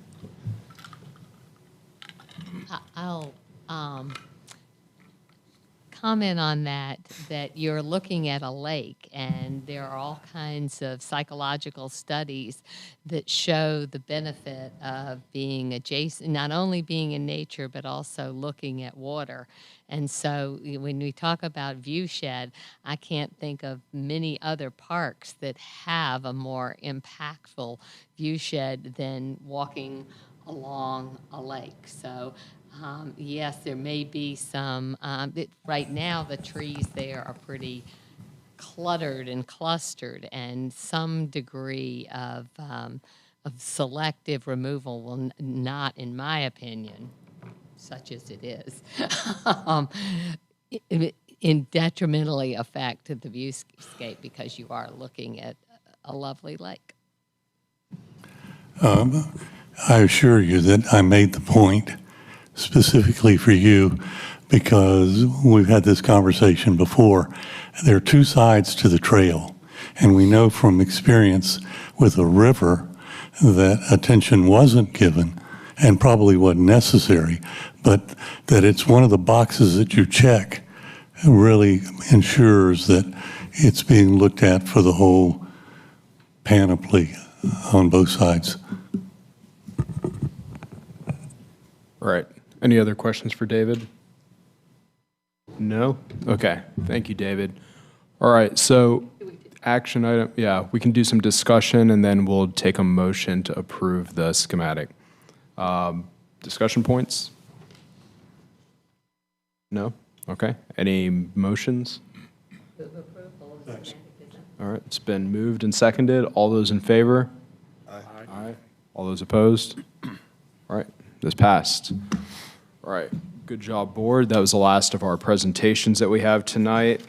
Speaker 7: I'll comment on that you're looking at a lake, and there are all kinds of psychological studies that show the benefit of being adjacent, not only being in nature, but also looking at water. And so when we talk about view shed, I can't think of many other parks that have a more impactful view shed than walking along a lake. So yes, there may be some, right now the trees there are pretty cluttered and clustered, and some degree of selective removal will not, in my opinion, such as it is, detrimentally affect the viewscape, because you are looking at a lovely lake.
Speaker 10: I assure you that I made the point specifically for you because we've had this conversation before. There are two sides to the trail, and we know from experience with a river that attention wasn't given and probably wasn't necessary, but that it's one of the boxes that you check really ensures that it's being looked at for the whole panoply on both sides.
Speaker 1: All right. Any other questions for David? No? Okay. Thank you, David. All right. So action item, yeah, we can do some discussion, and then we'll take a motion to approve the schematic. Discussion points? No? Okay. Any motions? All right. It's been moved and seconded. All those in favor? Aye. All those opposed? All right. This passed. All right. Good job, board. That was the last of our presentations that we have tonight.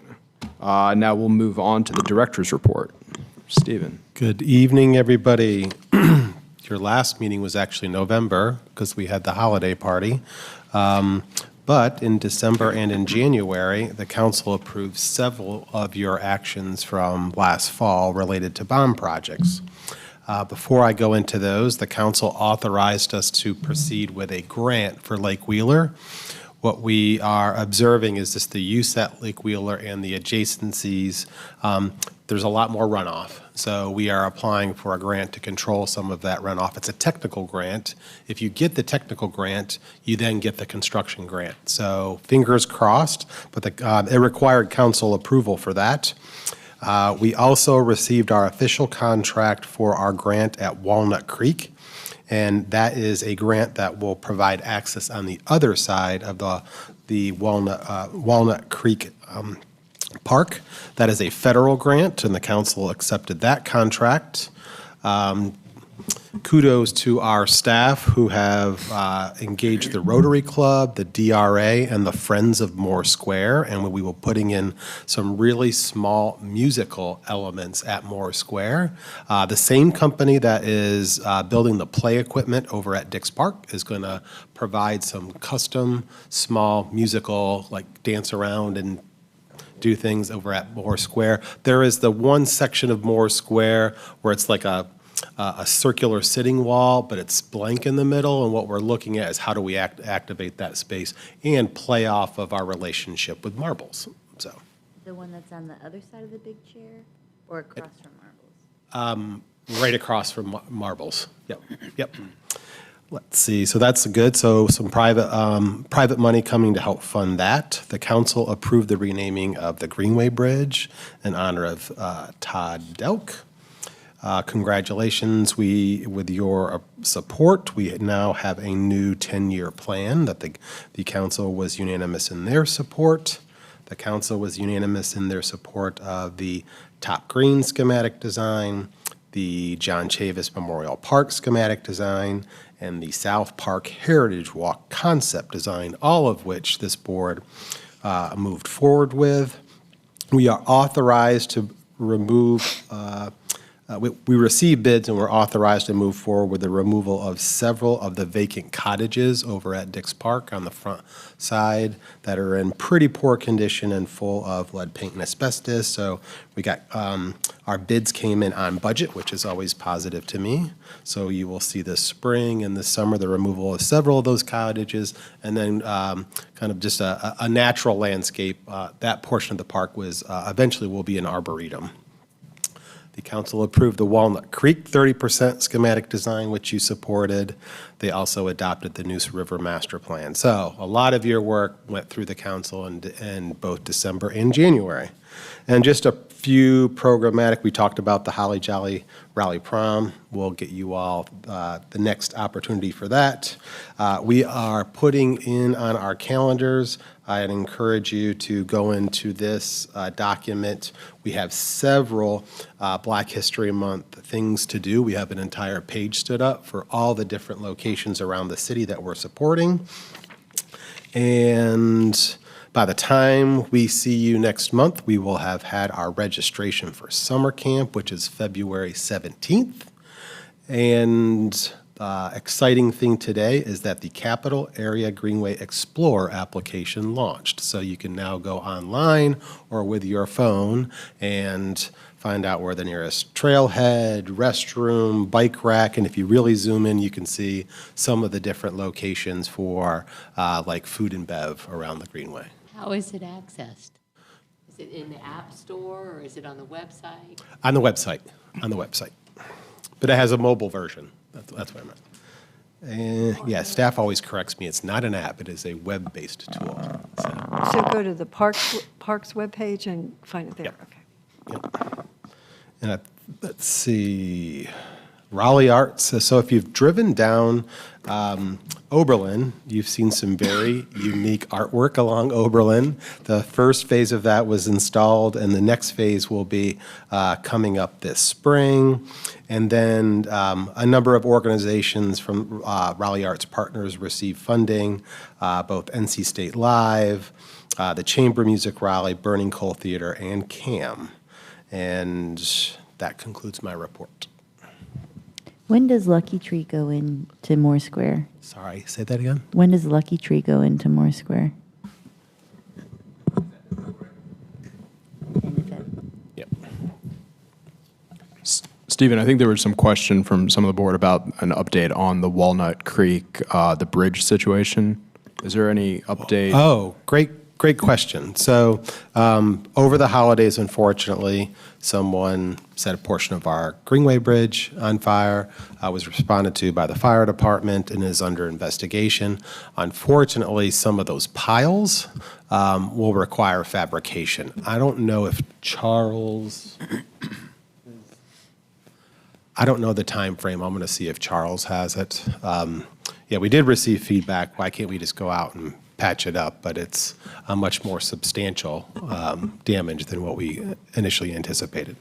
Speaker 1: Now we'll move on to the director's report. Stephen.
Speaker 19: Good evening, everybody. Your last meeting was actually November because we had the holiday party. But in December and in January, the council approved several of your actions from last fall related to bond projects. Before I go into those, the council authorized us to proceed with a grant for Lake Wheeler. What we are observing is just the use at Lake Wheeler and the adjacencies. There's a lot more runoff. So we are applying for a grant to control some of that runoff. It's a technical grant. If you get the technical grant, you then get the construction grant. So fingers crossed, but it required council approval for that. We also received our official contract for our grant at Walnut Creek. And that is a grant that will provide access on the other side of the Walnut Creek Park. That is a federal grant, and the council accepted that contract. Kudos to our staff who have engaged the Rotary Club, the DRA, and the Friends of Moore Square, and we will be putting in some really small musical elements at Moore Square. The same company that is building the play equipment over at Dix Park is going to provide some custom small musical, like dance around and do things over at Moore Square. There is the one section of Moore Square where it's like a circular sitting wall, but it's blank in the middle, and what we're looking at is how do we activate that space and play off of our relationship with marbles. So
Speaker 9: The one that's on the other side of the big chair or across from marbles?
Speaker 19: Right across from marbles. Yep. Let's see, so that's good. So some private money coming to help fund that. The council approved the renaming of the Greenway Bridge in honor of Todd Delk. Congratulations, with your support, we now have a new 10-year plan that the council was unanimous in their support. The council was unanimous in their support of the Top Green schematic design, the John Chavis Memorial Park schematic design, and the South Park Heritage Walk concept design, all of which this board moved forward with. We are authorized to remove we received bids and we're authorized to move forward with the removal of several of the vacant cottages over at Dix Park on the front side that are in pretty poor condition and full of lead paint and asbestos. So we got, our bids came in on budget, which is always positive to me. So you will see this spring and this summer the removal of several of those cottages, and then kind of just a natural landscape. That portion of the park was eventually will be an arboretum. The council approved the Walnut Creek 30% schematic design, which you supported. They also adopted the Neuse River Master Plan. So a lot of your work went through the council in both December and January. And just a few programmatic, we talked about the Holly Jolly Raleigh Prom. We'll get you all the next opportunity for that. We are putting in on our calendars. I'd encourage you to go into this document. We have several Black History Month things to do. We have an entire page stood up for all the different locations around the city that we're supporting. And by the time we see you next month, we will have had our registration for summer camp, which is February 17th. And exciting thing today is that the Capital Area Greenway Explorer application launched. So you can now go online or with your phone and find out where the nearest trailhead, restroom, bike rack, and if you really zoom in, you can see some of the different locations for like food and bev around the Greenway.
Speaker 7: How is it accessed? Is it in the App Store or is it on the website?
Speaker 19: On the website. But it has a mobile version. That's what I meant. Yeah, staff always corrects me. It's not an app. It is a web-based tool.
Speaker 11: So go to the Parks webpage and find it there.
Speaker 19: Yep.
Speaker 11: Okay.
Speaker 19: Yep. And let's see, Raleigh Arts. So if you've driven down Oberlin, you've seen some very unique artwork along Oberlin. The first phase of that was installed, and the next phase will be coming up this spring. And then a number of organizations from Raleigh Arts Partners received funding, both NC State Live, the Chamber Music Raleigh, Burning Coal Theater, and CAM. And that concludes my report.
Speaker 9: When does Lucky Tree go into Moore Square?
Speaker 19: Sorry, say that again?
Speaker 9: When does Lucky Tree go into Moore Square?
Speaker 19: Yep.
Speaker 1: Stephen, I think there was some question from some of the board about an update on the Walnut Creek, the bridge situation. Is there any update?
Speaker 19: Oh, great question. So over the holidays, unfortunately, someone set a portion of our Greenway Bridge on fire, was responded to by the fire department and is under investigation. Unfortunately, some of those piles will require fabrication. I don't know if Charles, I don't know the time frame. I'm going to see if Charles has it. Yeah, we did receive feedback. Why can't we just go out and patch it up? But it's a much more substantial damage than what we initially anticipated.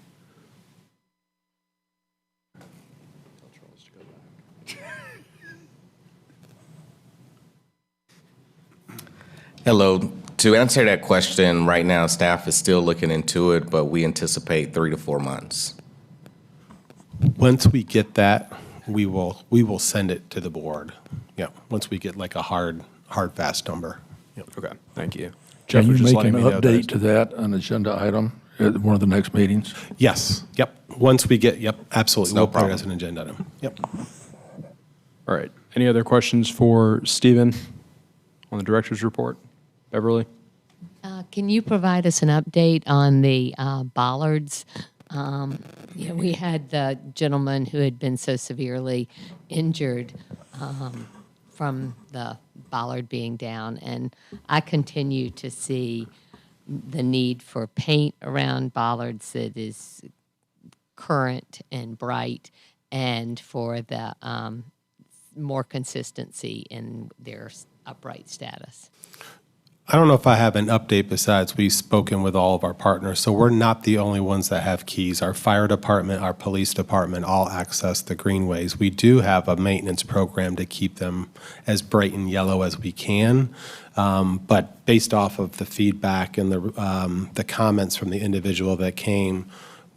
Speaker 17: Hello. To answer that question, right now, staff is still looking into it, but we anticipate 3 to 4 months.
Speaker 19: Once we get that, we will send it to the board. Yeah, once we get like a hard fast number. Yep.
Speaker 1: Okay, thank you.
Speaker 8: Can you
Speaker 1: was just
Speaker 8: make
Speaker 1: letting
Speaker 8: an
Speaker 1: me know
Speaker 8: update to that, an agenda item at one of the next meetings?
Speaker 19: Yes, yep. Once we get, yep, absolutely.
Speaker 17: No
Speaker 19: We'll put it
Speaker 17: problem.
Speaker 19: as an agenda item. Yep.
Speaker 1: All right. Any other questions for Stephen on the director's report? Beverly?
Speaker 7: Can you provide us an update on the bollards? We had the gentleman who had been so severely injured from the bollard being down, and I continue to see the need for paint around bollards that is current and bright, and for the more consistency in their upright status.
Speaker 19: I don't know if I have an update besides we've spoken with all of our partners. So we're not the only ones that have keys. Our fire department, our police department all access the greenways. We do have a maintenance program to keep them as bright and yellow as we can. But based off of the feedback and the comments from the individual that came,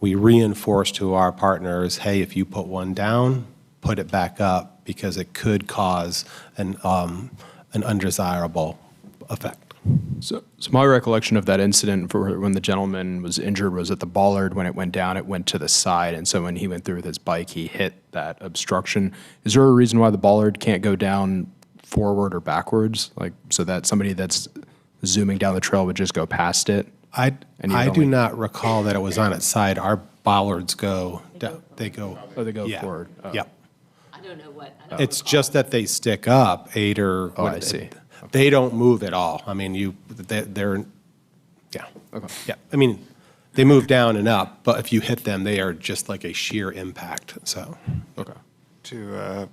Speaker 19: we reinforce to our partners, hey, if you put one down, put it back up, because it could cause an undesirable effect.
Speaker 1: So my recollection of that incident for when the gentleman was injured was that the bollard, when it went down, it went to the side. And so when he went through with his bike, he hit that obstruction. Is there a reason why the bollard can't go down forward or backwards? Like, so that somebody that's zooming down the trail would just go past it?
Speaker 19: I do not recall that it was on its side. Our bollards go, they go.
Speaker 1: Oh, they go
Speaker 19: yeah,
Speaker 1: forward. Oh.
Speaker 19: Yep.
Speaker 7: I don't know what.
Speaker 19: It's just that they stick up 8 or.
Speaker 1: Oh, I see.
Speaker 19: They don't move at all. I mean, they're, yeah.
Speaker 1: Okay.
Speaker 19: Yeah. I mean, they move down and up, but if you hit them, they are just like a sheer impact. So.
Speaker 1: Okay.
Speaker 5: To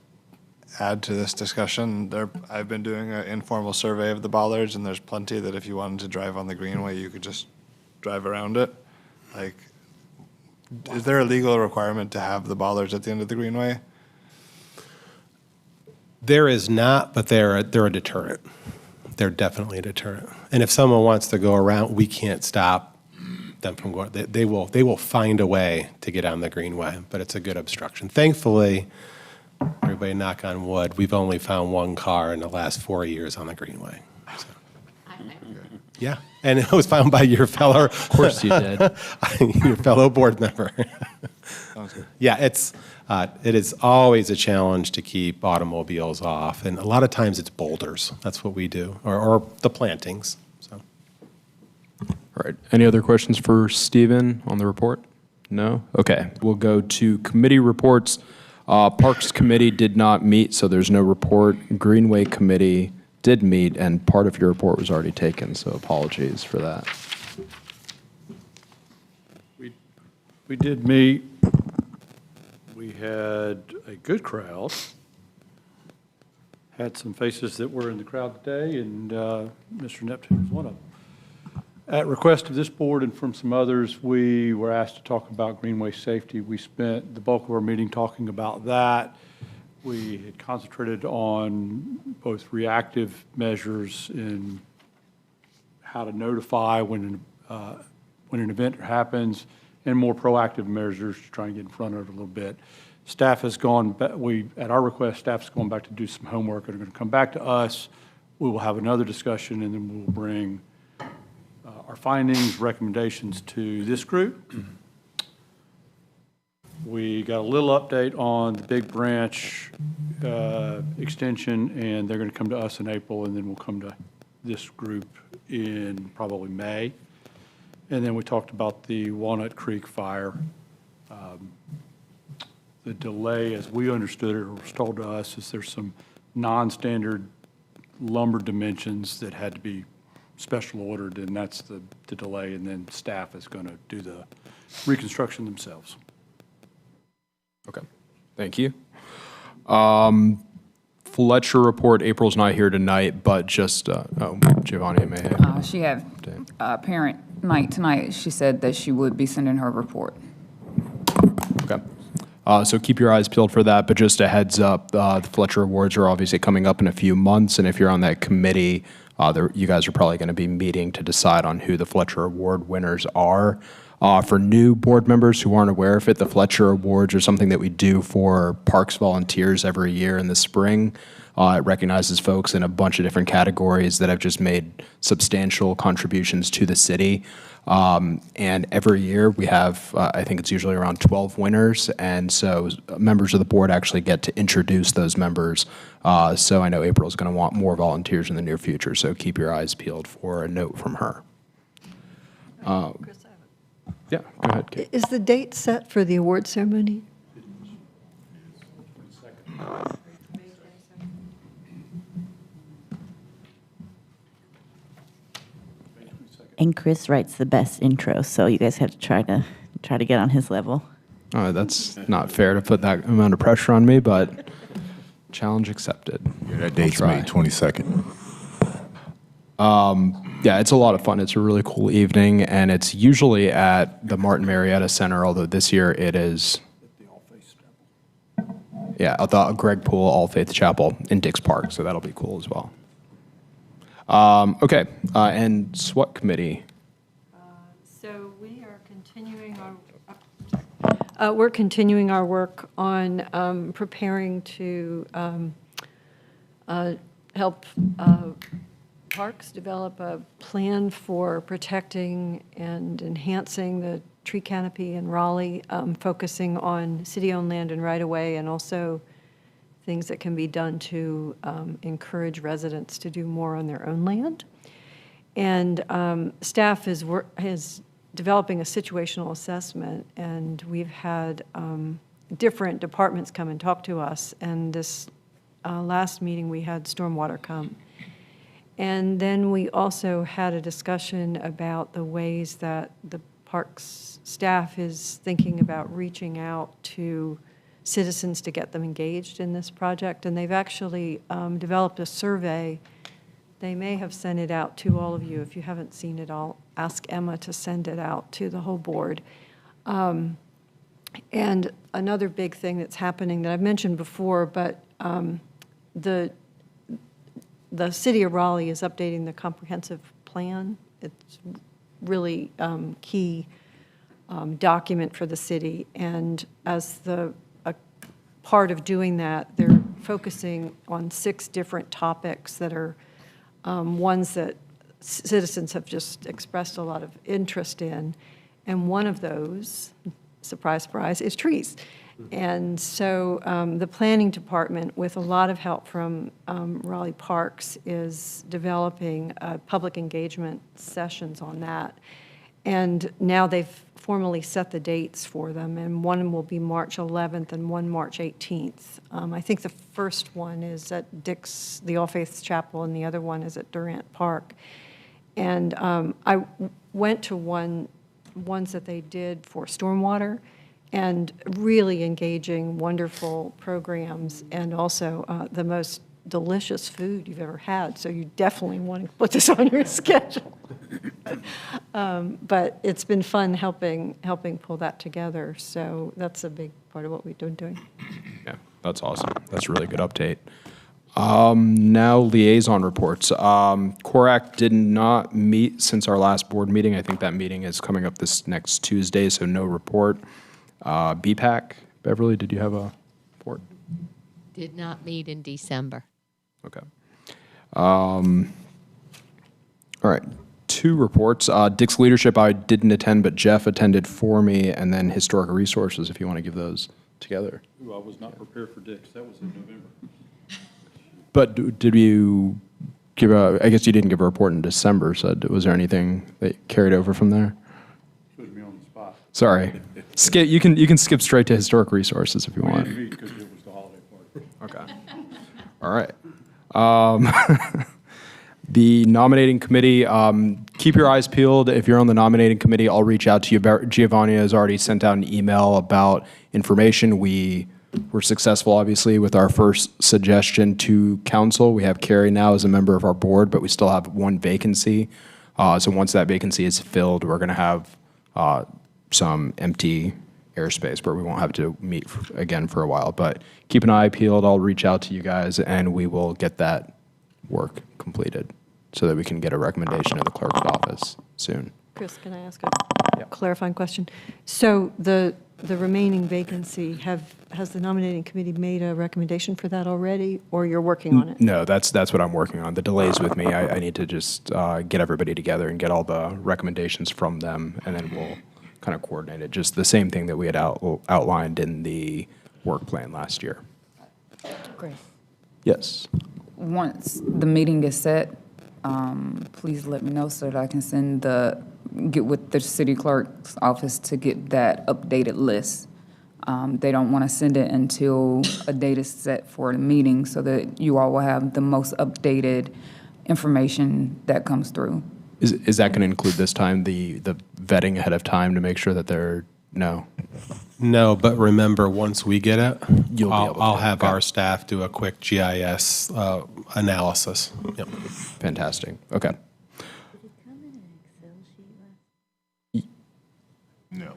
Speaker 5: add to this discussion, I've been doing an informal survey of the bollards, and there's plenty that if you wanted to drive on the Greenway, you could just drive around it. Like, is there a legal requirement to have the bollards at the end of the Greenway?
Speaker 19: There is not, but they're a deterrent. They're definitely a deterrent. And if someone wants to go around, we can't stop them from going. They will find a way to get on the Greenway, but it's a good obstruction. Thankfully, everybody knock on wood, we've only found one car in the last 4 years on the Greenway. So. Yeah, and it was found by your fellow.
Speaker 1: Of course you did.
Speaker 19: Your fellow board member. Yeah, it is always a challenge to keep automobiles off, and a lot of times it's boulders. That's what we do, or the plantings. So.
Speaker 1: All right. Any other questions for Stephen on the report? No? Okay. We'll go to committee reports. Parks Committee did not meet, so there's no report. Greenway Committee did meet, and part of your report was already taken, so apologies for that.
Speaker 8: We did meet. We had a good crowd. Had some faces that were in the crowd today, and Mr. Neptune was one of them. At request of this board and from some others, we were asked to talk about Greenway safety. We spent the bulk of our meeting talking about that. We had concentrated on both reactive measures in how to notify when an event happens, and more proactive measures to try and get in front of it a little bit.
Speaker 10: Staff has gone, at our request, staff's gone back to do some homework and are going to come back to us. We will have another discussion, and then we'll bring our findings, recommendations to this group. We got a little update on the Big Branch extension, and they're going to come to us in April, and then we'll come to this group in probably May. And then we talked about the Walnut Creek fire. The delay, as we understood it, or was told to us, is there's some non-standard lumber dimensions that had to be special ordered, and that's the delay, and then staff is going to do the reconstruction themselves.
Speaker 1: Okay, thank you. Fletcher report, April's not here tonight, but just, Giovanni may have.
Speaker 15: She had parent night tonight. She said that she would be sending her report.
Speaker 1: Okay. So keep your eyes peeled for that, but just a heads up, the Fletcher Awards are obviously coming up in a few months, and if you're on that committee, you guys are probably going to be meeting to decide on who the Fletcher Award winners are. For new board members who aren't aware of it, the Fletcher Awards are something that we do for parks volunteers every year in the spring. It recognizes folks in a bunch of different categories that have just made substantial contributions to the city. And every year we have, I think it's usually around 12 winners, and so members of the board actually get to introduce those members. So I know April's going to want more volunteers in the near future, so keep your eyes peeled for a note from her. Yeah, go ahead, Kate.
Speaker 11: Is the date set for the award ceremony?
Speaker 9: And Chris writes the best intro, so you guys have to try to get on his level.
Speaker 1: That's not fair to put that amount of pressure on me, but challenge accepted.
Speaker 3: Yeah, that date's May 22nd.
Speaker 1: Yeah, it's a lot of fun. It's a really cool evening, and it's usually at the Martin Marietta Center, although this year it is, yeah, at the Greg Poole All Faith Chapel in Dix Park, so that'll be cool as well. Okay, and SWAT committee.
Speaker 11: So we are continuing we're continuing our work on preparing to help parks develop a plan for protecting and enhancing the tree canopy in Raleigh, focusing on city-owned land and right-of-way, and also things that can be done to encourage residents to do more on their own land. And staff is developing a situational assessment, and we've had different departments come and talk to us. And this last meeting, we had Stormwater come. And then we also had a discussion about the ways that the parks staff is thinking about reaching out to citizens to get them engaged in this project. And they've actually developed a survey. They may have sent it out to all of you. If you haven't seen it, I'll ask Emma to send it out to the whole board. And another big thing that's happening that I've mentioned before, but the city of Raleigh is updating the comprehensive plan. It's really key document for the city. And as a part of doing that, they're focusing on 6 different topics that are ones that citizens have just expressed a lot of interest in. And one of those, surprise, surprise, is trees. And so the planning department, with a lot of help from Raleigh Parks, is developing public engagement sessions on that. And now they've formally set the dates for them, and one will be March 11th and one March 18th. I think the first one is at Dix, the All Faiths Chapel, and the other one is at Durant Park. And I went to ones that they did for stormwater, and really engaging, wonderful programs, and also the most delicious food you've ever had. So you definitely want to put this on your schedule. But it's been fun helping pull that together. So that's a big part of what we've been doing.
Speaker 1: Yeah, that's awesome. That's a really good update. Now liaison reports. CORAC did not meet since our last board meeting. I think that meeting is coming up this next Tuesday, so no report. BPAC, Beverly, did you have a report?
Speaker 7: Did not meet in December.
Speaker 1: Okay. All right. 2 reports. Dick's Leadership, I didn't attend, but Jeff attended for me, and then Historic Resources, if you want to give those together.
Speaker 13: Ooh, I was not prepared for Dick's. That was in November.
Speaker 1: But did you give I guess you didn't give a report in December, so was there anything that carried over from there?
Speaker 13: Put me on the spot.
Speaker 1: Sorry. Skip. You can skip straight to Historic Resources if you
Speaker 13: We
Speaker 1: want.
Speaker 13: didn't meet because it was the holiday party.
Speaker 1: Okay. All right. The nominating committee, keep your eyes peeled. If you're on the nominating committee, I'll reach out to you. Giovanni has already sent out an email about information. We were successful, obviously, with our first suggestion to council. We have Carrie now as a member of our board, but we still have 1 vacancy. So once that vacancy is filled, we're going to have some empty airspace where we won't have to meet again for a while. But keep an eye peeled. I'll reach out to you guys, and we will get that work completed so that we can get a recommendation in the clerk's office soon.
Speaker 11: Chris, can I ask a clarifying question? So the remaining vacancy, has the nominating committee made a recommendation for that already, or you're working on it?
Speaker 1: No, that's what I'm working on. The delays with me, I need to just get everybody together and get all the recommendations from them, and then we'll kind of coordinate it. Just the same thing that we had outlined in the work plan last year.
Speaker 15: Great.
Speaker 1: Yes.
Speaker 15: Once the meeting is set, please let me know so that I can get with the city clerk's office to get that updated list. They don't want to send it until a date is set for the meeting so that you all will have the most updated information that comes through.
Speaker 1: Is that going to include this time the vetting ahead of time to make sure that they're no?
Speaker 19: No, but remember, once we get it,
Speaker 1: You'll be able to.
Speaker 19: I'll have our staff do a quick GIS analysis. Yep.
Speaker 1: Fantastic. Okay.
Speaker 3: No.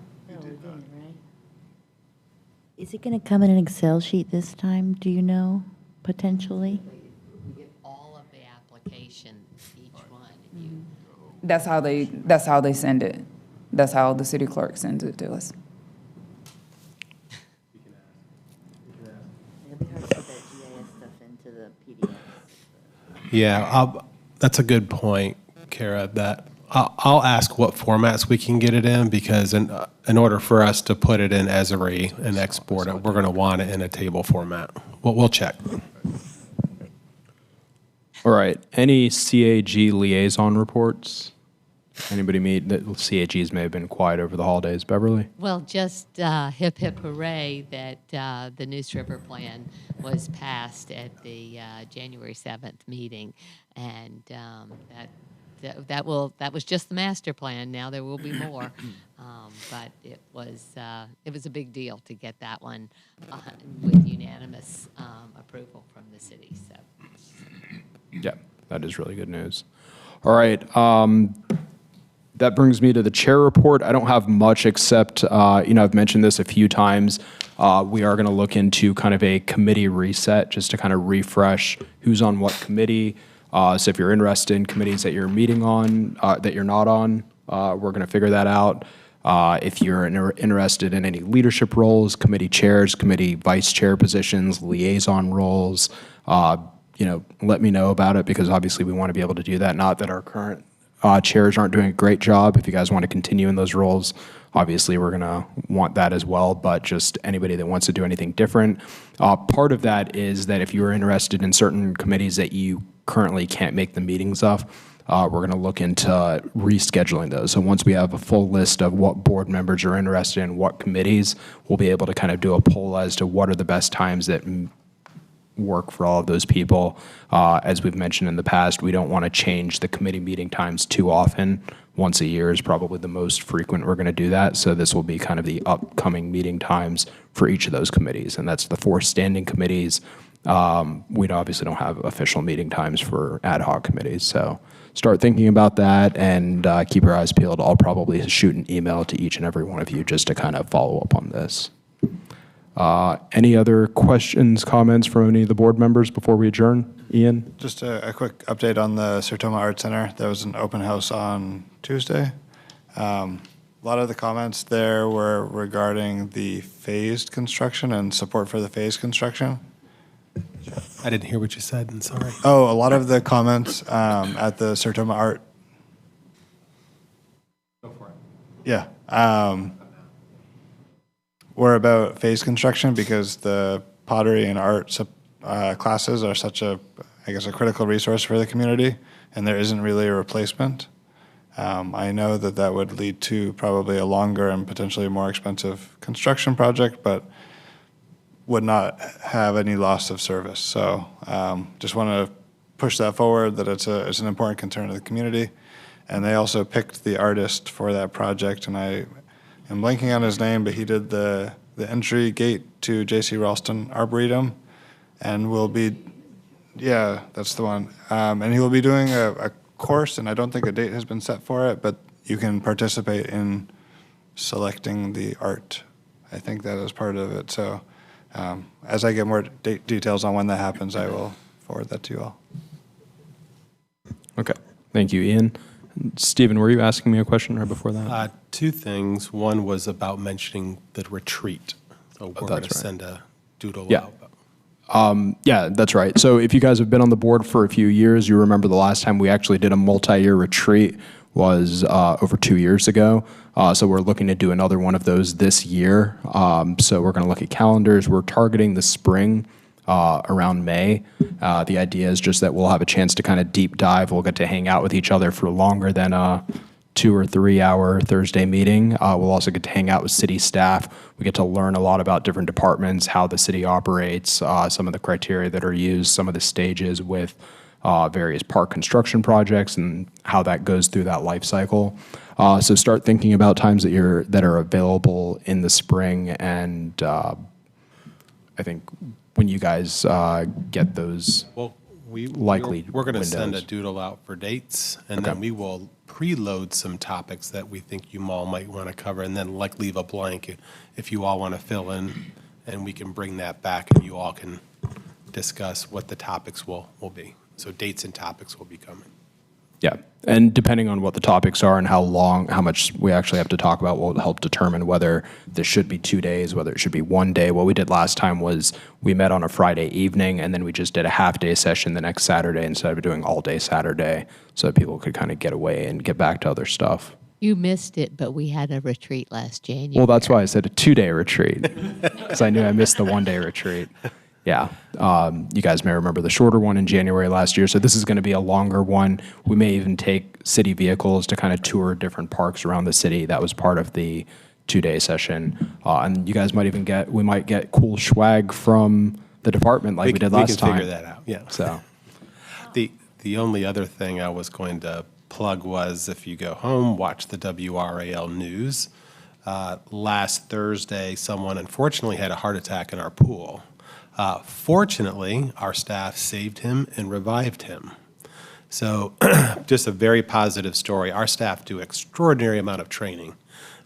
Speaker 9: Is it going to come in an Excel sheet this time? Do you know, potentially?
Speaker 7: We get all of the application, each one, and you.
Speaker 15: That's how they send it. That's how the city clerk sends it to us.
Speaker 9: It'll be hard to put that GIS stuff into the PDF.
Speaker 19: Yeah, that's a good point, Kara, that I'll ask what formats we can get it in, because in order for us to put it in Esri and export it, we're going to want it in a table format. We'll check.
Speaker 1: All right. Any CAG liaison reports? Anybody meet? The CAGs may have been quiet over the holidays. Beverly?
Speaker 7: Well, just hip, hip, hooray that the Neuse River Plan was passed at the January 7th meeting. And that was just the master plan. Now there will be more. But it was a big deal to get that one with unanimous approval from the city. So.
Speaker 1: Yeah, that is really good news. All right. That brings me to the chair report. I don't have much except, I've mentioned this a few times. We are going to look into kind of a committee reset just to kind of refresh who's on what committee. So if you're interested in committees that you're meeting on, that you're not on, we're going to figure that out. If you're interested in any leadership roles, committee chairs, committee vice chair positions, liaison roles, let me know about it, because obviously we want to be able to do that. Not that our current chairs aren't doing a great job. If you guys want to continue in those roles, obviously we're going to want that as well, but just anybody that wants to do anything different. Part of that is that if you are interested in certain committees that you currently can't make the meetings of, we're going to look into rescheduling those. So once we have a full list of what board members are interested in what committees, we'll be able to kind of do a poll as to what are the best times that work for all of those people. As we've mentioned in the past, we don't want to change the committee meeting times too often. Once a year is probably the most frequent we're going to do that. So this will be kind of the upcoming meeting times for each of those committees. And that's the 4 standing committees. We obviously don't have official meeting times for ad hoc committees. So start thinking about that and keep your eyes peeled. I'll probably shoot an email to each and every one of you just to kind of follow up on this. Any other questions, comments from any of the board members before we adjourn? Ian?
Speaker 5: Just a quick update on the Sertoma Art Center. There was an open house on Tuesday. lot of the comments there were regarding the phased construction and support for the phased construction.
Speaker 19: I didn't hear what you said, and sorry.
Speaker 5: Oh, a lot of the comments at the Sertoma Art.
Speaker 19: Go for it.
Speaker 5: Yeah. Were about phased construction because the pottery and art classes are such a critical resource for the community, and there isn't really a replacement. I know that would lead to probably a longer and potentially more expensive construction project, but would not have any loss of service. So just want to push that forward, that it's an important concern of the community. And they also picked the artist for that project, and I am blanking on his name, but he did the entry gate to J.C. Ralston Arboretum, and will be, yeah, that's the one. And he will be doing a course, and I don't think a date has been set for it, but you can participate in selecting the art. I think that is part of it. So as I get more details on when that happens, I will forward that to you all.
Speaker 1: Okay. Thank you, Ian. Stephen, were you asking me a question right before that?
Speaker 19: Two things. One was about mentioning the retreat. So we're going to send a doodle out.
Speaker 1: Yeah, that's right. So if you guys have been on the board for a few years, you remember the last time we actually did a multi-year retreat was over 2 years ago. So we're looking to do another one of those this year. So we're going to look at calendars. We're targeting the spring around May. The idea is just that we'll have a chance to kind of deep dive. We'll get to hang out with each other for longer than a 2 or 3 hour Thursday meeting. We'll also get to hang out with city staff. We get to learn a lot about different departments, how the city operates, some of the criteria that are used, some of the stages with various park construction projects and how that goes through that life cycle. So start thinking about times that are available in the spring, and I think when you guys get those
Speaker 19: we're going to send a doodle out for dates, and then we will preload some topics that we think you all might want to cover, and then leave a blank if you all want to fill in, and we can bring that back and you all can discuss what the topics will be. So dates and topics will be coming.
Speaker 1: Yeah, and depending on what the topics are and how much we actually have to talk about will help determine whether this should be 2 days, whether it should be 1 day. What we did last time was we met on a Friday evening, and then we just did a half-day session the next Saturday instead of doing all-day Saturday, so that people could kind of get away and get back to other stuff.
Speaker 7: You missed it, but we had a retreat last January.
Speaker 1: Well, that's why I said a 2-day retreat, because I knew I missed the 1-day retreat. Yeah, you guys may remember the shorter one in January last year, so this is going to be a longer one. We may even take city vehicles to kind of tour different parks around the city. That was part of the 2-day session. And you guys might even we might get cool swag from the department like we did last time.
Speaker 19: We can figure that out, yeah.
Speaker 1: So,
Speaker 19: the only other thing I was going to plug was if you go home, watch the WRAL news. Last Thursday, someone unfortunately had a heart attack in our pool. Fortunately, our staff saved him and revived him. So just a very positive story. Our staff do extraordinary amount of training,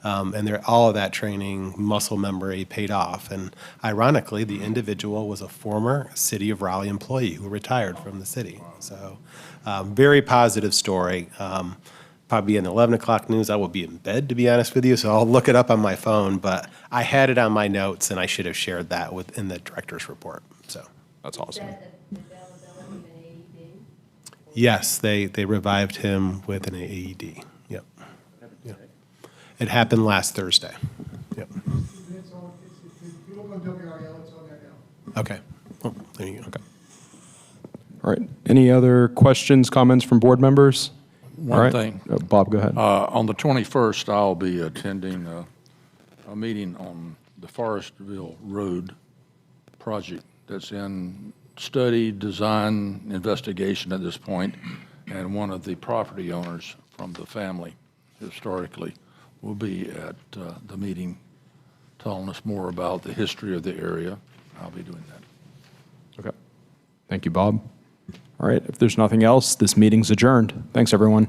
Speaker 19: and all of that training, muscle memory paid off. And ironically, the individual was a former City of Raleigh employee who retired from the city. So very positive story. Probably in the 11 o'clock news, I will be in bed, to be honest with you, so I'll look it up on my phone, but I had it on my notes, and I should have shared that in the director's report, so.
Speaker 1: That's awesome.
Speaker 19: Yes, they revived him with an AED, yep. It happened last Thursday, yep. Okay, well, there you go.
Speaker 1: Okay. All right, any other questions, comments from board members?
Speaker 8: One thing.
Speaker 1: Bob, go ahead.
Speaker 8: On the 21st, I'll be attending a meeting on the Forestville Road project that's in study, design, investigation at this point, and one of the property owners from the family historically will be at the meeting telling us more about the history of the area. I'll be doing that.
Speaker 1: Okay. Thank you, Bob. All right, if there's nothing else, this meeting's adjourned. Thanks, everyone.